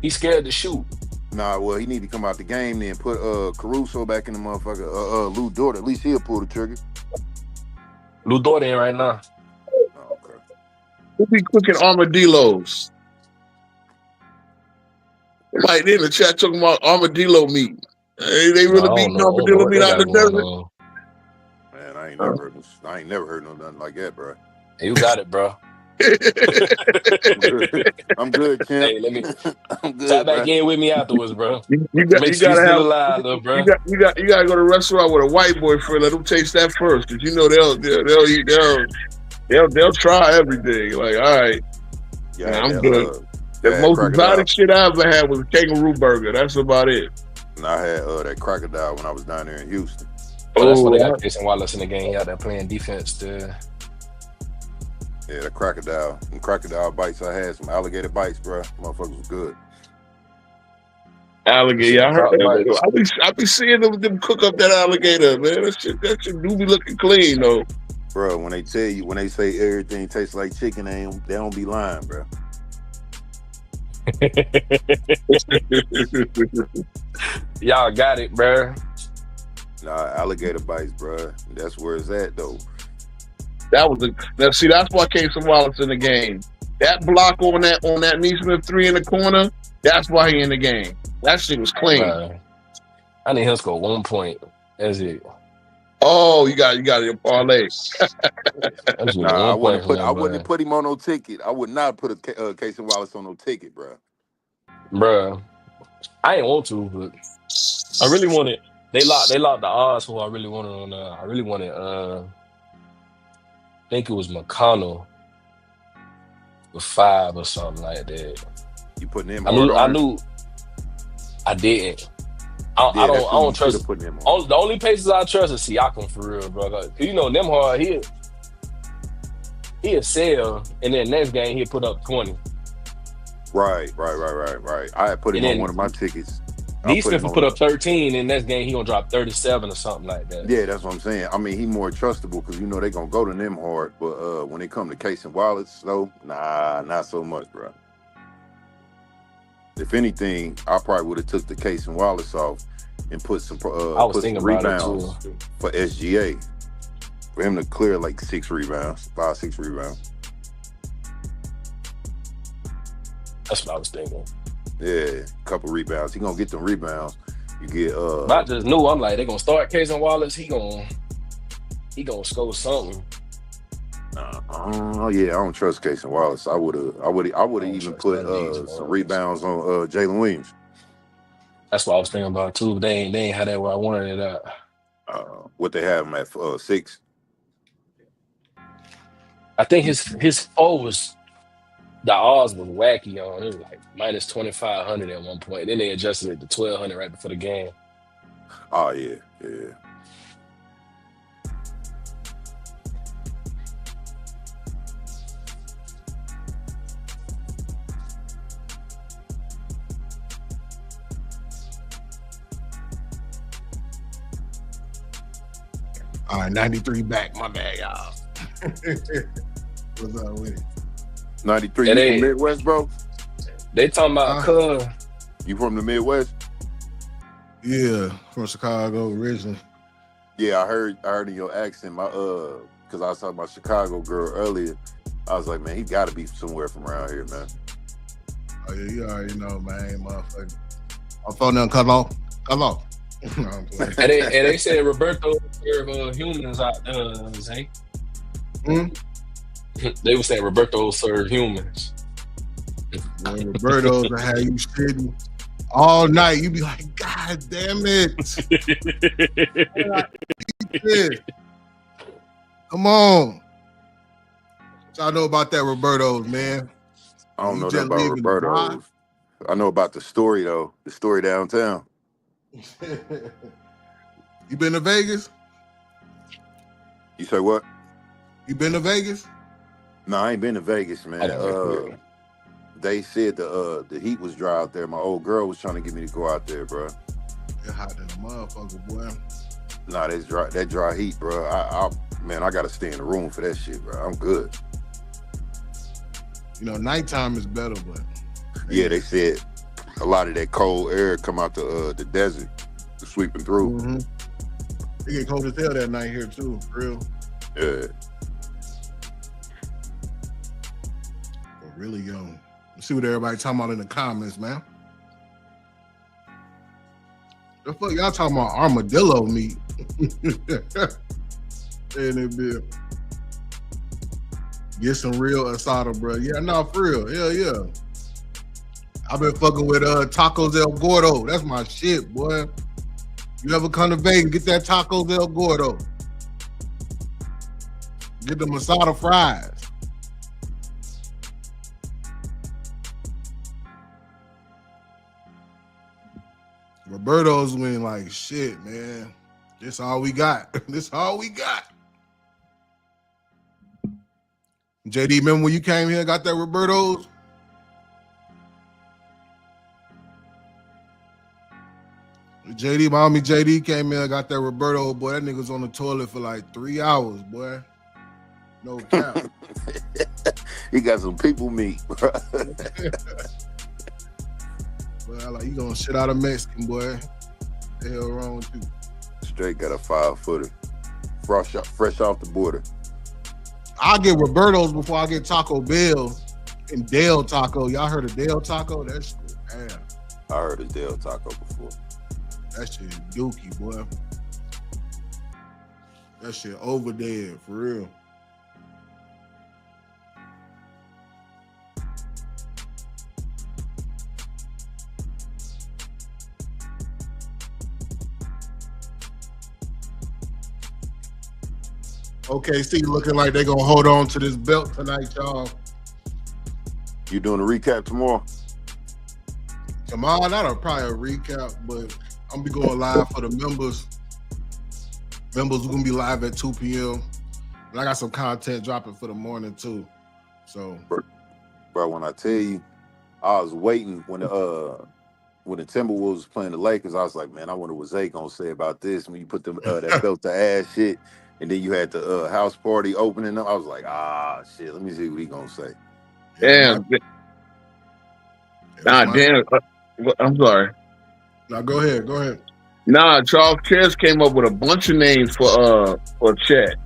He's scared to shoot. Nah, well, he need to come out the game then. Put Caruso back in the motherfucker. Lou Dort. At least he'll pull the trigger. Lou Dort in right now. Oh, okay. Who be cooking armadillos? Like they in the chat talking about armadillo meat. They really beating armadillo meat out in the desert. Man, I ain't never heard no nothing like that, bro. You got it, bro. I'm good, champ. Hey, let me I'm good, tap back in with me afterwards, bro. You gotta have alive, little bro. You gotta go to a restaurant with a white boy friend. Let them taste that first, because you know they'll try everything. Like, all right, yeah, I'm good. The most exotic shit I ever had was a kangaroo burger. That's about it. And I had that crocodile when I was down there in Houston. Oh, that's why they got Jason Wallace in the game. He out there playing defense too. Yeah, the crocodile. Some crocodile bites I had. Some alligator bites, bro. Motherfuckers was good. Alligator. I heard that. I be seeing them cook up that alligator, man. That shit do be looking clean, though. Bro, when they say everything tastes like chicken, they don't be lying, bro. Y'all got it, bro. Nah, alligator bites, bro. That's where it's at, though. That's why Casey Wallace in the game. That block on that Neesmith 3 in the corner, that's why he in the game. That shit was clean. I need him to score 1 point. That's it. Oh, you got it in parlay. Nah, I wouldn't have put him on no ticket. I would not put a Casey Wallace on no ticket, bro. Bruh, I ain't want to, but I really wanted. They locked the odds for. I really wanted on. I think it was McConnell with 5 or something like that. You putting him? I knew. I didn't. I don't trust. The only places I trust is Siakam for real, bro. You know Nemhard, he'll sell, and then next game he'll put up 20. Right. I had put him on one of my tickets. Neesmith will put up 13, and next game he gonna drop 37 or something like that. Yeah, that's what I'm saying. I mean, he more trustable because they gonna go to them hard. But when it come to Casey Wallace, though, nah, not so much, bro. If anything, I probably would have took the Casey Wallace off and put some rebounds for SGA for him to clear like 6 rebounds. That's what I was thinking. Yeah, a couple rebounds. He gonna get them rebounds. You get I just knew. I'm like, they gonna start Casey Wallace. He gonna score something. Oh yeah, I don't trust Casey Wallace. I would have even put some rebounds on Jalen Williams. That's what I was thinking about too. They ain't had that where I wanted it at. What they have him at 6. I think his was. The odds was wacky on. It was like minus 2,500 at one point. Then they adjusted it to 1,200 right before the game. Oh yeah. All right, 93 back. My bad, y'all. What's up with it? 93, you from Midwest, bro? They talking about You from the Midwest? Yeah, from Chicago originally. Yeah, I heard in your accent, because I was talking about Chicago girl earlier. I was like, man, he got to be somewhere from around here, man. Oh yeah, you already know, man, motherfucker. I'm phone them cut off. And they said Roberto serve humans out there, Zay. They were saying Roberto serve humans. Man, Roberto's will have you sitting all night. You be like, God damn it. Come on. So I know about that Roberto's, man. I don't know that about Roberto's. I know about the story, though. The story downtown. You been to Vegas? You say what? You been to Vegas? No, I ain't been to Vegas, man. They said the heat was dry out there. My old girl was trying to get me to go out there, bro. It's hot than a motherfucker, boy. Nah, that dry heat, bro. I gotta stay in the room for that shit, bro. I'm good. You know, nighttime is better, but yeah, they said a lot of that cold air come out the desert, sweeping through. Mm-hmm. It get cold as hell that night here too, for real. Yeah. But really, let's see what everybody talking about in the comments, man. The fuck y'all talking about armadillo meat? And it be get some real asada, bro. Yeah, no, for real. Hell yeah. I've been fucking with Tacos El Gordo. That's my shit, boy. You ever come to Vegas, get that Tacos El Gordo. Get the asada fries. Roberto's win like shit, man. This all we got. This all we got. JD, remember when you came here and got that Roberto's? JD, my homie JD came in and got that Roberto. Boy, that nigga's on the toilet for like 3 hours, boy. No cap. He got some people meat, bro. Boy, like, you gonna shit out a Mexican, boy. What the hell wrong with you? Straight got a 5-footer. Fresh off the border. I get Roberto's before I get Taco Bell and Del Taco. Y'all heard of Del Taco? That shit, damn. I heard of Del Taco before. That shit dookie, boy. That shit over dead, for real. OKC looking like they're gonna hold on to this belt tonight, y'all. You doing a recap tomorrow? Tomorrow, not probably a recap, but I'm gonna be going live for the members. Members are gonna be live at 2 p.m. And I got some content dropping for the morning too. So, bro, when I tell you, I was waiting when the Timberwolves was playing the Lakers. I was like, man, I wonder what Zay gonna say about this when you put them that belt to ass shit. And then you had the house party opening up. I was like, shit, let me see what he gonna say. Damn. Damn. I'm sorry. Now go ahead. Nah, Charles Chess came up with a bunch of names for Chet.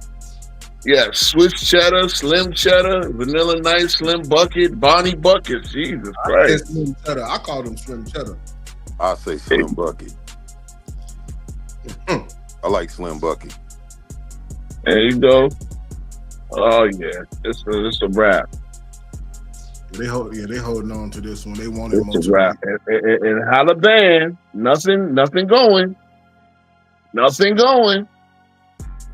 Yeah, Swiss Cheddar, Slim Cheddar, Vanilla Nice, Slim Bucket, Bonnie Bucket. Jesus Christ. Slim Cheddar. I called him Slim Cheddar. I say Slim Bucket. I like Slim Bucket. There you go. Oh yeah, it's a wrap. They holding on to this one. They want it. It's a wrap. In Halaban, nothing going.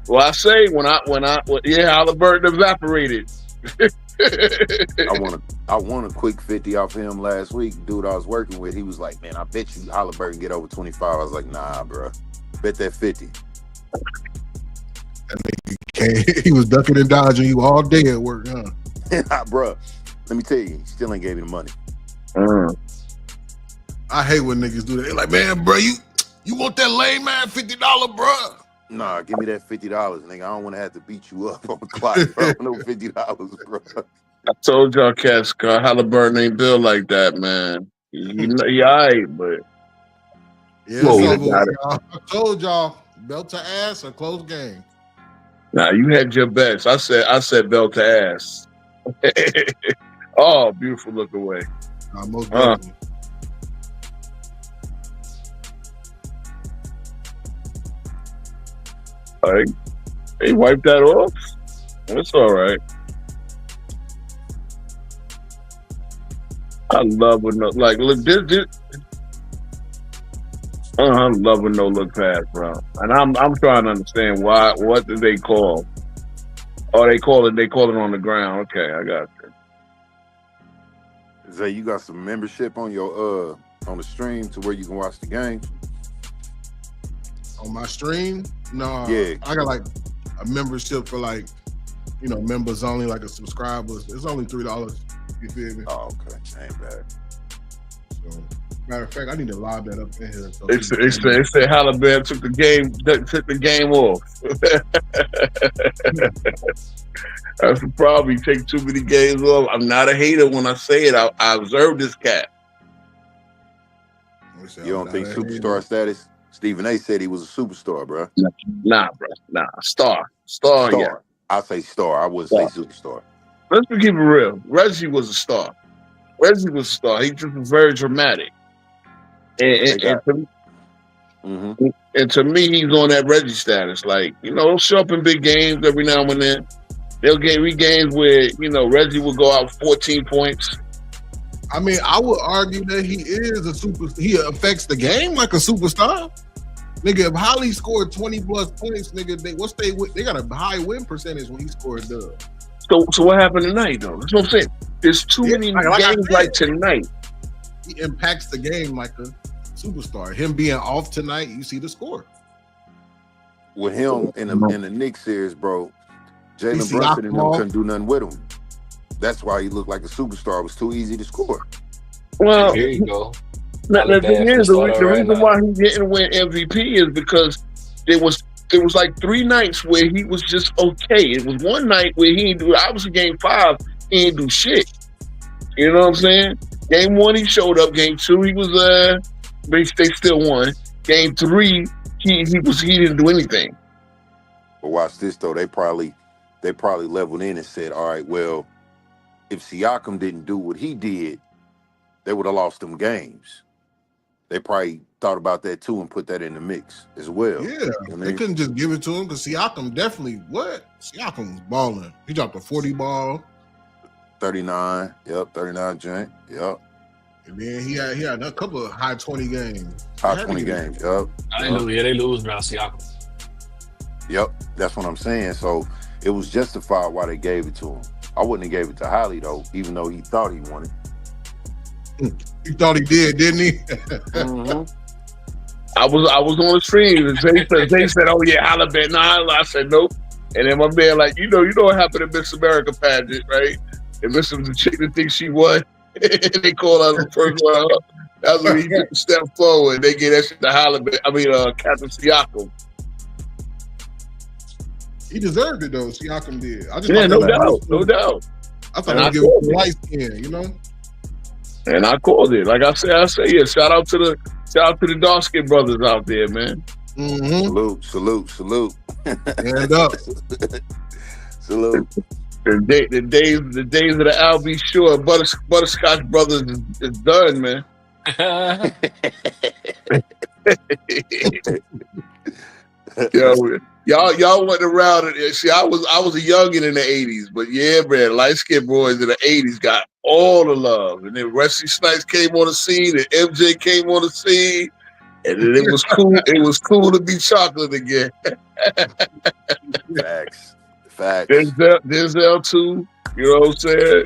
Well, I say when Halliburton evaporated. I won a quick 50 off him last week. Dude I was working with, he was like, man, I bet you Halliburton get over 25. I was like, nah, bro. Bet that 50. He was ducking and dodging you all day at work, huh? Bro, let me tell you, he still ain't gave me the money. I hate when niggas do that. They're like, man, bro, you want that lame man $50, bro? Nah, give me that $50, nigga. I don't want to have to beat you up on the clock, bro. No $50, bro. I told y'all, cats, Halliburton ain't built like that, man. He all right, but yeah, it's over with, y'all. I told y'all, belt to ass, a close game. Nah, you had your best. I said belt to ass. Oh, beautiful look away. Most definitely. Like, they wiped that off. It's all right. I love when look this. I love when no look pass, bro. And I'm trying to understand why. What do they call? Oh, they call it on the ground. Okay, I got you. Zay, you got some membership on your on the stream to where you can watch the game? On my stream? No. Yeah. I got like a membership for like, members only, like a subscribers. It's only $3. You feel me? Oh, okay. Ain't bad. So, matter of fact, I need to lob that up in here. So They said Halliburton took the game off. That's the problem. He take too many games off. I'm not a hater when I say it. I observe this cat. You don't think superstar status? Stephen A. said he was a superstar, bro. Nah, bro. Nah. Star. Yeah. I say star. I wouldn't say superstar. Let's keep it real. Reggie was a star. He just was very dramatic. And to me, he's on that Reggie status. Like, he'll show up in big games every now and then. They'll get games where, Reggie will go out 14 points. I mean, I would argue that he is a superstar. He affects the game like a superstar. Nigga, if Holly scored 20 plus points, nigga, they got a high win percentage when he scored dub. So what happened tonight, though? That's what I'm saying. There's too many games like tonight. He impacts the game like a superstar. Him being off tonight, you see the score. With him in the Knicks series, bro, Jalen Brunson and them couldn't do nothing with him. That's why he looked like a superstar. It was too easy to score. Well, here you go. The thing is, the reason why he didn't win MVP is because there was like 3 nights where he was just okay. It was one night where he didn't do. Obviously, game 5 he didn't do shit. You know what I'm saying? Game 1 he showed up. Game 2 he was they still won. Game 3 he didn't do anything. But watch this though. They probably leveled in and said, all right, well, if Siakam didn't do what he did, they would have lost them games. They probably thought about that too and put that in the mix as well. Yeah, they couldn't just give it to him because Siakam definitely Siakam was balling. He dropped a 40 ball, 39. Yep, 39 joint. Yep. And then he had a couple of high 20 games. High 20 games. Yep. I know. Yeah, they lose around Siakam. Yep, that's what I'm saying. So it was justified why they gave it to him. I wouldn't have gave it to Holly though, even though he thought he won it. He thought he did, didn't he? Mm-hmm. I was on the stream and they said, "Oh yeah, Halliburton." Nah, I said nope. And then my man like, you know what happened to Miss America pageant, right? And Miss was the chick that thinks she won. They called out the first one up. That's when he took a step forward. They gave that shit to Halliburton. Captain Siakam. He deserved it though. Siakam did. No doubt. I thought I'd give him light skin, And I called it. Like I say, yeah. Shout out to the dark skin brothers out there, man. Mm-hmm. Salute. Hand up. Salute. The days of the Al B. Shore Butterscotch brothers is done, man. Y'all went around and see. I was a youngin in the '80s, but yeah, man, light skinned boys in the '80s got all the love, and then Wesley Snipes came on the scene, and MJ came on the scene, and then it was cool. It was cool to be chocolate again. Facts. Denzel too. You know what I'm saying?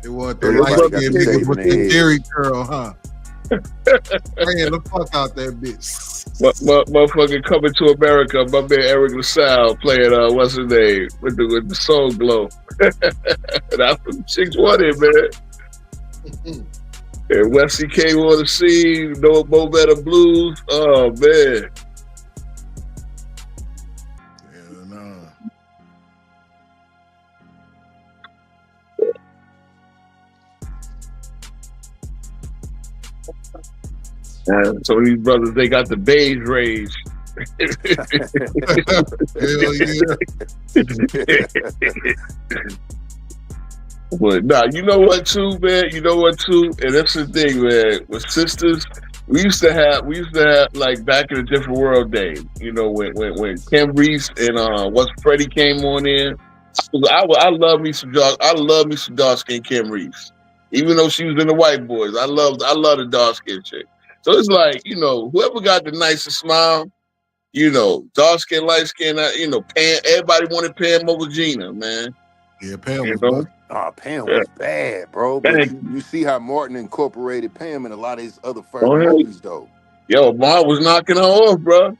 It was the light skinned nigga with the dairy girl, huh? Man, the fuck out that bitch. Motherfucker Coming to America. My man Eric LaSalle playing what's his name with the Soul Glow. That's what the chicks wanted, man. And Wesley came on the scene. No Mo Better Blues. Oh man. So these brothers, they got the beige rage. Hell yeah. But nah, you know what too, man? And that's the thing, man. With sisters, we used to have like back in the different world days, when Kim Reese and Freddie came on in. I love me some dark skin Kim Reese. Even though she was in the white boys. I love the dark skin chick. So it's like, whoever got the nicest smile, dark skin, light skin, Pam, everybody wanted Pam over Gina, man. Yeah, Pam was Pam was bad, bro. But you see how Martin incorporated Pam in a lot of his other first movies, though. Yo, Martin was knocking her off, bro.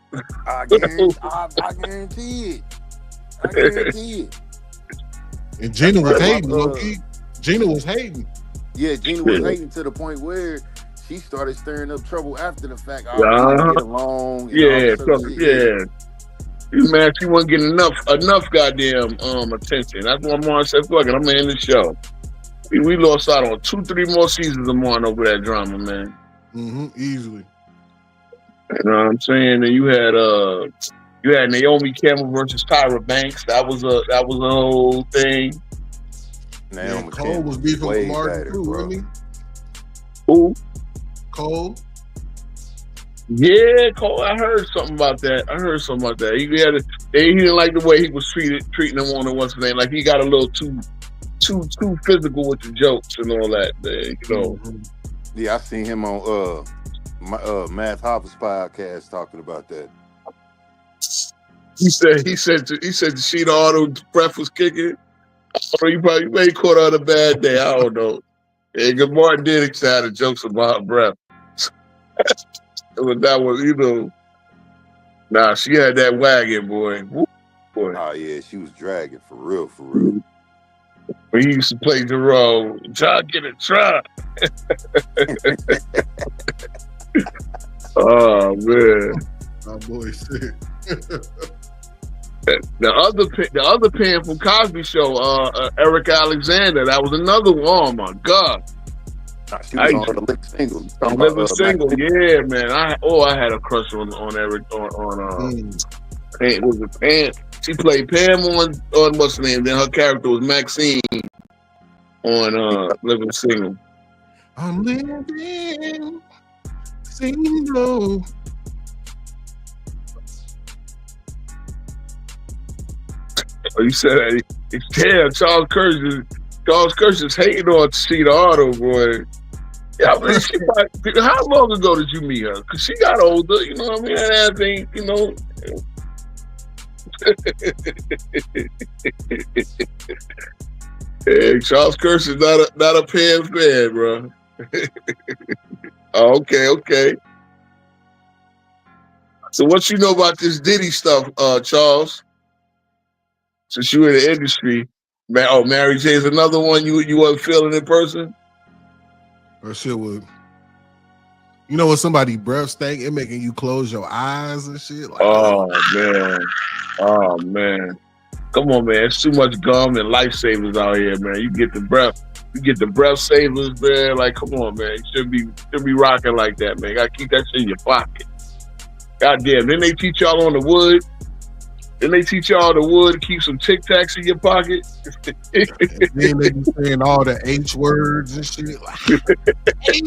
I guarantee it. And Gina was hating, low-key. Gina was hating. Yeah, Gina was hating to the point where she started stirring up trouble after the fact. We didn't get along. And all this other shit. Man, she wasn't getting enough goddamn attention. That's why Martin said, "Fuck it, I'm gonna end the show." We lost out on 2-3 more seasons of Martin over that drama, man. Easily. You know what I'm saying? And you had Naomi Campbell versus Tyra Banks. That was a whole thing. Naomi Cole was beefing with Martin too, wasn't he? Who? Cole. Yeah, Cole. I heard something about that. He didn't like the way he was treating them on the what's his name. Like he got a little too physical with the jokes and all that. You know. Yeah, I seen him on Matt Hopper's podcast talking about that. He said the sheet all the breath was kicking. You may caught on a bad day. I don't know. Yeah, good Martin did had the jokes about her breath. That was, you know. Nah, she had that wagon, boy. Woo, boy. Oh yeah, she was dragging for real. We used to play Jerome. John, get a truck. Oh man, my boy sick. The other pan from Cosby Show, Eric Alexander. That was another one. Oh my God. She was on the Living Single. Living Single, yeah, man. I had a crush on Eric on Pam. Was it Pam? She played Pam on what's her name? Then her character was Maxine on Living Single. I'm living single. Oh, you said that? Damn, Charles Kirsch is hating on Sheeta Otto, boy. Yeah, I mean, how long ago did you meet her? Because she got older, you know what I mean? I think, you know. Hey, Charles Kirsch is not a Pam fan, bro. Okay. So what you know about this Diddy stuff, Charles? Since you in the industry, Mary J is another one you wasn't feeling in person. That shit was, you know, when somebody breath stank, it making you close your eyes and shit. Like, oh man, come on, man! It's too much gum and lifesavers out here, man. You get the breath savers, man. Like, come on, man! You should be rocking like that, man. You gotta keep that shit in your pocket. Goddamn! Then they teach y'all on the wood. Keep some Tic Tacs in your pocket. And then they be saying all the H words and shit. Like, hey,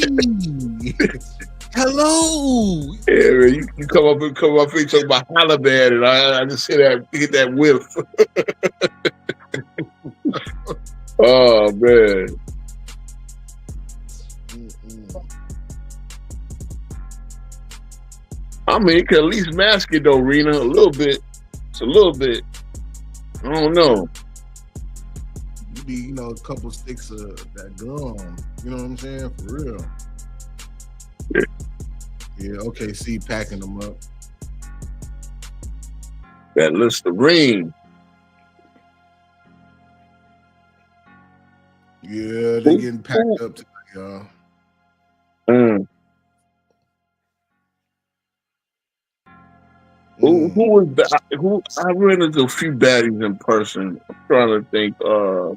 hello. Yeah, man, you come up and talk about Halibad, and I just get that whiff. Oh man. I mean, you can at least mask it though, Rena, a little bit. It's a little bit. I don't know. You need, a couple sticks of that gum. You know what I'm saying? For real. Yeah, OKC packing them up. That Listerine. Yeah, they getting packed up tonight, y'all. Who was that? I ran into a few baddies in person. I'm trying to think. I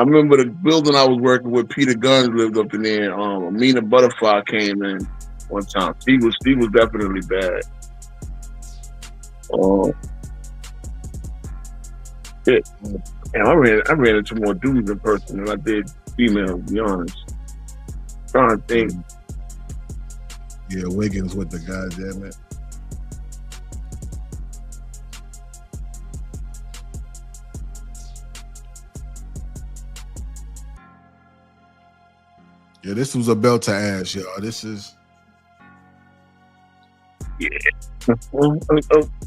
remember the building I was working with. Peter Guns lived up in there. Amina Butterfly came in one time. He was definitely bad. Shit. And I ran into more dudes in person than I did females, to be honest. I'm trying to think. Yeah, Wiggins with the goddamn it. Yeah, this was a belt to ass, y'all. This is. Yeah.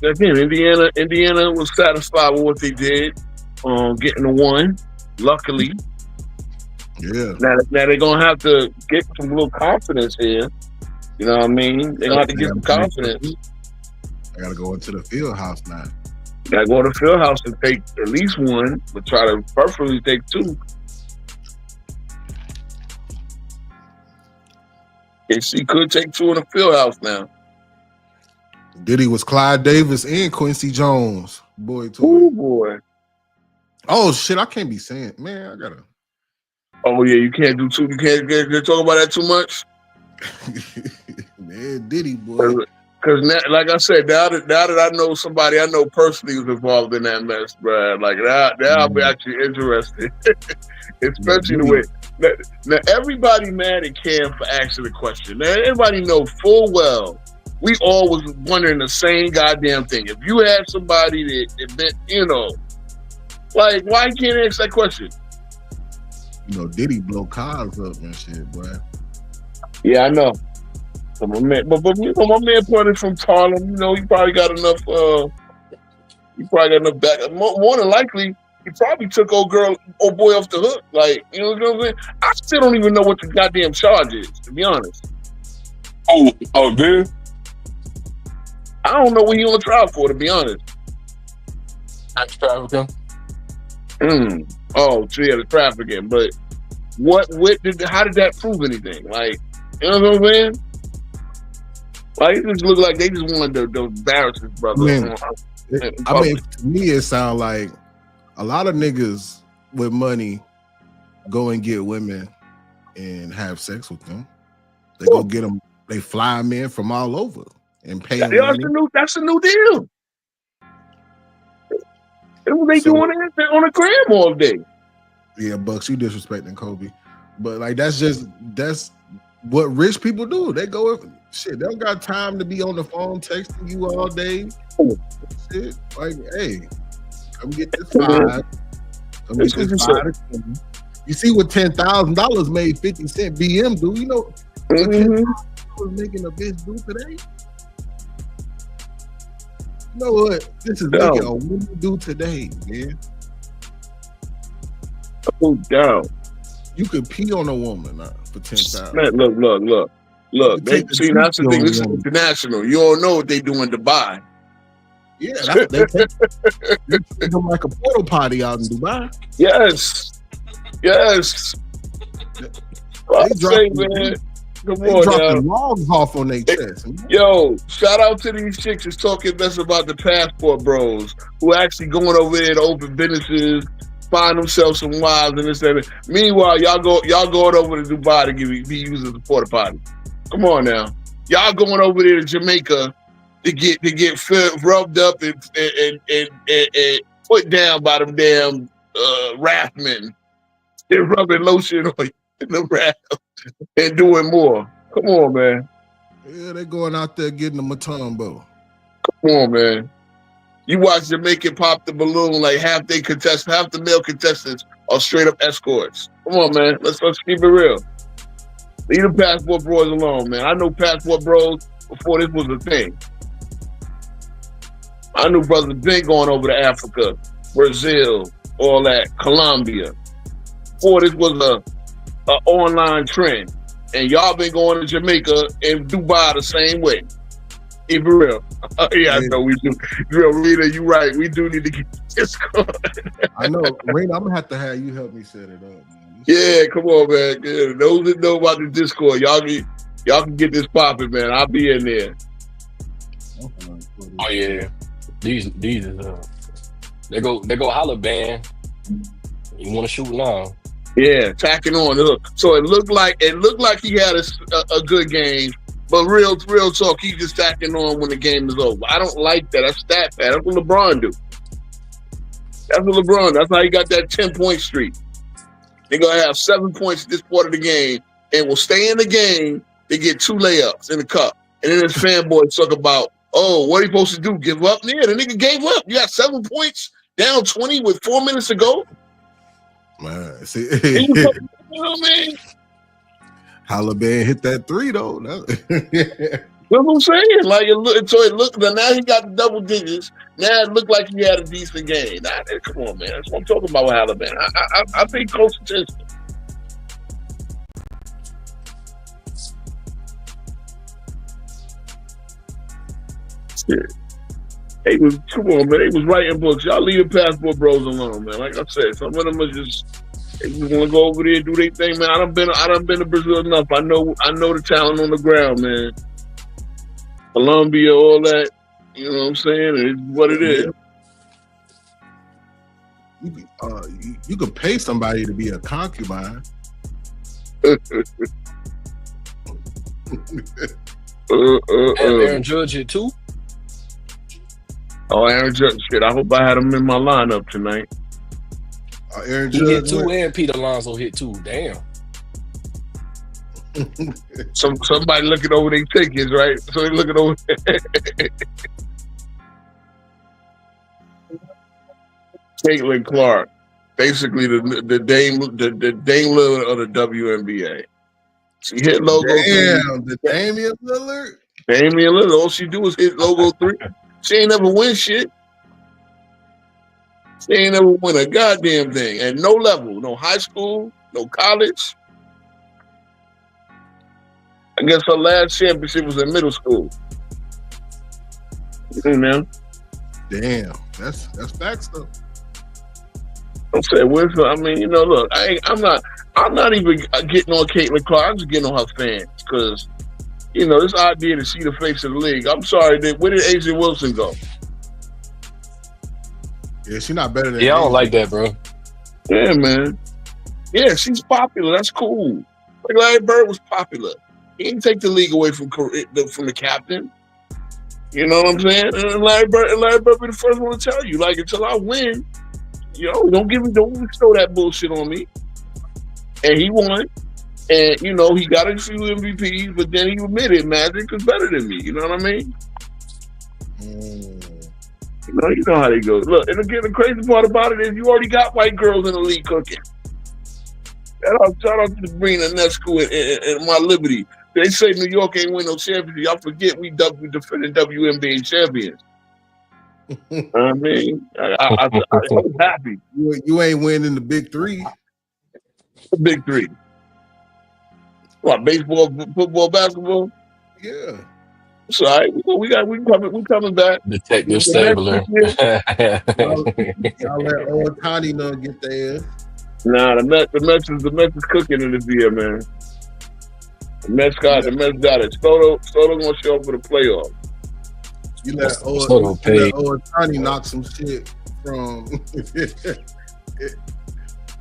Again, Indiana was satisfied with what they did, getting the one. Luckily. Yeah. Now they're gonna have to get some little confidence here. You know what I mean? They're gonna have to get some confidence. I gotta go into the field house now. Gotta go to the field house and take at least one, but try to preferably take two. KC could take 2 in the field house now. Diddy was Clyde Davis and Quincy Jones. Boy, Oh boy. Oh shit! I can't be saying, man. I gotta. Oh yeah, you can't do too. You can't talk about that too much. Man, Diddy boy. Because now, like I said, now that I know somebody I know personally who's involved in that mess, bro. Like now I'll be actually interested, especially the way. Now everybody mad at Cam for asking the question. Now everybody know full well we all was wondering the same goddamn thing. If you had somebody that like why you can't ask that question? Diddy blow cars up and shit, boy. Yeah, I know. So my man, but my man pointed from Harlem. He probably got enough. He probably got enough back. More than likely, he probably took old boy off the hook. Like, you know what I'm saying? I still don't even know what the goddamn charge is, to be honest. Oh, man. I don't know what he on trial for, to be honest. Sex trafficking. Oh, so yeah, the trafficking. But how did that prove anything? Like, you know what I'm saying? Like, it just looked like they just wanted to embarrass his brother. To me, it sounds like a lot of niggas with money go and get women and have sex with them. They go get them. They fly them in from all over and pay them money. That's a new deal. That's what they doing on a gram all day. Yeah, Bucks, you disrespecting Kobe. But like that's what rich people do. They go shit, they don't got time to be on the phone texting you all day. Shit. Like, hey, come get this $5. Come get this $5. You see what $10,000 made 50 Cent BM do? You know what $10,000 making a bitch do today? You know what? This is making a woman do today, man. Oh, down. You could pee on a woman for $10,000. Man, look. See, that's the thing. This is international. You don't know what they do in Dubai. Yeah, they take them like a porta potty out in Dubai. Yes. Come on, dropping logs off on their chest. Yo, shout out to these chicks that's talking mess about the passport bros who actually going over there to open businesses, find themselves some wives and this and that. Meanwhile, y'all going over to Dubai to be used as a porta potty. Come on now, y'all going over there to Jamaica to get rubbed up and put down by them damn raftsmen. They're rubbing lotion on you in the raft and doing more. Come on, man. Yeah, they going out there getting a Matumbo. Come on, man. You watch Jamaican pop the balloon like half the male contestants are straight up escorts. Come on, man. Let's keep it real. Leave the passport bros alone, man. I know passport bros before this was a thing. I knew brothers been going over to Africa, Brazil, all that, Colombia. Before this was a online trend. And y'all been going to Jamaica and Dubai the same way. Keep it real. Yeah, I know we do. Real, Rita, you right. We do need to get this going. I know. Rita, I'm going to have you help me set it up, man. Yeah, come on, man. Yeah, those that know about the Discord, y'all can get this popping, man. I'll be in there. Oh yeah, these is they go holler band. You want to shoot now? Yeah, tacking on. Look, so it looked like he had a good game, but real talk, he just tacking on when the game is over. I don't like that. That's stat bad. That's what LeBron do. That's how he got that 10-point streak. They're gonna have 7 points this part of the game, and will stay in the game. They get 2 layups in the cup, and then this fanboy talk about, oh, what are you supposed to do? Give up? Yeah, the nigga gave up. You got 7 points, down 20 with 4 minutes to go. Man, see, you know what I mean? Haliban hit that 3 though. That's what I'm saying. Like it looked. Now he got the double digits. Now it looked like he had a decent game. Come on, man. That's what I'm talking about with Haliban. I pay close attention. Come on, man. They was writing books. Y'all leave the passport bros alone, man. Like I said, some of them are just They just want to go over there and do their thing, man. I done been to Brazil enough. I know the talent on the ground, man. Colombia, all that. You know what I'm saying? It's what it is. You could pay somebody to be a concubine. Aaron Judge hit 2. Oh, Aaron Judge, shit. I hope I had him in my lineup tonight. Aaron He Judge hit 2 and Pete Alonso hit 2. Damn. Somebody looking over their tickets, right? So they looking over. Caitlin Clark, basically the Dame Lillard of the WNBA. She hit logo. Damn, the Damian Lillard. Damian Lillard. All she do is hit logo 3. She ain't never win shit. She ain't never win a goddamn thing at no level, no high school, no college. I guess her last championship was in middle school. You know? Damn, that's facts though. I'm saying, I mean, you know, look, I'm not even getting on Caitlin Clark. I'm just getting on her fans because, you know, this idea to see the face of the league. I'm sorry, where did Asia Wilson go? Yeah, she's not better than. Yeah, I don't like that, bro. Yeah, man. Yeah, she's popular. That's cool. Like Larry Bird was popular. He didn't take the league away from the captain. You know what I'm saying? And Larry Bird be the first one to tell you, like, until I win, don't bestow that bullshit on me. And he won. And, you know, he got a few MVPs, but then he admitted Magic was better than me. You know what I mean? You know how they go. Look, and again, the crazy part about it is you already got white girls in the league cooking. Shout out to Sabrina Nescu and My Liberty. They say New York ain't win no championship. Y'all forget we defending WNBA champions. I mean, I was happy. You ain't winning the big 3. The big 3. What, baseball, football, basketball? Yeah. It's all right. We coming back. Detective Stabler. Y'all let old Connie get there. Nah, the Mets is cooking in this year, man. The Mets got it. Soto gonna show up for the playoffs. You let old Tony knock some shit from.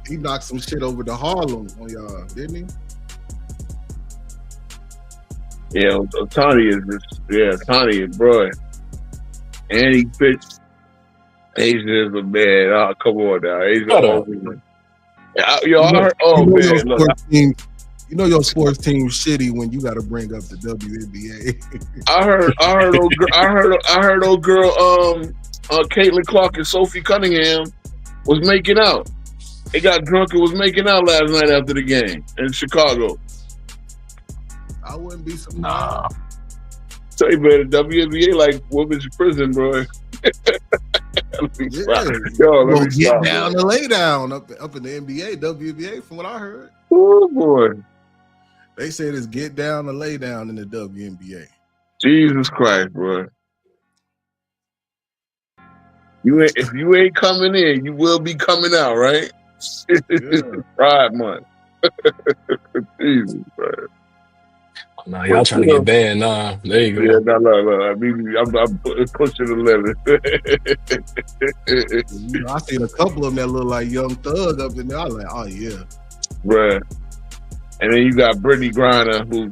He knocked some shit over to Harlem on y'all, didn't he? Yeah, Tony is bro. And he pitched. Asia is a man. Oh, come on now. Asia. You know your sports team shitty when you got to bring up the WNBA. I heard old girl Caitlin Clark and Sophie Cunningham was making out. They got drunk and was making out last night after the game in Chicago. I wouldn't be surprised. Nah. Tell you, man, the WNBA like women's prison, bro. Let me get down and lay down up in the NBA, WNBA, from what I heard. Oh boy. They said it's get down and lay down in the WNBA. Jesus Christ, bro. If you ain't coming in, you will be coming out, right? Yeah. Pride month. Jesus, bro. Nah, y'all trying to get banned. Nah, there you go. Yeah, no. I mean, I'm pushing the limit. I seen a couple of them that look like Young Thug up in there. I was like, oh yeah, bruh. And then you got Brittany Griner, who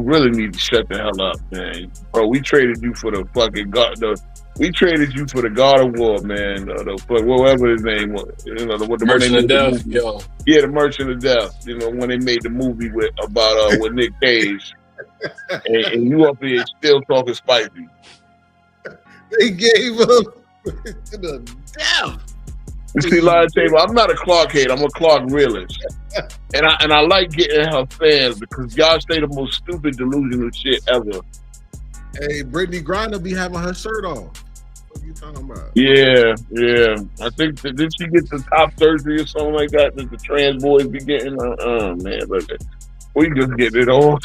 really need to shut the hell up, man. Bro, we traded you for the fucking God. We traded you for the God of War, man. Whatever his name was, you know, the Merchant of Death, yo. Yeah, the Merchant of Death. You know, when they made the movie with Nick Cage. And you up here still talking spicy. They gave up to the death. You see, Lion Table, I'm not a Clark hater. I'm a Clark realist. And I like getting her fans because y'all say the most stupid, delusional shit ever. Hey, Brittany Griner be having her shirt off. What are you talking about? Yeah. I think, did she get the top surgery or something like that the trans boys be getting? Man, look, we just getting it all.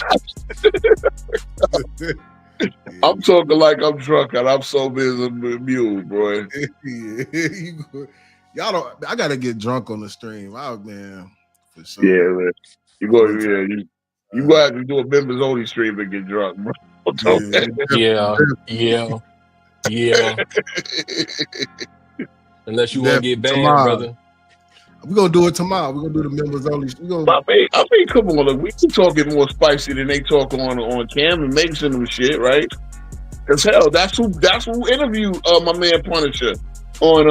I'm talking like I'm drunk and I'm sober as a mule, bro. Y'all don't. I gotta get drunk on the stream. Man. For sure. Yeah, man. You gonna have to do a members only stream and get drunk, bro. Yeah. Unless you want to get banned, tomorrow. brother. We're gonna do it tomorrow. We're gonna do the members only. I mean, come on, look, we can talk it more spicy than they talk on Cam and make some shit, right? Cause hell, that's who interviewed my man Punisher on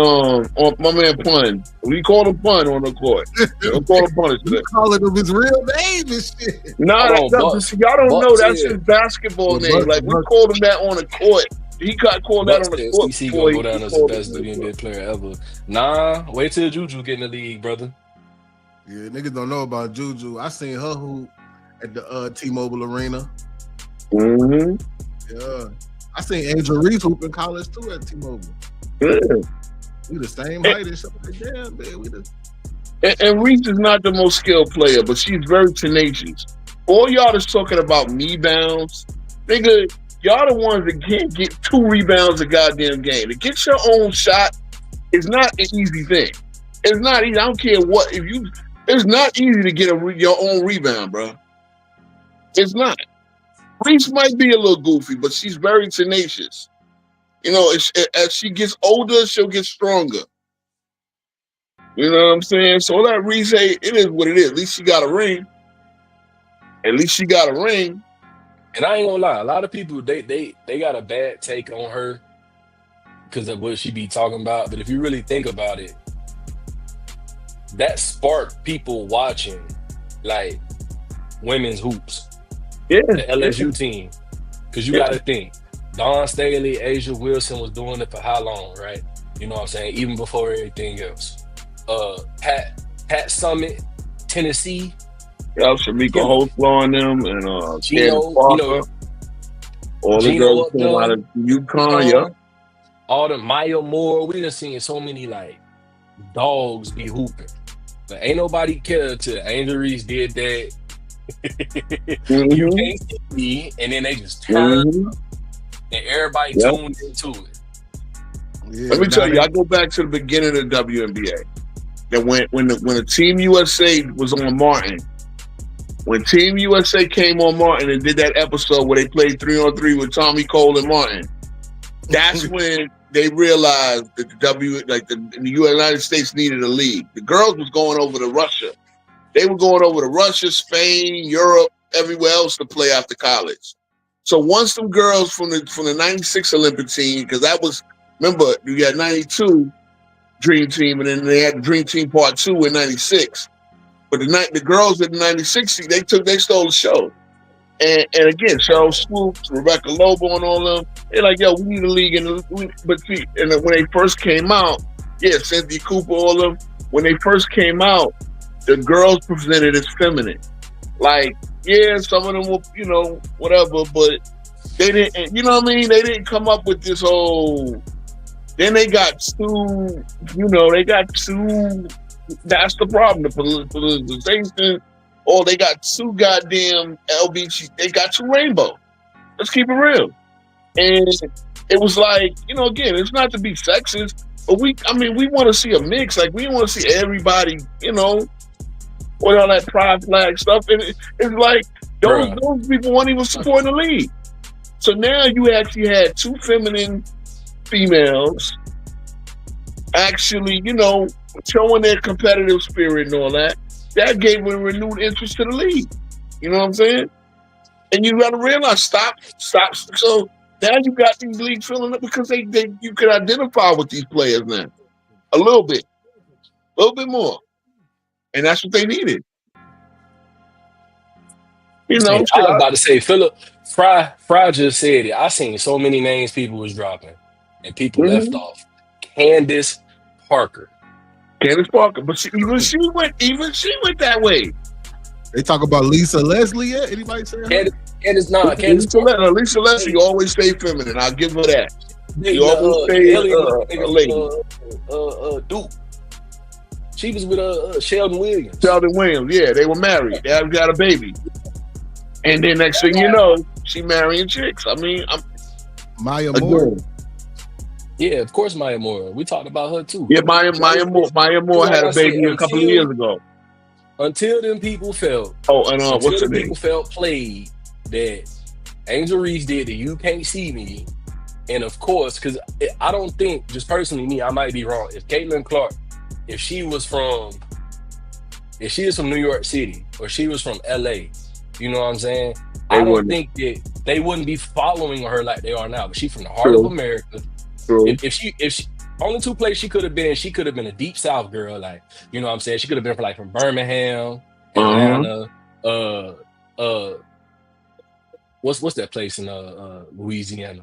my man Pun. We call him Pun on the court. We call him Punisher. You calling him his real name and shit. Nah, y'all don't know that's his basketball name. Like we called him that on the court. He got called that on the court. CC gonna go down as the best WNBA player ever. Nah, wait till Juju get in the league, brother. Yeah, niggas don't know about Juju. I seen her hoop at the T-Mobile Arena. Mm-hmm. Yeah, I seen Angel Reese hoop in college too at T-Mobile. Yeah. We the same height and shit. Like, damn, man, and Reese is not the most skilled player, but she's very tenacious. All y'all that's talking about rebounds, nigga. Y'all the ones that can't get 2 rebounds a goddamn game. To get your own shot is not an easy thing. It's not easy. I don't care what. It's not easy to get your own rebound, bro. It's not. Reese might be a little goofy, but she's very tenacious. You know, as she gets older, she'll get stronger. You know what I'm saying? So that Reese, hey, it is what it is. At least she got a ring. And I ain't gonna lie, a lot of people they got a bad take on her because of what she be talking about. But if you really think about it, that sparked people watching like women's hoops. Yeah, the LSU team. Because you got to think, Dawn Staley, Asia Wilson was doing it for how long, right? You know what I'm saying? Even before everything else. Pat Summit, Tennessee. Yeah, Shamika Holtzlaw on them and Gino, all the girls came out of UConn, yeah. All the Maya Moore, we done seen so many like dogs be hooping. But ain't nobody care till Angel Reese did that. You can't see me, and then they just turned and everybody tuned into it. Yeah, let me tell you, I go back to the beginning of the WNBA. That when the Team USA was on Martin. When Team USA came on Martin and did that episode where they played 3-on-3 with Tommy Cole and Martin, that's when they realized that the United States needed a league. The girls was going over to Russia. They were going over to Russia, Spain, Europe, everywhere else to play after college. So once some girls from the 96 Olympic team, because that was, remember, you had 92 Dream Team, and then they had Dream Team Part 2 in 96. But the girls in the 96, they stole the show. And again, Cheryl Swoops, Rebecca Lobo, and all them, they're like, yo, we need a league. But see, and when they first came out, Cynthia Cooper, all them, when they first came out, the girls presented as feminine. Like, some of them were, whatever, but they didn't, you know what I mean? They didn't come up with this whole, then they got too, that's the problem. The politicization, or they got too goddamn LBG. They got too rainbow. Let's keep it real. And it was like, again, it's not to be sexist, but we want to see a mix. Like, we want to see everybody, with all that pride flag stuff. And it's like, those people weren't even supporting the league. So now you actually had 2 feminine females actually, showing their competitive spirit and all that. That gave a renewed interest to the league. You know what I'm saying? And you got to realize, stop. So now you got these leagues filling up because you can identify with these players now. A little bit more. And that's what they needed. I was about to say, Philip, Fry just said it. I seen so many names people was dropping and people left off. Candace Parker, but even she went that way. They talk about Lisa Leslie yet? Anybody say her? Candace Parker. Lisa Leslie always stay feminine. I'll give her that. She always stay a lady. Duke. She was with Sheldon Williams. Yeah, they were married. They got a baby. And then next thing you know, she marrying chicks. I mean, Maya Moore. Yeah, of course, Maya Moore. We talked about her too. Yeah, Maya Moore had a baby a couple of years ago. until them people felt. Oh, and what's the Until the name? people felt played that Angel Reese did that You Can't See Me, and of course, because I don't think, just personally me, I might be wrong. If Caitlin Clark, if she is from New York City or she was from LA, you know what I'm saying? I don't think that they wouldn't be following her like they are now. But she's from the heart of America. True. If she only two places she could have been a deep South girl, like, you know what I'm saying? She could have been from Birmingham, Atlanta, what's that place in Louisiana?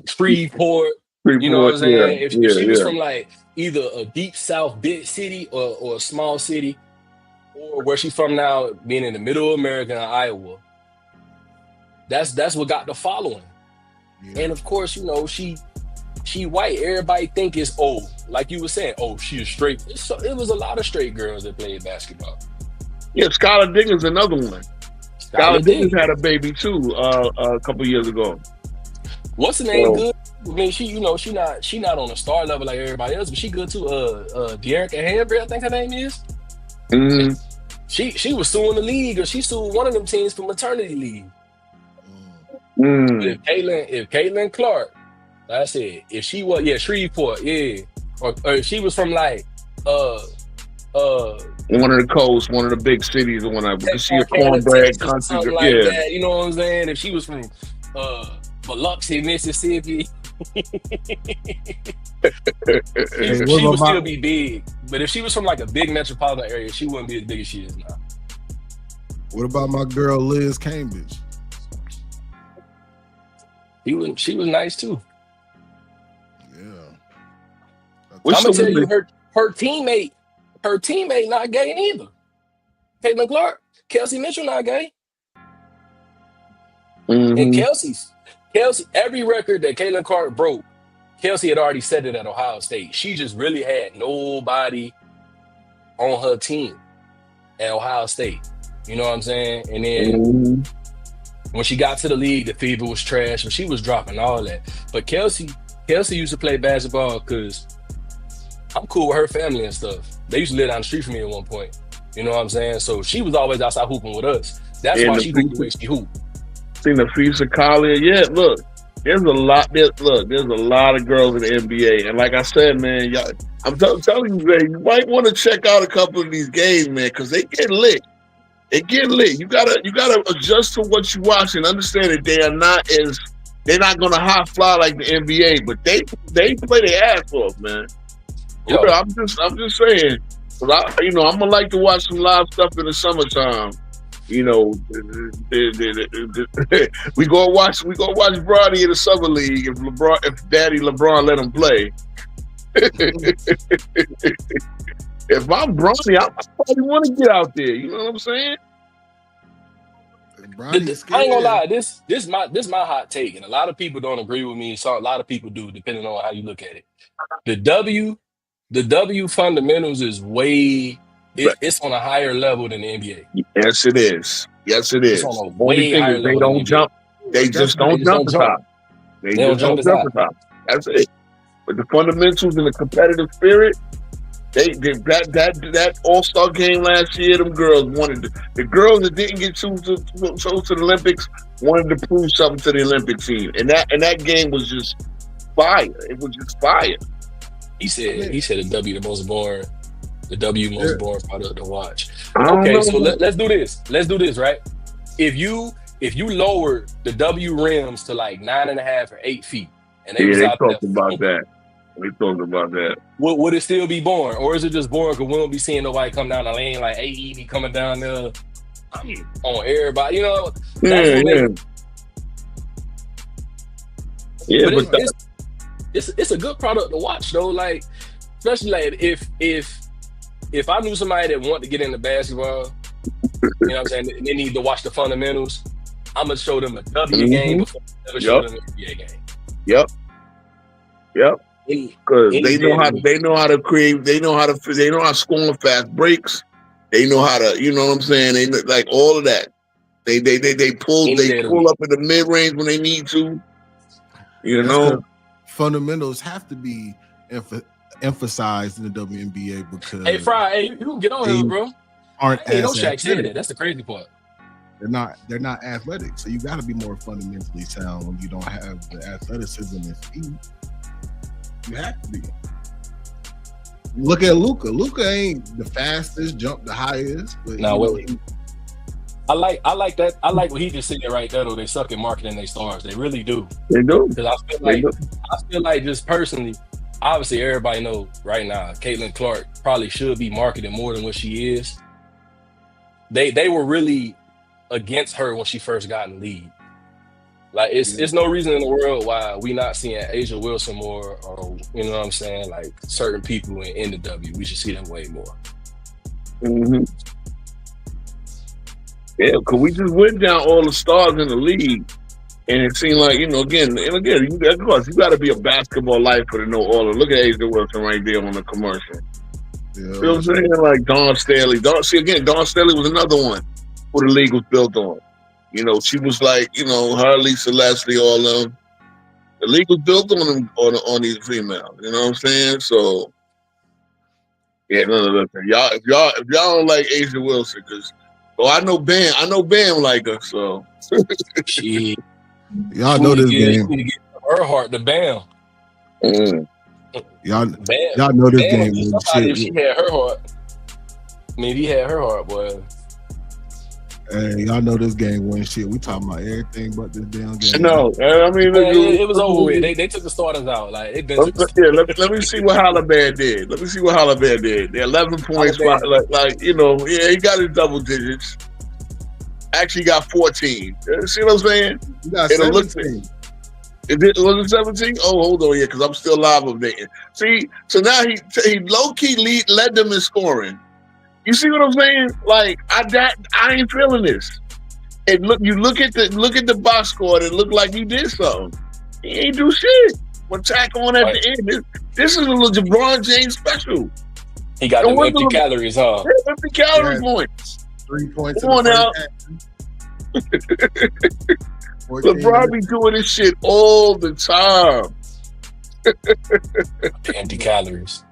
Freeport. You know what I'm saying? If she was from like either a deep South big city or a small city, or where she's from now, being in the middle of America in Iowa, that's what got the following. Yeah. And of course, you know, she white. Everybody think it's like you were saying, she is straight. It was a lot of straight girls that played basketball. Yeah, Skylar Diggins, another one. Skylar Diggins had a baby too a couple years ago. What's the name? Good. I mean, she not on a star level like everybody else, but she good too. De'Erica Henry, I think her name is. Mm-hmm. She was suing the league, or she sued one of them teams for maternity leave. Mm. But if Caitlin Clark, like I said, if she was Shreveport, or if she was from like one of the coasts, one of the big cities, or whatever, because she a cornbread country, like that, you know what I'm saying? If she was from Biloxi, Mississippi, she would still be big. But if she was from like a big metropolitan area, she wouldn't be as big as she is now. What about my girl Liz Cambridge? She was nice too. Yeah. I'm gonna tell you, her teammate not gay either. Caitlin Clark, Kelsey Mitchell not gay. Mm-hmm. And Kelsey, every record that Caitlin Clark broke, Kelsey had already set it at Ohio State. She just really had nobody on her team at Ohio State. You know what I'm saying? And then when she got to the league, the fever was trash, and she was dropping all that. But Kelsey used to play basketball because I'm cool with her family and stuff. They used to live down the street from me at one point. You know what I'm saying? So she was always outside hooping with us. That's why she hooped the way she hooped. Seen the Fisa Collier. Yeah, look, there's a lot of girls in the NBA. And like I said, man, y'all, I'm telling you, man, you might want to check out a couple of these games, man, because they get lit. They get lit. You gotta adjust to what you watch and understand that they're not gonna high fly like the NBA, but they play their ass off, man. Yo, I'm just saying, cause I'm gonna like to watch some live stuff in the summertime. You know, we go watch Bronny in the summer league if Daddy LeBron let him play. If I'm Bronny, I probably want to get out there. You know what I'm saying? I ain't gonna lie. This my hot take, and a lot of people don't agree with me. So a lot of people do, depending on how you look at it. The W fundamentals is way. It's on a higher level than the NBA. Yes, it is. It's on a way higher level. They don't jump. They just don't jump the top. They just don't jump the top. That's it. But the fundamentals and the competitive spirit, that All-Star game last year, them girls the girls that didn't get chose to the Olympics wanted to prove something to the Olympic team, and that game was just fire. It was just fire. He said the W most boring product to watch. Okay, so let's do this. Let's do this, right? If you lower the W rims to like 9.5 or 8 feet, and they talked about that. We talked about that. Would it still be boring, or is it just boring because we won't be seeing nobody come down the lane like AE be coming down there on everybody? You know, but it's a good product to watch though. Like, especially like if I knew somebody that wanted to get into basketball, you know what I'm saying, and they need to watch the fundamentals, I'm gonna show them a W game before I ever show them an NBA game. Yep. Because they know how to create. They know how to score fast breaks. They know how to. You know what I'm saying? They like all of that. They pull up in the mid range when they need to. You know, fundamentals have to be emphasized in the WNBA because. Hey, Fry, you can get on here, bro. aren't Hey, no as Shaq said athletic. that. That's the crazy part. They're not athletic. So you got to be more fundamentally sound when you don't have the athleticism and speed. You have to be. Look at Luka. Luka ain't the fastest, jump the highest, but I like that. I like what he just said right there. Though they suck at marketing their stars. They really do. They do. Because I feel like just personally, obviously everybody knows right now, Caitlin Clark probably should be marketed more than what she is. They were really against her when she first got in the league. Like it's no reason in the world why we not seeing Asia Wilson more, or you know what I'm saying, like certain people in the W. We should see them way more. Mm-hmm. Yeah, because we just went down all the stars in the league, and it seemed like, again, of course, you got to be a basketball lifer to know all of. Look at Asia Wilson right there on the commercial. Yeah. You know what I'm saying? Like Dawn Staley. Dawn Staley was another one who the league was built on. She was like, her, Lisa Leslie, all them. The league was built on them, on these females. You know what I'm saying? So, yeah, listen, y'all, if y'all don't like Asia Wilson, because I know Bam like her, so. Y'all know this game. She get her heart to Bam. Y'all know this game. If she had her heart. I mean, if he had her heart, boy. Hey, y'all know this game win shit. We talking about everything but this damn game. No, I mean, it was over with. They took the starters out. Like let me see what Halaban did. They're 11 points. He got his double digits. Actually got 14. See what I'm saying? You got 17. Was it 17? Oh, hold on, because I'm still live updating. See, so now he low key led them in scoring. You see what I'm saying? Like I ain't feeling this. And look at the box score, and it looked like he did something. He ain't do shit. But tack on at the end. This is a little LeBron James special. He got them empty calories, huh? Empty calorie points. 3 points. Come on now. LeBron be doing this shit all the time. Empty calories.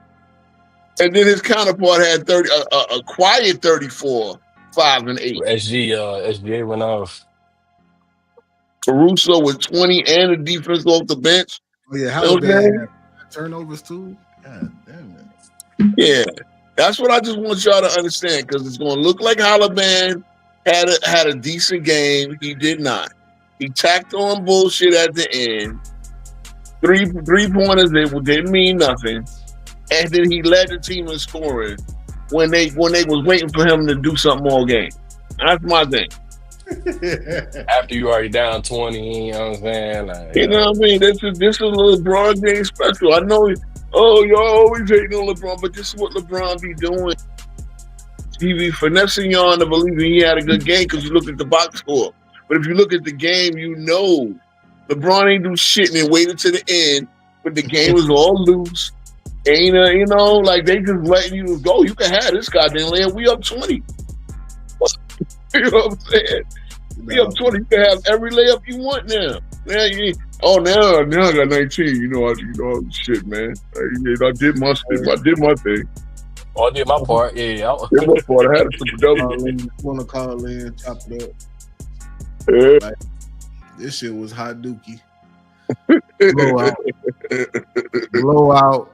And then his counterpart had a quiet 34, 5 and 8. SGA went off. Caruso with 20 and a defense off the bench. Oh yeah, Halaban had turnovers too. God damn it. Yeah, that's what I just want y'all to understand, because it's going to look like Halaban had a decent game. He did not. He tacked on bullshit at the end. Three pointers that didn't mean nothing. And then he led the team in scoring when they was waiting for him to do something all game. That's my thing. After you already down 20, you know what I'm saying? Like, you know what I mean? This is a LeBron James special. I know. Y'all always hating on LeBron, but this is what LeBron be doing. He be finessing y'all into believing he had a good game because you look at the box score. But if you look at the game, LeBron ain't do shit and then waited to the end. But the game was all loose. Ain't like they just letting you go. You can have this goddamn layup. We up 20. You know what I'm saying? We up 20. You can have every layup you want now. Now I got 19. Shit, man. I did my thing. I did my part. Yeah, I did my part. I had a super W. Want to call in, chop it up. Yeah. Like, this shit was hot dookie. Blowout.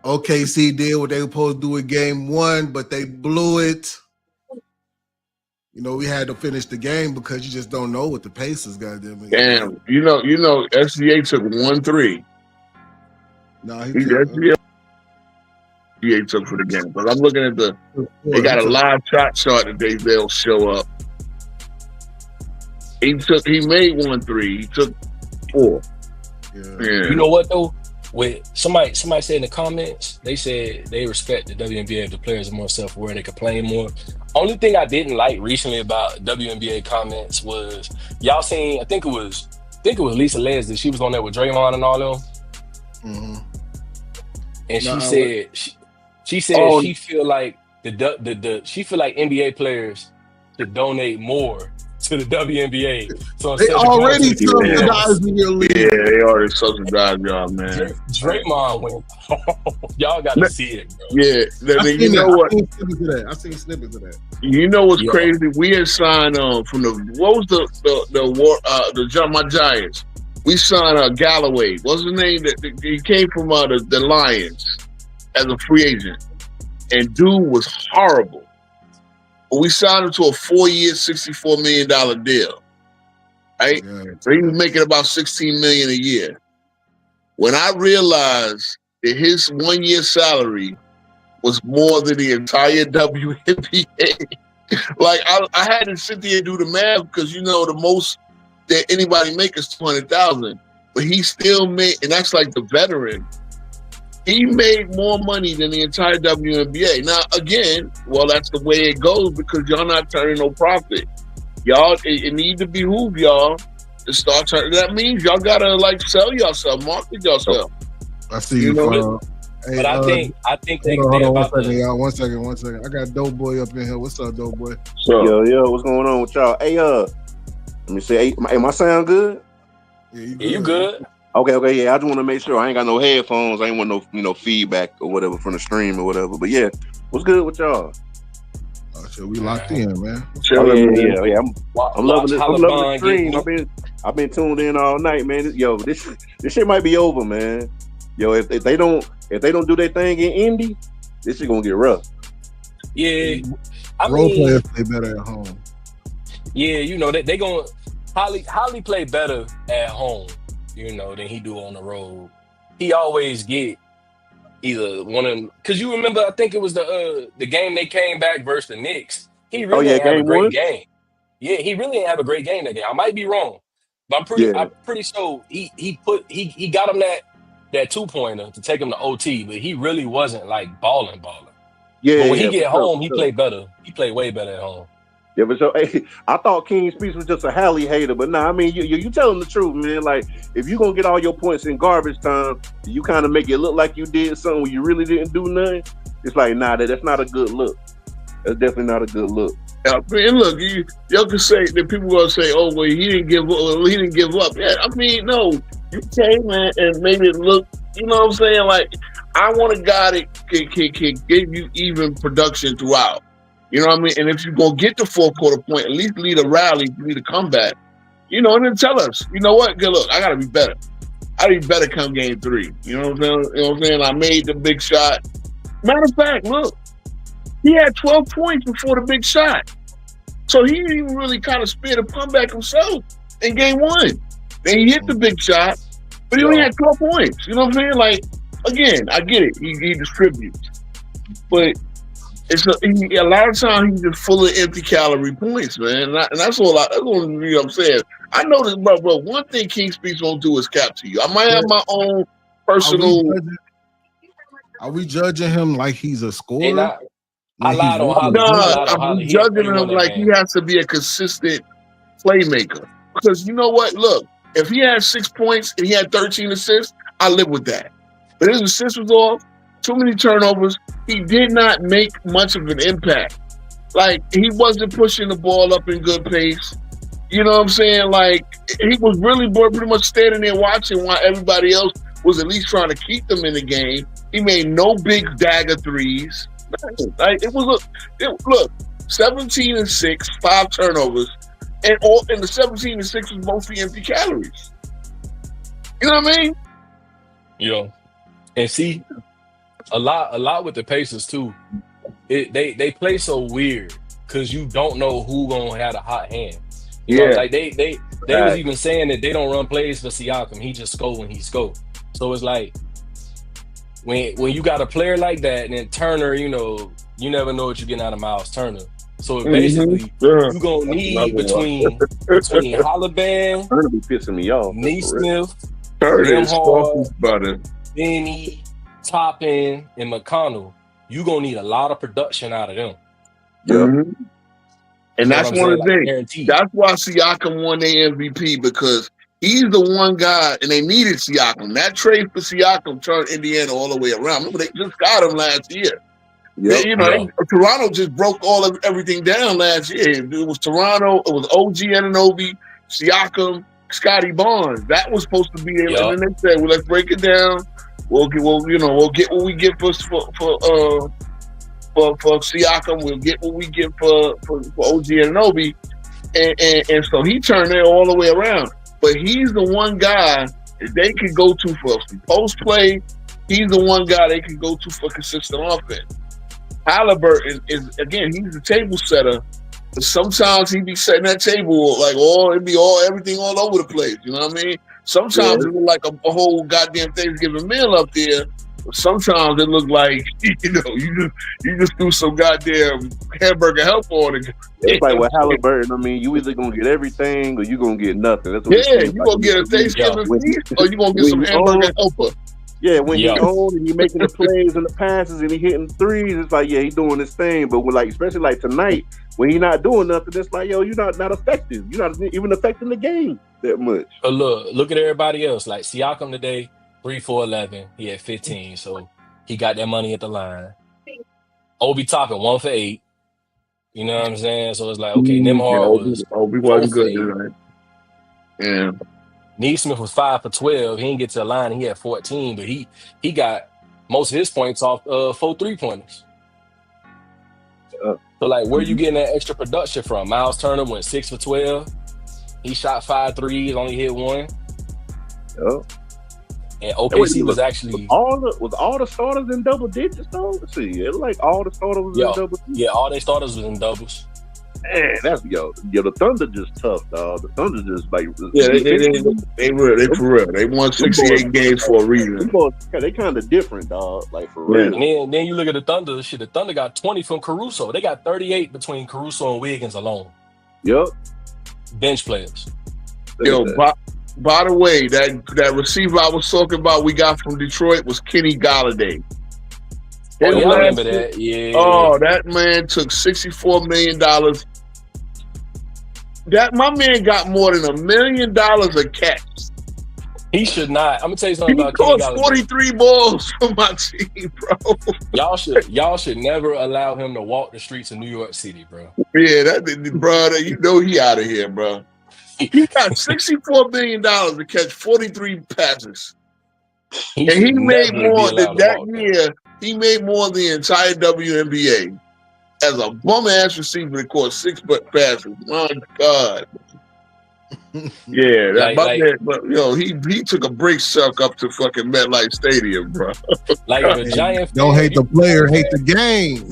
OKC did what they were supposed to do in game 1, but they blew it. We had to finish the game because you just don't know what the pace is, goddamn it. Damn, SGA took 1-3. No, SGA took for the game. But I'm looking at they got a live shot chart that they'll show up. He made 1-3. He took 4. Yeah. You know what though? With somebody said in the comments, they said they respect the WNBA if the players are more self-aware, they could play more. Only thing I didn't like recently about WNBA comments was y'all seen, I think it was Lisa Leslie. She was on there with Draymond and all them. Mm-hmm. And she said she feel like she feel like NBA players should donate more to to the WNBA. So They instead of going to already the finals, subsidizing your league. Yeah, they already subsidized y'all, man. Draymond went. Y'all got to see it, bro. Yeah, you know what? I seen snippets of that. You know what's crazy? We had signed from the what was my Giants. We signed Galloway. What's his name? He came from the Lions as a free agent, and dude was horrible. But we signed him to a 4-year, $64 million deal. Right? Yeah. So he was making about $16 million a year. When I realized that his 1-year salary was more than the entire WNBA, like I had to sit there and do the math because the most that anybody make is $200,000, but he still made, and that's like the veteran. He made more money than the entire WNBA. Now, again, well, that's the way it goes because y'all not turning no profit. Y'all, it need to behoove y'all to start turning. That means y'all gotta sell yourself, market yourself. I see you. Hey, but I think they hold on 1 second, y'all. 1 second. I got Dope Boy up in here. What's up, Dope Boy? Yo, what's going on with y'all? Hey, let me say, hey, my sound good? Yeah, you good? Okay, yeah. I just want to make sure I ain't got no headphones. I ain't want no feedback or whatever from the stream or whatever. But yeah, what's good with y'all? So we locked in, man. Yeah. I'm loving it. I'm loving the stream. I've been tuned in all night, man. Yo, this shit might be over, man. Yo, if they don't do their thing in Indy, this shit gonna get rough. Yeah, role players play better at home. Yeah, they gonna Holly play better at home, than he do on the road. He always get either one of them, because you remember, I think it was the game they came back versus the Knicks. He really didn't have a great game. Yeah, he really didn't have a great game that game. I might be wrong, but I'm pretty sure he got him that 2-pointer to take him to OT, but he really wasn't balling. Yeah, but when he get home, he played better. He played way better at home. Yeah, but hey, I thought King Speaks was just a Hallie hater, but nah, I mean, you telling the truth, man. Like, if you gonna get all your points in garbage time, you kind of make it look like you did something when you really didn't do nothing. It's like, nah, that's not a good look. That's definitely not a good look. Yeah, and look, y'all can say that people gonna say, "Oh, well, he didn't give up." He didn't give up. Yeah, I mean, no, you came and made it look. You know what I'm saying? Like, I want a guy that can give you even production throughout. You know what I mean? And if you're going to get the fourth quarter point, at least lead a rally, lead a comeback. And then tell us, you know what? Good, look, I got to be better. I got to be better come game 3. You know what I'm saying? I made the big shot. Matter of fact, look, he had 12 points before the big shot. So he didn't even really kind of spear the comeback himself in game 1. Then he hit the big shot, but he only had 12 points. You know what I'm saying? Like, again, I get it. He distributes. But a lot of times he's just full of empty calorie points, man. And that's all I'm saying. I know this, bro. One thing King Speaks won't do is cap to you. I might have my own personal. Are we judging him like he's a scorer? I'm judging him like he has to be a consistent playmaker. Because you know what? Look, if he had 6 points and he had 13 assists, I live with that. But his assist was off. Too many turnovers. He did not make much of an impact. Like, he wasn't pushing the ball up in good pace. You know what I'm saying? Like, he was really pretty much standing there watching while everybody else was at least trying to keep them in the game. He made no big dagger threes. Like, look, 17-6, 5 turnovers, and the 17-6 was mostly empty calories. You know what I mean? Yeah. And see, a lot with the Pacers too. They play so weird because you don't know who gonna have a hot hand. You know, like they was even saying that they don't run plays for Siakam. He just score when he score. So it's like when you got a player like that, and then Turner, you never know what you're getting out of Miles Turner. So basically, you gonna need between Holiban, Turner be pissing me off. Neesmith, Benny, Toppin, and McConnell, you gonna need a lot of production out of them. And that's one of the things. That's why Siakam won their MVP, because he's the one guy, and they needed Siakam. That trade for Siakam turned Indiana all the way around. Remember, they just got him last year. Yep. Toronto just broke everything down last year. It was Toronto. It was OG Anunoby, Siakam, Scotty Barnes. That was supposed to be it. And then they said, "Well, let's break it down. We'll get what we get for Siakam. We'll get what we get for OG Anunoby." And so he turned it all the way around. But he's the one guy that they could go to for post play. He's the one guy they can go to for consistent offense. Halliburton is again, he's the table setter. But sometimes he be setting that table like everything all over the place. You know what I mean? Sometimes it look like a whole goddamn Thanksgiving meal up there. But sometimes it look like you just threw some goddamn hamburger help on it. It's like with Halliburton. I mean, you either gonna get everything or you gonna get nothing. That's what you gonna get a Thanksgiving feast or you gonna get some hamburger helper. Yeah, when he's on and he making the plays and the passes and he hitting threes, it's like, he doing his thing. But when especially like tonight, when he not doing nothing, it's like, you're not effective. You're not even affecting the game that much. But look at everybody else. Like Siakam today, 3 for 11. He had 15, so he got that money at the line. Obi Toppin 1 for 8. You know what I'm saying? So it's like, okay, Nembhard Obi wasn't good tonight. Yeah. Neesmith was 5 for 12. He didn't get to the line. He had 14, but he got most of his points off 4 3-pointers. So like, where you getting that extra production from? Miles Turner went 6 for 12. He shot 5 threes, only hit 1. Oh. And OKC was actually all the starters in double digits though. Let's see, it like all the starters was in double digits. Yeah, all their starters was in doubles. Man, that's the Thunder just tough, dog. The Thunder just like they for real. They won 68 games for a reason. They kind of different, dog. Like for real. And then you look at the Thunder. The Thunder got 20 from Caruso. They got 38 between Caruso and Wiggins alone. Yep. Bench players. By the way, that receiver I was talking about we got from Detroit was Kenny Galladay. I remember that. Yeah. Oh, that man took $64 million. That my man got more than $1 million a catch. He should not. I'm gonna tell you something about Kenny Galladay. 43 balls for my team, bro. Y'all should never allow him to walk the streets of New York City, bro. Yeah, brother, he out of here, bro. He got $64 million to catch 43 passes. And he made more than that year. He made more than the entire WNBA as a bum-ass receiver that caught 6 passes. My God. Yeah, he took a break suck up to fucking MetLife Stadium, bro. Like the Giants. Don't hate the player, hate the game.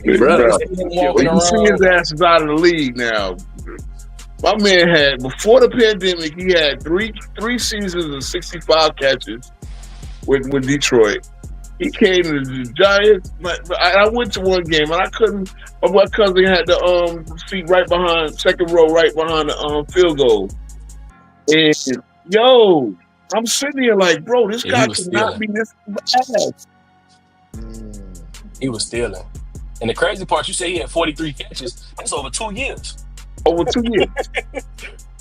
You see his ass is out of the league now. My man had, before the pandemic, he had three seasons of 65 catches with Detroit. He came to the Giants. I went to one game and I couldn't. My cousin had the seat right behind, second row, right behind the field goal. And I'm sitting here like, bro, this guy could not be this bad. He was stealing. And the crazy part, you say he had 43 catches. That's over 2 years. Over 2 years.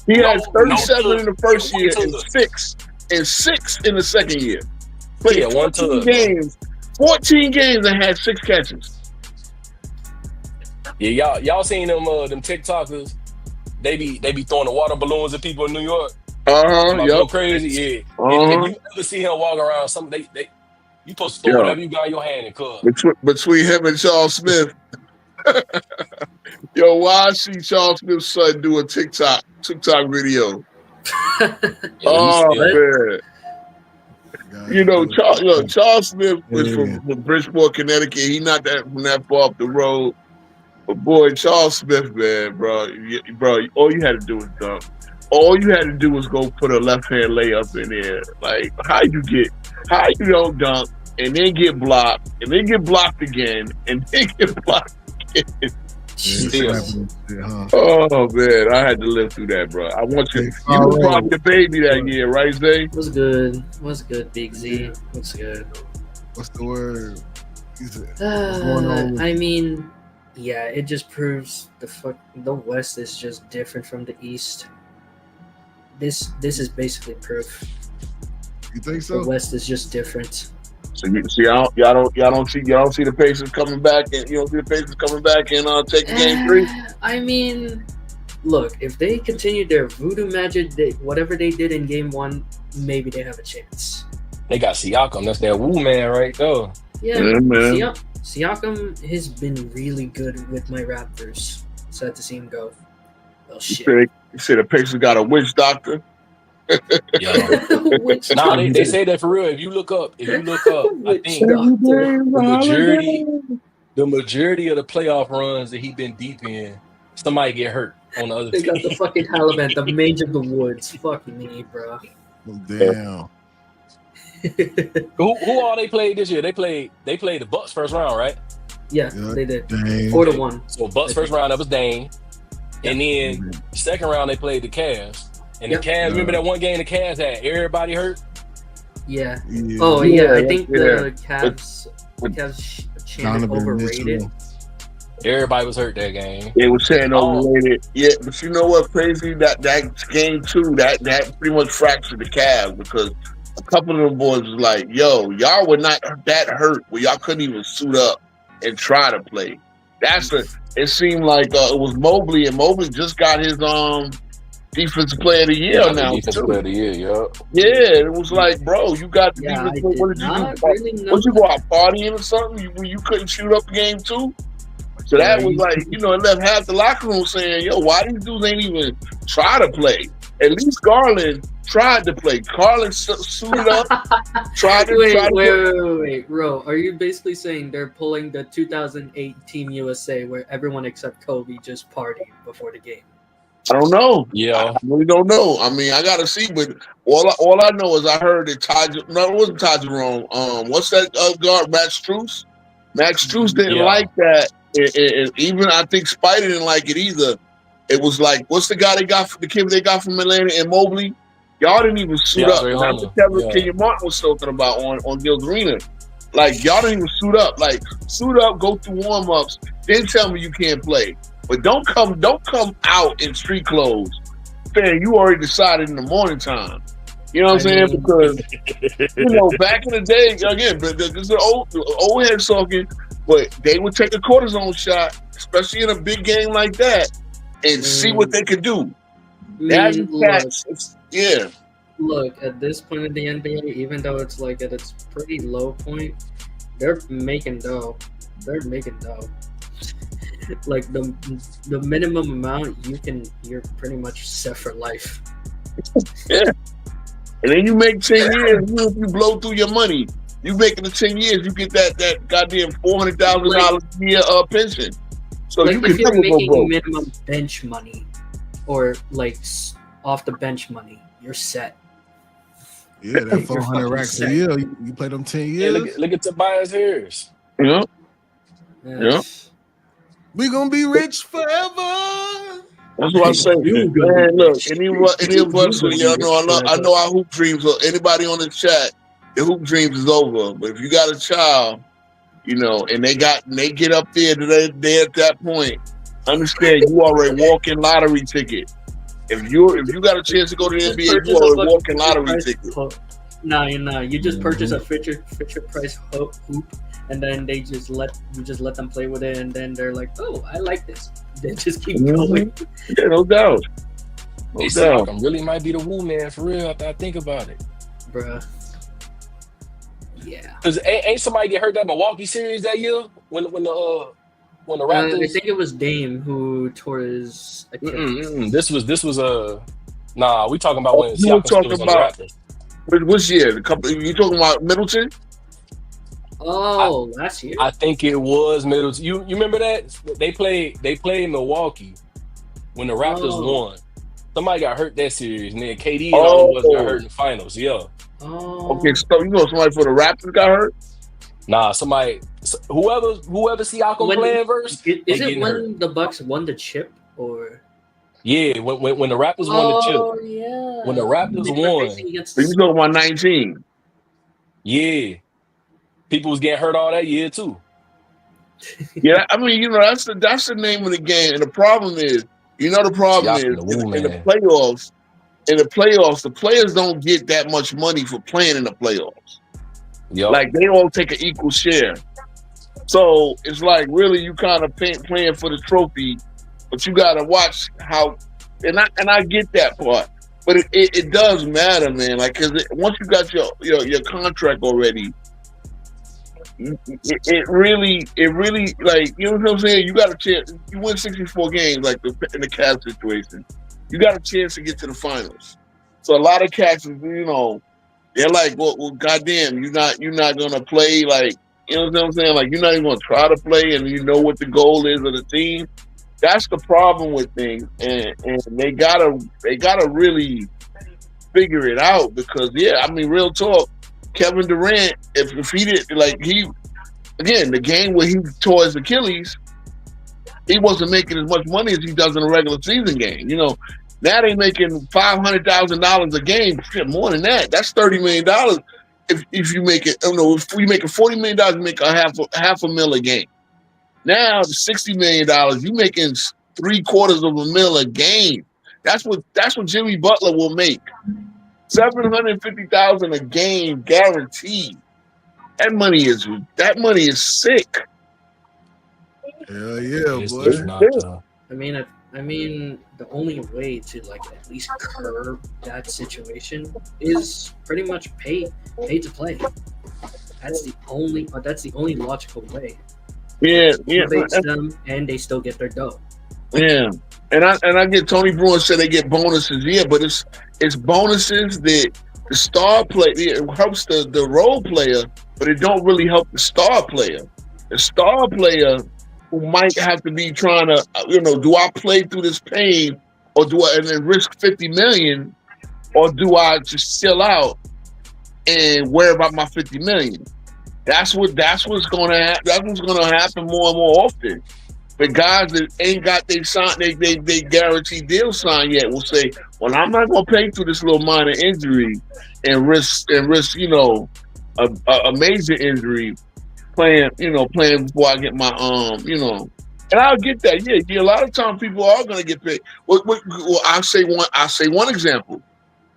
He had 37 in the first year and six in the second year. Played 14 games and had 6 catches. Yeah, y'all seen them TikTokers? They be throwing the water balloons at people in New York. Yep. Crazy, yeah. If you ever see him walk around, you supposed to throw whatever you got in your hand and cut. Between him and Charles Smith. Yo, why I see Charles Smith's son do a TikTok video? Man. Charles Smith was from Bridgeport, Connecticut. He not from that far up the road. But boy, Charles Smith, man, bro, all you had to do was dunk. All you had to do was go put a left hand layup in there. Like, how you don't dunk and then get blocked and then get blocked again and then get blocked again. Oh man, I had to live through that, bro. I want you. You was probably the baby that year, right, Zay? What's good? What's good, Big Z? What's good? What's the word? I mean, yeah, it just proves the West is just different from the East. This is basically proof. You think so? The West is just different. So y'all don't see the Pacers coming back, and you don't see the Pacers coming back and taking game 3. I mean, look, if they continue their voodoo magic, whatever they did in game 1, maybe they have a chance. They got Siakam. That's their woo man right there. Yeah, man. Siakam has been really good with my Raptors. Sad to see him go. Well, shit. You say the Pacers got a witch doctor? Nah, they say that for real. If you look up, I think the majority of the playoff runs that he been deep in, somebody get hurt on the other team. They got the fucking Taliban, the mage of the woods. Fuck me, bro. Oh, damn. Who all they played this year? They played the Bucks first round, right? Yeah, they did. 4-1. So Bucks first round, that was Dame. And then second round they played the Cavs. And the Cavs, remember that one game the Cavs had everybody hurt? Yeah. Oh yeah, I think the Cavs chanted overrated. Everybody was hurt that game. They were saying overrated. Yeah, but you know what, crazy? That game 2, that pretty much fractured the Cavs because a couple of the boys was like, yo, y'all were not that hurt where y'all couldn't even suit up and try to play. It seemed like it was Mobley, and Mobley just got his defensive player of the year now. Defensive player of the year, yeah. It was like, bro, you got the defense. What did you do? What you go out partying or something? You couldn't shoot up game 2? So that was like, it left half the locker room saying, yo, why these dudes ain't even try to play? At least Garland tried to play. Garland suited up, Wait, bro. Are you basically saying they're pulling the 2008 Team USA where everyone except Kobe just partied before the game? I don't know. Yeah. I really don't know. I mean, I got to see, but all I know is I heard that it wasn't Ty Jerome. What's that guard, Max Strus? Max Strus didn't like that. And even I think Spider didn't like it either. It was like, what's the guy the kid they got from Atlanta and Mobley? Y'all didn't even suit up. That's what Kenyon Martin was talking about on Gil's Arena. Like, y'all didn't even suit up. Like, suit up, go through warm-ups, then tell me you can't play. But don't come out in street clothes. Man, you already decided in the morning time. You know what I'm saying? Because, back in the day, again, this is old heads talking, but they would take a cortisone shot, especially in a big game like that, and see what they could do. Look, at this point in the NBA, even though it's like at its pretty low point, they're making dough. Like the minimum amount you're pretty much set for life. Yeah. And then you make 10 years, if you blow through your money, you make it to 10 years, you get that goddamn $400,000 a year pension. So like you if can you're making go minimum bench money or like off the bench money, you're set. Yeah, that 400 racks a year. You play them 10 years. Yeah, look at Tobias Harris. Yeah. We gonna be rich forever. That's what I say. Man, look, any of us, I know our hoop dreams. Anybody on the chat, the hoop dreams is over. But if you got a child, and they get up there, they're at that point. Understand, you are a walking lottery ticket. If you got a chance to go to the NBA, you are a walking lottery ticket. No, you're not. You just purchase a Fisher Price hoop, and then you just let them play with it, and then they're like, "Oh, I like this." They just keep going. Yeah, no doubt. Siakam really might be the woo man for real. After I think about it, bruh. Yeah. Because ain't somebody get hurt that Milwaukee series that year when the Raptors? I think it was Dame who tore his Achilles. This was nah. We talking about when Siakam was on the Raptors. Which year? You talking about Middleton? Last year. I think it was Middleton. You remember that they played Milwaukee when the Raptors won. Somebody got hurt that series, and then KD got hurt in the finals. Yeah. Oh. Okay, so somebody for the Raptors got hurt? Nah, whoever Siakam playing versus. Is it when the Bucks won the chip or? Yeah, when the Raptors won the chip. Oh yeah. When the Raptors won. So you talking about 19? Yeah. People was getting hurt all that year too. Yeah, I mean, that's the name of the game, and the problem is, in the playoffs, the players don't get that much money for playing in the playoffs. Yep. Like they all take an equal share. So it's like really you kind of playing for the trophy, but you got to watch how. And I get that part, but it does matter, man. Like because once you got your contract already, it really like you know what I'm saying. You got a chance. You win 64 games, like in the Cavs situation, you got a chance to get to the finals. So a lot of cats, you know, they're like, well, goddamn, you're not gonna play like. You know what I'm saying? Like you're not even gonna try to play, and you know what the goal is of the team. That's the problem with things, and they gotta really figure it out because I mean, real talk, Kevin Durant, if he did the game where he tore his Achilles, he wasn't making as much money as he does in a regular season game. You know, now they making $500,000 a game. Shit, more than that. That's $30 million. If you make it, I don't know, if you make $40 million, you make a half a mil a game. Now the $60 million, you making $750,000 a game. That's what Jimmy Butler will make. $750,000 a game guaranteed. That money is sick. Hell yeah, boy. I mean, the only way to like at least curb that situation is pretty much pay to play. That's the only logical way. Yeah. Them and they still get their dough. Yeah, and I get Tony Bruin said they get bonuses. Yeah, but it's bonuses that the star player, it helps the role player, but it don't really help the star player. The star player who might have to be trying to, do I play through this pain, or do I and then risk $50 million, or do I just chill out and worry about my $50 million? That's what's gonna happen more and more often. The guys that ain't got they guaranteed deal signed yet will say, "Well, I'm not gonna pay through this little minor injury and risk a major injury playing before I get my And I'll get that. Yeah. A lot of times people are gonna get paid. Well, I'll say one example.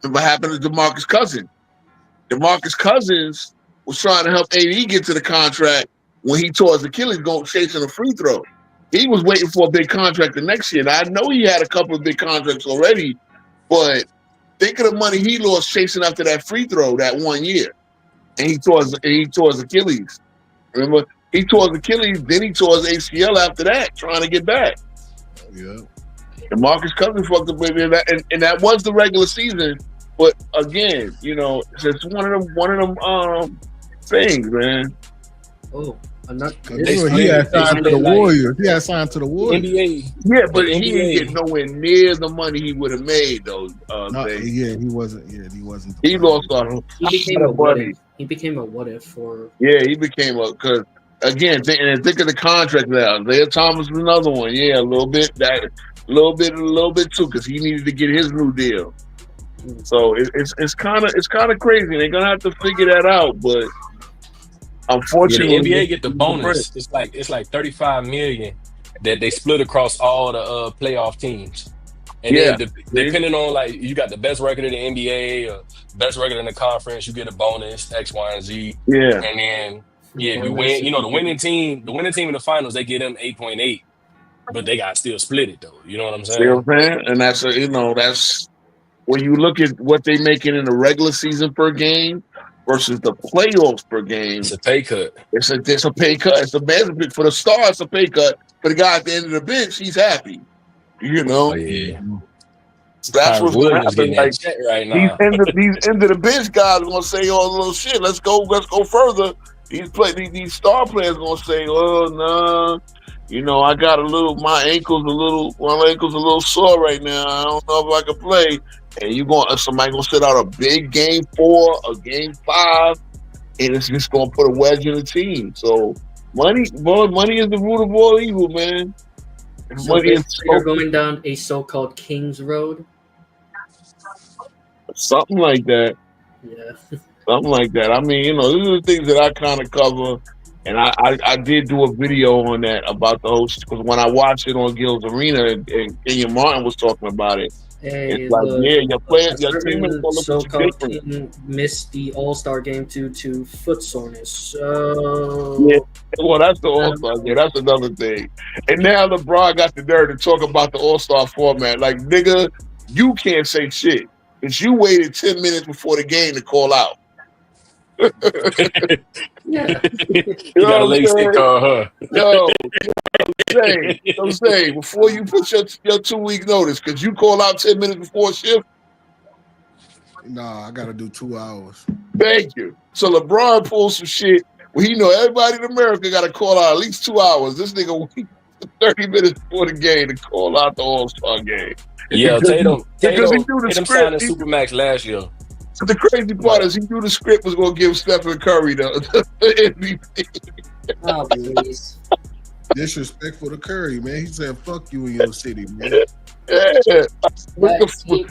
What happened to DeMarcus Cousins? DeMarcus Cousins was trying to help AD get to the contract when he tore his Achilles going chasing a free throw. He was waiting for a big contract the next year. And I know he had a couple of big contracts already, but think of the money he lost chasing after that free throw that 1 year. And he tore his Achilles. Remember? He tore his Achilles, then he tore his ACL after that, trying to get back. Yeah. And Marcus Cousins fucked up with that, and that was the regular season. But again, it's one of them things, man. Oh, I'm not. He had signed to the Warriors. He had signed to the Warriors. NBA. Yeah, but he didn't get nowhere near the money he would have made, though. He wasn't. Yeah, he wasn't. He lost on. He became a what if. He became a what if for. Yeah, he became a because again, think of the contract now. Isaiah Thomas was another one. Yeah, a little bit too, because he needed to get his new deal. So it's kind of crazy. They're gonna have to figure that out, but. Unfortunately, the NBA get the bonus. It's like $35 million that they split across all the playoff teams. And then depending on like you got the best record in the NBA or best record in the conference, you get a bonus X, Y, and Z. Yeah, and then if you win, the winning team in the finals, they get them 8.8, but they got still split it though. You know what I'm saying? You know what I'm saying? And that's when you look at what they making in the regular season per game. Versus the playoffs per game. It's a pay cut. It's a pay cut. It's a massive for the star. It's a pay cut. For the guy at the end of the bench, he's happy. Oh yeah. That's what's going to happen. Like, right now. These end of the bench guys are going to say all the little shit. Let's go further. These star players are going to say, oh no, I got my ankle's a little sore right now. I don't know if I can play. And somebody gonna set out a big game 4, a game 5, and it's just gonna put a wedge in the team. So money is the root of all evil, man. So you're going down a so-called King's Road. Something like that. Yeah. Something like that. I mean, these are the things that I kind of cover, and I did do a video on that about the host because when I watched it on Gil's Arena and Kenyon Martin was talking about it. Hey, It's like, look, yeah, your players, a your teammates certain gonna look at you so-called different. team missed the All-Star game due to foot soreness. Yeah. So, Well, that's the I All don't Star know. game. That's another thing. And now LeBron got the nerve to talk about the All Star format. Like, nigga, you can't say shit because you waited 10 minutes before the game to call out. Yeah. You You got a know what leg I'm stick saying? card, huh? Yo, I'm saying before you put your 2 week notice, because you call out 10 minutes before shift. Nah, I gotta do 2 hours. Thank you. So LeBron pulls some shit. Well, you know, everybody in America got to call out at least 2 hours. This nigga waited 30 minutes before the game to call out the All Star game Yeah, because he knew the Tatum script. signed a Supermax last year. The crazy part But is he knew the script was going to give Stephen Curry the MVP. Oh, please. Disrespectful to Curry, man. He said, "Fuck you in your city, man." Yeah. That team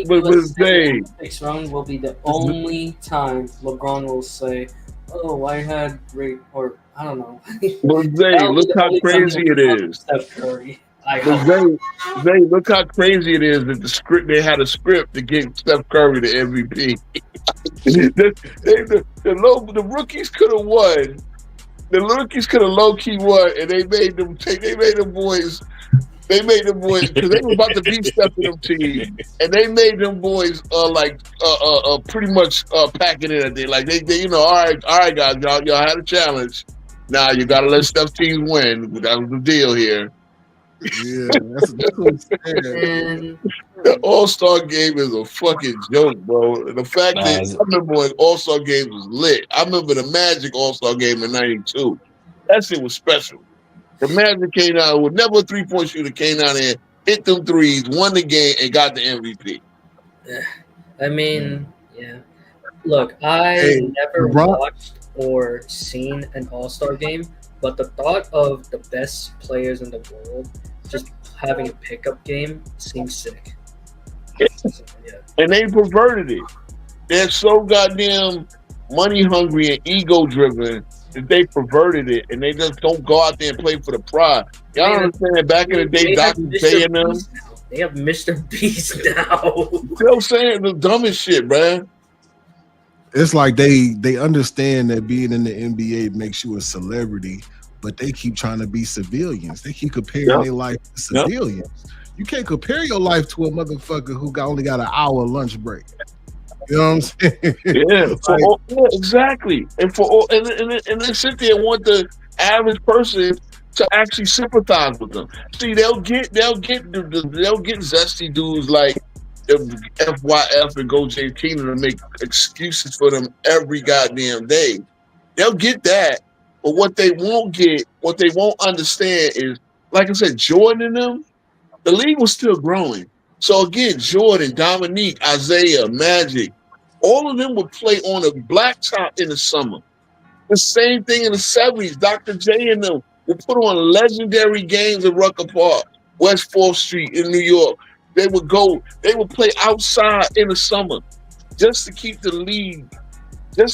With Zay. next round will be the only time LeBron will say, "Oh, I had great," or I don't know. With Zay, That'll be look the how only time crazy he'll it talk to is. Steph Curry. I But hope. Zay, look how crazy it is that they had a script to get Steph Curry the MVP. The rookies could have won. The rookies could have low key won, and they made them boys. They made them boys because they were about to beat Steph in them team, and they made them boys pretty much pack it in at there. Like they all right guys, y'all had a challenge. Now you gotta let Steph teams win. That was the deal here. Yeah, that's what he said. And The All-Star game is a fucking joke, bro. The fact nah, that I remember when All-Star games was lit. I remember the Magic All-Star game in '92. That shit was special. The Magic came out with never a 3-point shooter, came down there, hit them threes, won the game, and got the MVP. I mean, yeah. Look, I Hey, never LeBron. watched or seen an All-Star game, but the thought of the best players in the world just having a pickup game seems sick. So, yeah. And they perverted it. They're so goddamn money hungry and ego driven that they perverted it, and they just don't go out there and play for the pride. Y'all don't understand? Back in the day, They have Dr. Mr. J and them, Beast now. They have Mr. Beast now. you know what I'm saying? The dumbest shit, man. It's like they understand that being in the NBA makes you a celebrity, but they keep trying to be civilians. They keep comparing their life to civilians. You can't compare your life to a motherfucker who only got an hour lunch break. You know what I'm saying? Yeah, exactly. And they sit there and want the average person to actually sympathize with them. See, they'll get zesty dudes like FYF and Go J Keenan to make excuses for them every goddamn day. They'll get that, but what they won't understand is, like I said, Jordan and them, the league was still growing. So again, Jordan, Dominique, Isaiah, Magic, all of them would play on a blacktop in the summer. The same thing in the 70s. Dr. J and them would put on legendary games at Rucker Park, West 4th Street in New York. They would play outside in the summer just to keep the league, a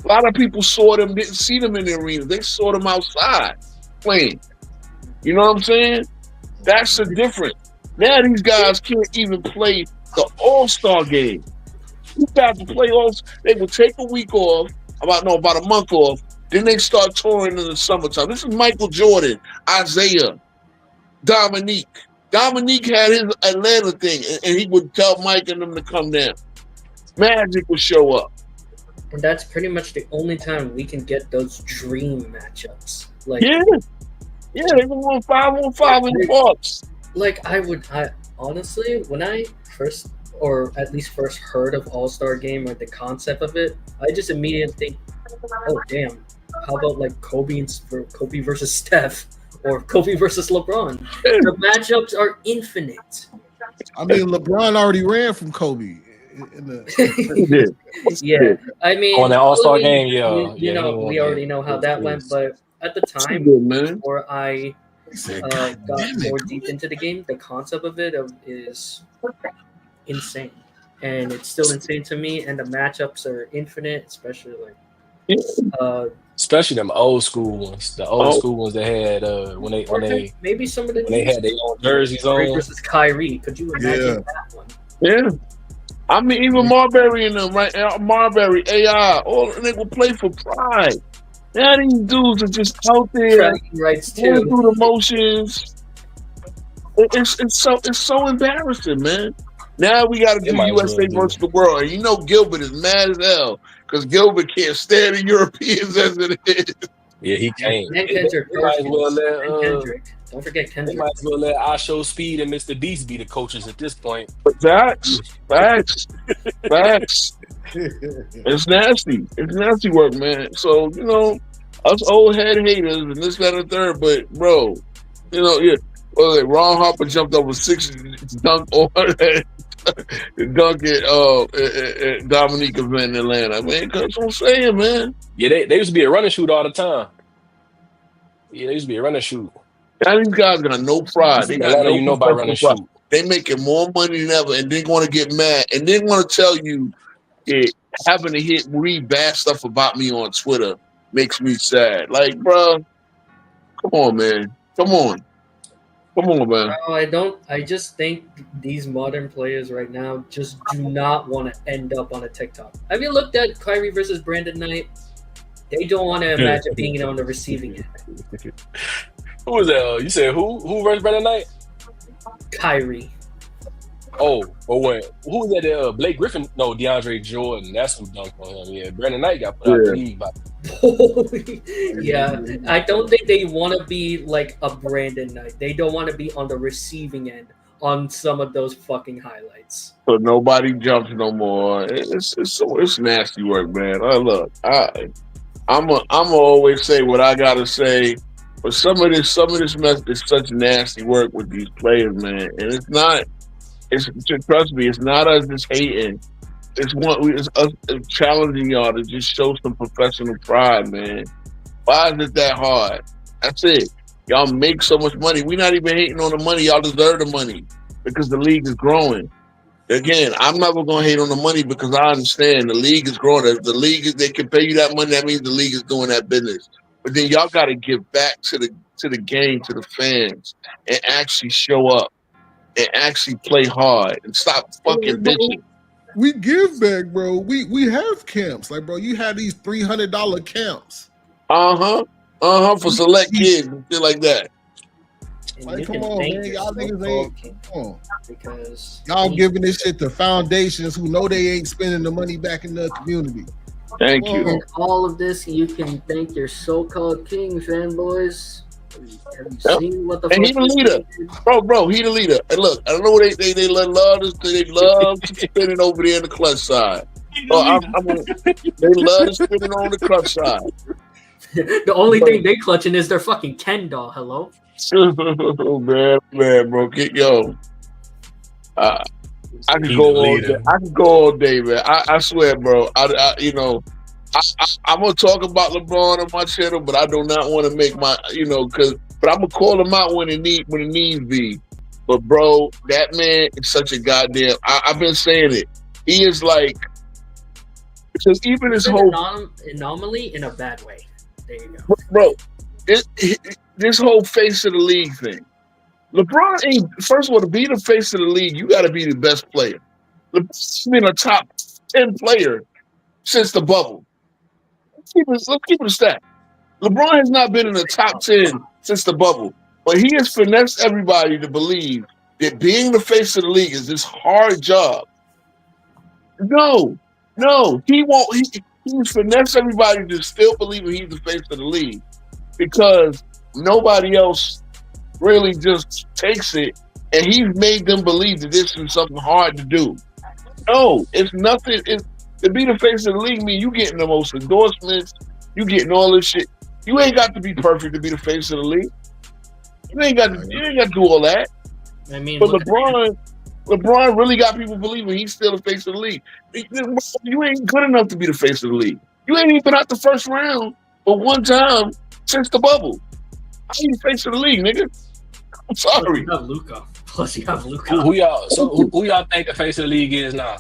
lot of people saw them, didn't see them in the arena. They saw them outside playing. You know what I'm saying? That's the difference. Now these guys can't even play the All-Star game. You got to play they will take a week off, about a month off, then they start touring in the summertime. This is Michael Jordan, Isaiah, Dominique. Dominique had his Atlanta thing, and he would tell Mike and them to come down. Magic would show up. And that's pretty much the only time we can get those dream matchups. Like, yeah, they were on 5-on-5 in the parks. Like, I honestly, when I first, or at least first heard of All-Star Game or the concept of it, I just immediately think, oh damn, how about like Kobe versus Steph or Kobe versus LeBron? The matchups are infinite. I mean, LeBron already ran from Kobe. Yeah, I mean, on that All-Star game, we already know how that went, but at the time, before I got more deep into the game, the concept of it is insane, and it's still insane to me. And the matchups are infinite, especially like Especially them old school ones. The old school ones that had when they maybe some of the when they had their own jerseys Curry on. versus Kyrie. Could you imagine that one? Yeah. I mean, even Marbury and them, right? Marbury, AI, all they will play for pride. Now these dudes are just out there going through the motions. It's so embarrassing, man. Now we got to do USA versus the world, and you know Gilbert is mad as hell because Gilbert can't stand the Europeans as it is. Yeah, he can't. Don't forget Kendrick. They might as well let I Show Speed and Mr. Beast be the coaches at this point. Facts. It's nasty. It's nasty work, man. So, you know, us old head haters and this, that, and the third, but, bro, you know, Ron Harper jumped over 6 dunk on dunk at Dominique event in Atlanta. Man, that's what I'm saying, man. Yeah, they used to be a run and shoot all the time. Yeah, they used to be a run and shoot. Now these guys got no pride. They got no about run and shoot. They making more money than ever, and they want to get mad, and they want to tell you having to read bad stuff about me on Twitter makes me sad. Like, bro, come on, man. Come on, man. I just think these modern players right now just do not want to end up on a TikTok. Have you looked at Kyrie versus Brandon Knight? They don't want to imagine being on the receiving end. Who was that? You said who versus Brandon Knight? Kyrie. Oh, but when who was that? Blake Griffin? No, DeAndre Jordan. That's who dunked on him. Yeah, Brandon Knight got put out the league. Yeah, I don't think they want to be like a Brandon Knight. They don't want to be on the receiving end on some of those fucking highlights. So nobody jumps no more. It's nasty work, man. Look, I'm always say what I gotta say. But some of this mess is such nasty work with these players, man. And it's not. Trust me, it's not us just hating. It's us challenging y'all to just show some professional pride, man. Why is it that hard? That's it. Y'all make so much money. We're not even hating on the money. Y'all deserve the money because the league is growing. Again, I'm never going to hate on the money because I understand the league is growing. If the league they can pay you that money, that means the league is doing that business. But then y'all got to give back to the game, to the fans, and actually show up and actually play hard and stop fucking bitching. We give back, bro. We have camps. Like, bro, you have these $300 camps. For select kids and shit like that. Like, come on, man. Y'all niggas ain't. Come on. Because y'all giving this shit to foundations who know they ain't spending the money back in the community. Thank you. And all of this, you can thank your so-called king fanboys. Have you seen what the fuck? And he the leader, bro. He the leader. And look, I know they love this. They love spinning over there in the clutch side. They love spinning on the clutch side. The only thing they clutching is their fucking Ken doll. Hello. Oh, man, bro. I could go all day. I could go all day, man. I swear, bro. I'm gonna talk about LeBron on my channel, but I do not want to make my, but I'm gonna call him out when it needs be. But bro, that man is such a goddamn. I've been saying it. He is like, because even his whole anomaly in a bad way. There you go, bro. This whole face of the league thing. LeBron ain't. First of all, to be the face of the league, you got to be the best player. LeBron's been a top 10 player since the bubble. Let's keep it a stat. LeBron has not been in the top 10 since the bubble, but he has finessed everybody to believe that being the face of the league is this hard job. No, he won't. He's finessed everybody to still believe he's the face of the league because nobody else really just takes it, and he's made them believe that this is something hard to do. No, it's nothing. To be the face of the league mean you getting the most endorsements, you getting all this shit. You ain't got to be perfect to be the face of the league. You ain't got to do all that. I mean, but LeBron really got people believing he's still the face of the league. You ain't good enough to be the face of the league. You ain't even been out the first round but one time since the bubble. How you the face of the league, nigga? I'm sorry. You have Luka. Plus, you have Luka. Who y'all think the face of the league is now?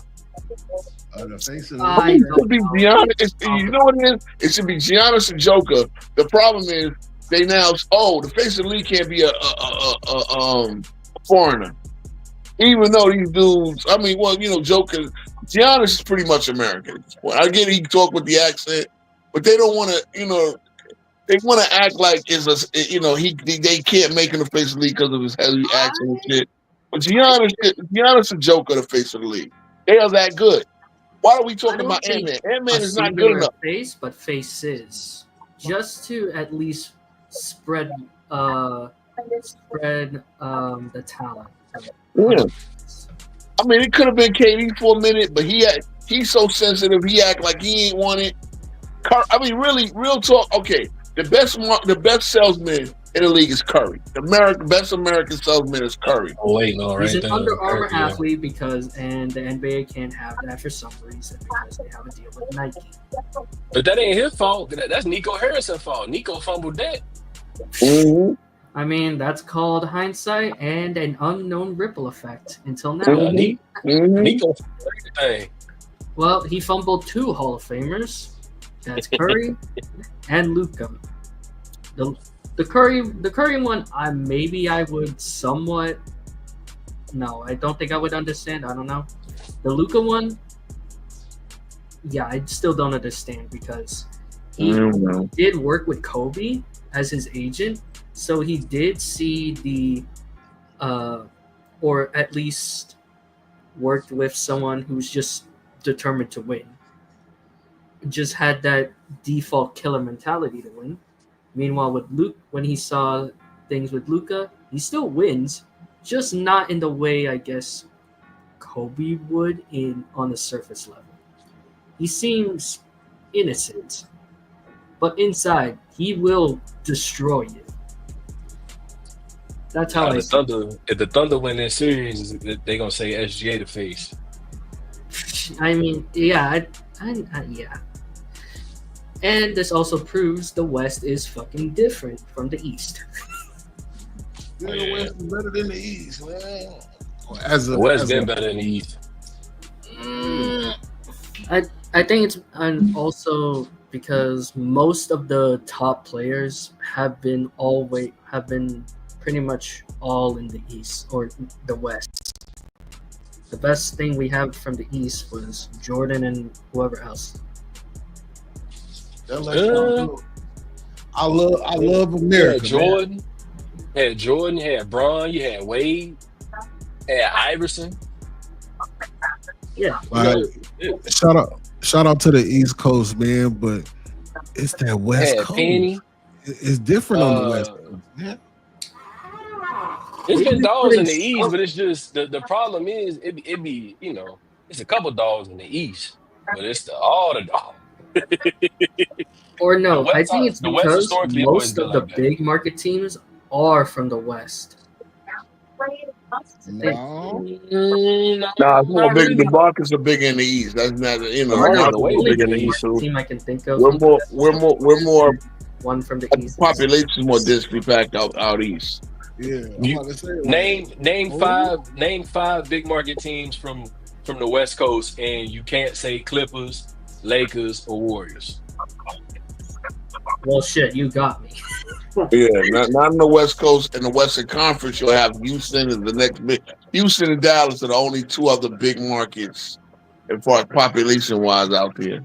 The face of the I league. It should be Giannis. You know what it is? It should be Giannis and Joker. The problem is they now. Oh, the face of the league can't be a foreigner. Even though these dudes, I mean, well, you know, Joker, Giannis is pretty much American at this point. I get he can talk with the accent, but they don't want to, you know, they want to act like it's a, you know, they can't make him the face of the league because of his heavy accent and shit. But Giannis and Joker the face of the league. They are that good. Why are we talking about Ant-Man? Ant-Man is not good enough. Face, but faces, just to at least spread the talent. Yeah. I mean, it could have been KD for a minute, but he's so sensitive. He act like he ain't want it. I mean, really, real talk. Okay, the best salesman in the league is Curry. The best American salesman is Curry. Oh, wait, no, right. He's an Under Armour athlete and the NBA can't have that for some reason because they have a deal with Nike. But that ain't his fault. That's Nico Harrison's fault. Nico fumbled that. Mm-hmm. I mean, that's called hindsight and an unknown ripple effect until now. Nico fumbled everything. Well, he fumbled 2 Hall of Famers. That's Curry and Luka. The Curry one, I would somewhat. No, I don't think I would understand. I don't know. The Luka one, yeah, I still don't understand because he did work with Kobe as his agent, so he did see the, or at least worked with someone who's just determined to win. Just had that default killer mentality to win. Meanwhile, with Luke, when he saw things with Luka, he still wins, just not in the way I guess Kobe would on the surface level. He seems innocent, but inside he will destroy you. That's how I see it. If the Thunder win this series, they're gonna say SGA the face. I mean, yeah, yeah. And this also proves the West is fucking different from the East. Yeah, the West is better than the East, man. The West been better than the East. I think it's also because most of the top players have been pretty much all in the East or the West. The best thing we have from the East was Jordan and whoever else. I love America. Jordan. You had Jordan, you had Bron, you had Wade, you had Iverson. Yeah. Shout out to the East Coast, man, but it's that West Coast. Penny. It's different on the West Coast. Yeah. It's been dogs in the East, but it's just the problem is it be, you know, it's a couple dogs in the East, but it's all the dogs. Or no, I think it's because most of the big market teams are from the West. No. It's more big. The Buckets are bigger in the East. That's not, you know, the bigger in the East. Team I can think of. We're more. One from the East. Population is more densely packed out east. Yeah. Name five big market teams from the West Coast, and you can't say Clippers, Lakers, or Warriors. Well, shit, you got me. Yeah, not in the West Coast. In the Western Conference, you'll have Houston and the next big. Houston and Dallas are the only 2 other big markets, as far as population-wise, out there.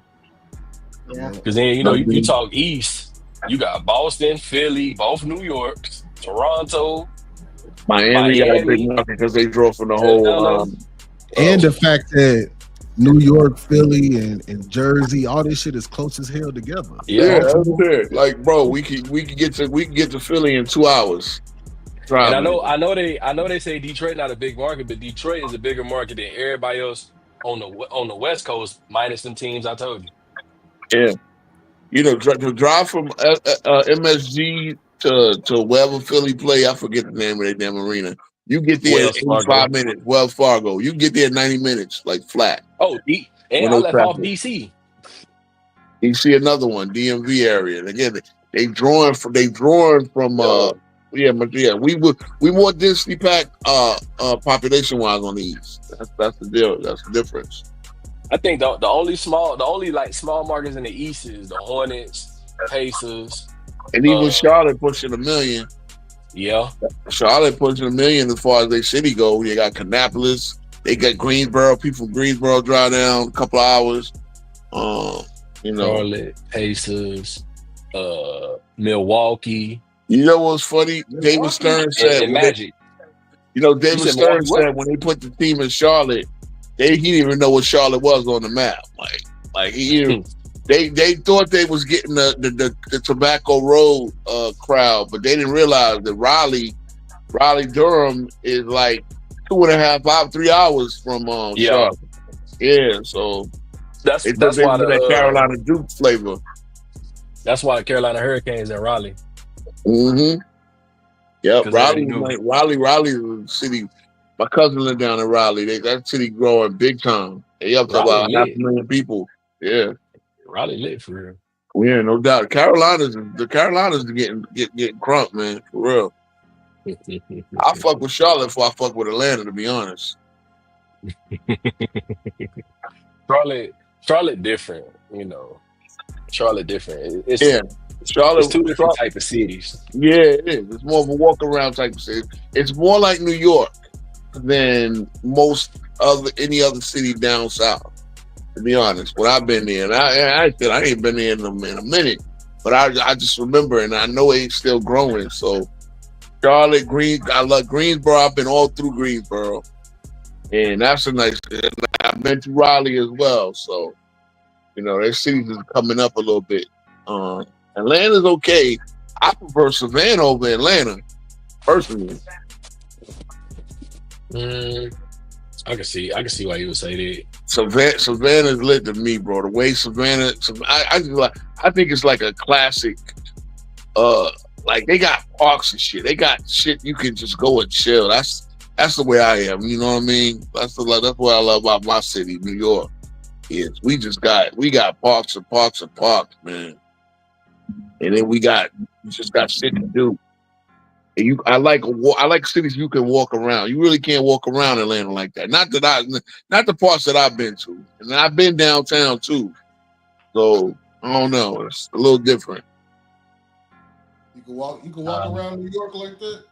Yeah. Because then you talk East, you got Boston, Philly, both New York, Toronto, Miami got a big market because they draw from the whole. And the fact that New York, Philly, and Jersey, all this shit is close as hell together. Yeah, that's it. Like, bro, we can get to Philly in 2 hours. And I know they say Detroit not a big market, but Detroit is a bigger market than everybody else on the West Coast, minus them teams I told you. Yeah, you know, to drive from MSG to wherever Philly play, I forget the name of their damn arena. You get there in 5 minutes. Wells Fargo. You get there in 90 minutes, like flat. Oh, and I left off DC. You see another one, DMV area. And again, they drawing from we more densely packed population wise on the East. That's the deal. That's the difference. I think the only like small markets in the East is the Hornets, Pacers. And even Charlotte pushing $1 million. Yeah. Charlotte pushing $1 million as far as their city go. They got Kannapolis. They got Greensboro. People from Greensboro drive down a couple of hours. Charlotte, Pacers, Milwaukee. You know what's funny? David Stern said and Magic. David Stern said when they put the team in Charlotte, he didn't even know what Charlotte was on the map. Like he they thought they was getting the Tobacco Road crowd, but they didn't realize that Raleigh Durham is like 2.5, 3 hours from Charlotte. Yeah, so that's why that Carolina Duke flavor. That's why the Carolina Hurricanes in Raleigh. Mm-hmm. Yep, Raleigh is a city. My cousin lived down in Raleigh. That city growing big time. They up to about 500,000 people. Yeah, Raleigh lit for real. Yeah, no doubt. The Carolinas are getting crunked, man, for real. I fuck with Charlotte before I fuck with Atlanta, to be honest. Charlotte different, Charlotte different. Charlotte, it's two different type of cities. Yeah, it is. It's more of a walk around type of city. It's more like New York than any other city down south. To be honest, when I've been there, and I ain't been there in a minute, but I just remember, and I know it's still growing. So Charlotte, I love Greensboro. I've been all through Greensboro, and that's a nice. I've been to Raleigh as well, so their cities is coming up a little bit. Atlanta's okay. I prefer Savannah over Atlanta, personally. I can see why you would say that. Savannah's lit to me, bro. The way Savannah, I think it's like a classic. Like they got parks and shit. They got shit you can just go and chill. That's the way I am. You know what I mean? That's what I love about my city, New York. Is we got parks and parks and parks, man. And then we just got shit to do. And I like cities you can walk around. You really can't walk around Atlanta like that. Not the parts that I've been to, and I've been downtown too. So I don't know. It's a little different. You can walk around New York like that.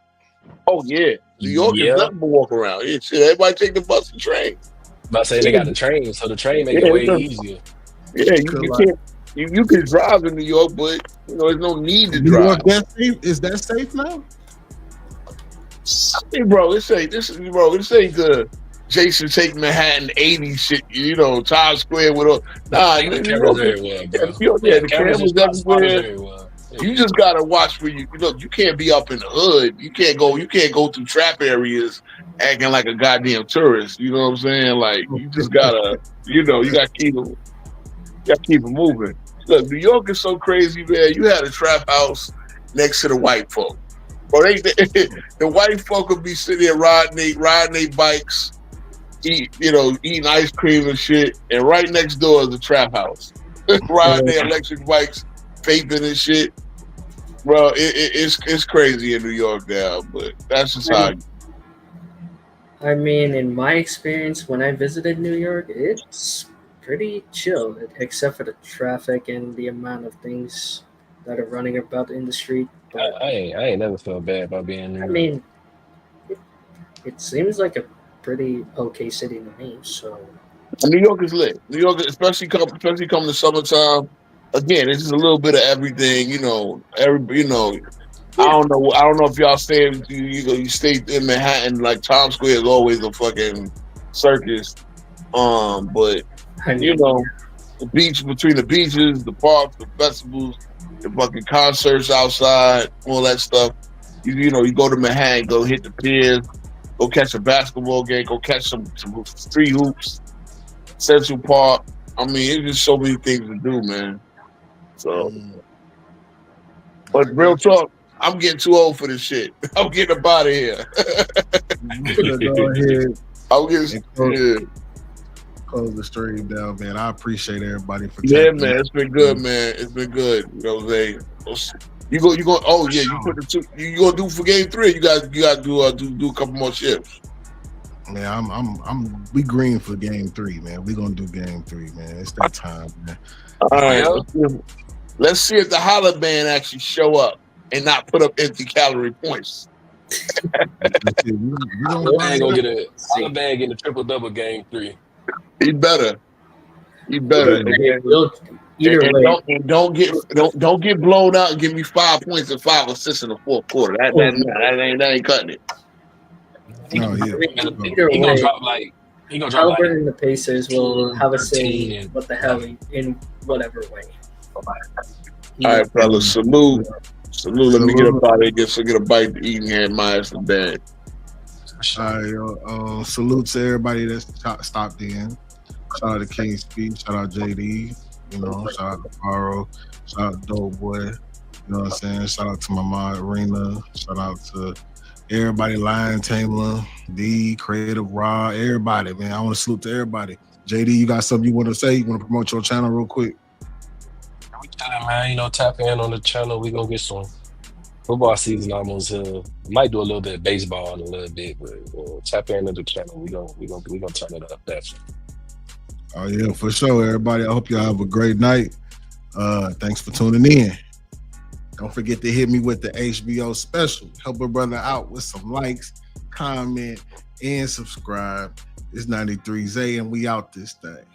Oh yeah, New York is nothing but walk around. Yeah, shit. Everybody take the bus and train. But I say they got the train, so the train make it way easier. Yeah, you can't. You can drive in New York, but there's no need to drive. Is that safe now? Hey, bro, this ain't the Jason Take Manhattan 80 shit. Times Square with all. The cameras everywhere, bro. The cameras everywhere. You just gotta watch where you can't be up in the hood. You can't go through trap areas acting like a goddamn tourist. You know what I'm saying? Like you just gotta, you gotta keep it moving. Look, New York is so crazy, man. You had a trap house next to the white folk. Bro, the white folk would be sitting there riding their bikes, eating ice cream and shit, and right next door is the trap house. Riding their electric bikes, vaping and shit. Bro, it's crazy in New York now, but that's just how. I mean, in my experience, when I visited New York, it's pretty chill, except for the traffic and the amount of things that are running about in the street. But I ain't never felt bad about being in New York. I mean, it seems like a pretty okay city to me. So New York is lit. New York, especially come the summertime. Again, it's just a little bit of everything. I don't know if y'all stay. You stay in Manhattan. Like Times Square is always a fucking circus. But the beach, between the beaches, the parks, the festivals, the fucking concerts outside, all that stuff. You go to Manhattan, go hit the piers, go catch a basketball game, go catch some street hoops, Central Park. I mean, it's just so many things to do, man. So, but real talk, I'm getting too old for this shit. I'm getting up out of here. Go ahead. Close the stream down, man. I appreciate everybody for man. It's been good, man. It's been good. You know what I'm saying? You go. Oh yeah, you gonna do for game 3? You got to do a couple more shifts. Man, we green for game 3, man. We gonna do game 3, man. It's that time, man. All right. Let's see if the holler band actually show up and not put up empty calorie points. Holla band getting a triple-double game 3. He better. Either way, don't get blown out and give me 5 points and 5 assists in the fourth quarter. That ain't cutting it. He gonna drop Halliburton and the Pacers will have a say what the hell in whatever way. All right, fellas. Salute. Let me get up out of here. Get a bite to eat and minus the bed. All right, salute to everybody that's stopped in. Shout out to King Speed. Shout out JD. Shout out to Faro. Shout out to Dope Boy. You know what I'm saying? Shout out to my mom, Arena. Shout out to everybody, Lion Tamer, D, Creative Raw, everybody, man. I want to salute to everybody. JD, you got something you want to say? You want to promote your channel real quick? We telling, man, tap in on the channel. We gonna get some football season almost here. Might do a little bit of baseball in a little bit, but tap into the channel. We gonna turn it up. That's Oh yeah, for sure, everybody. I hope y'all have a great night. Thanks for tuning in. Don't forget to hit me with the HBO special. Help a brother out with some likes, comment, and subscribe. It's 93 Zay, and we out this thing.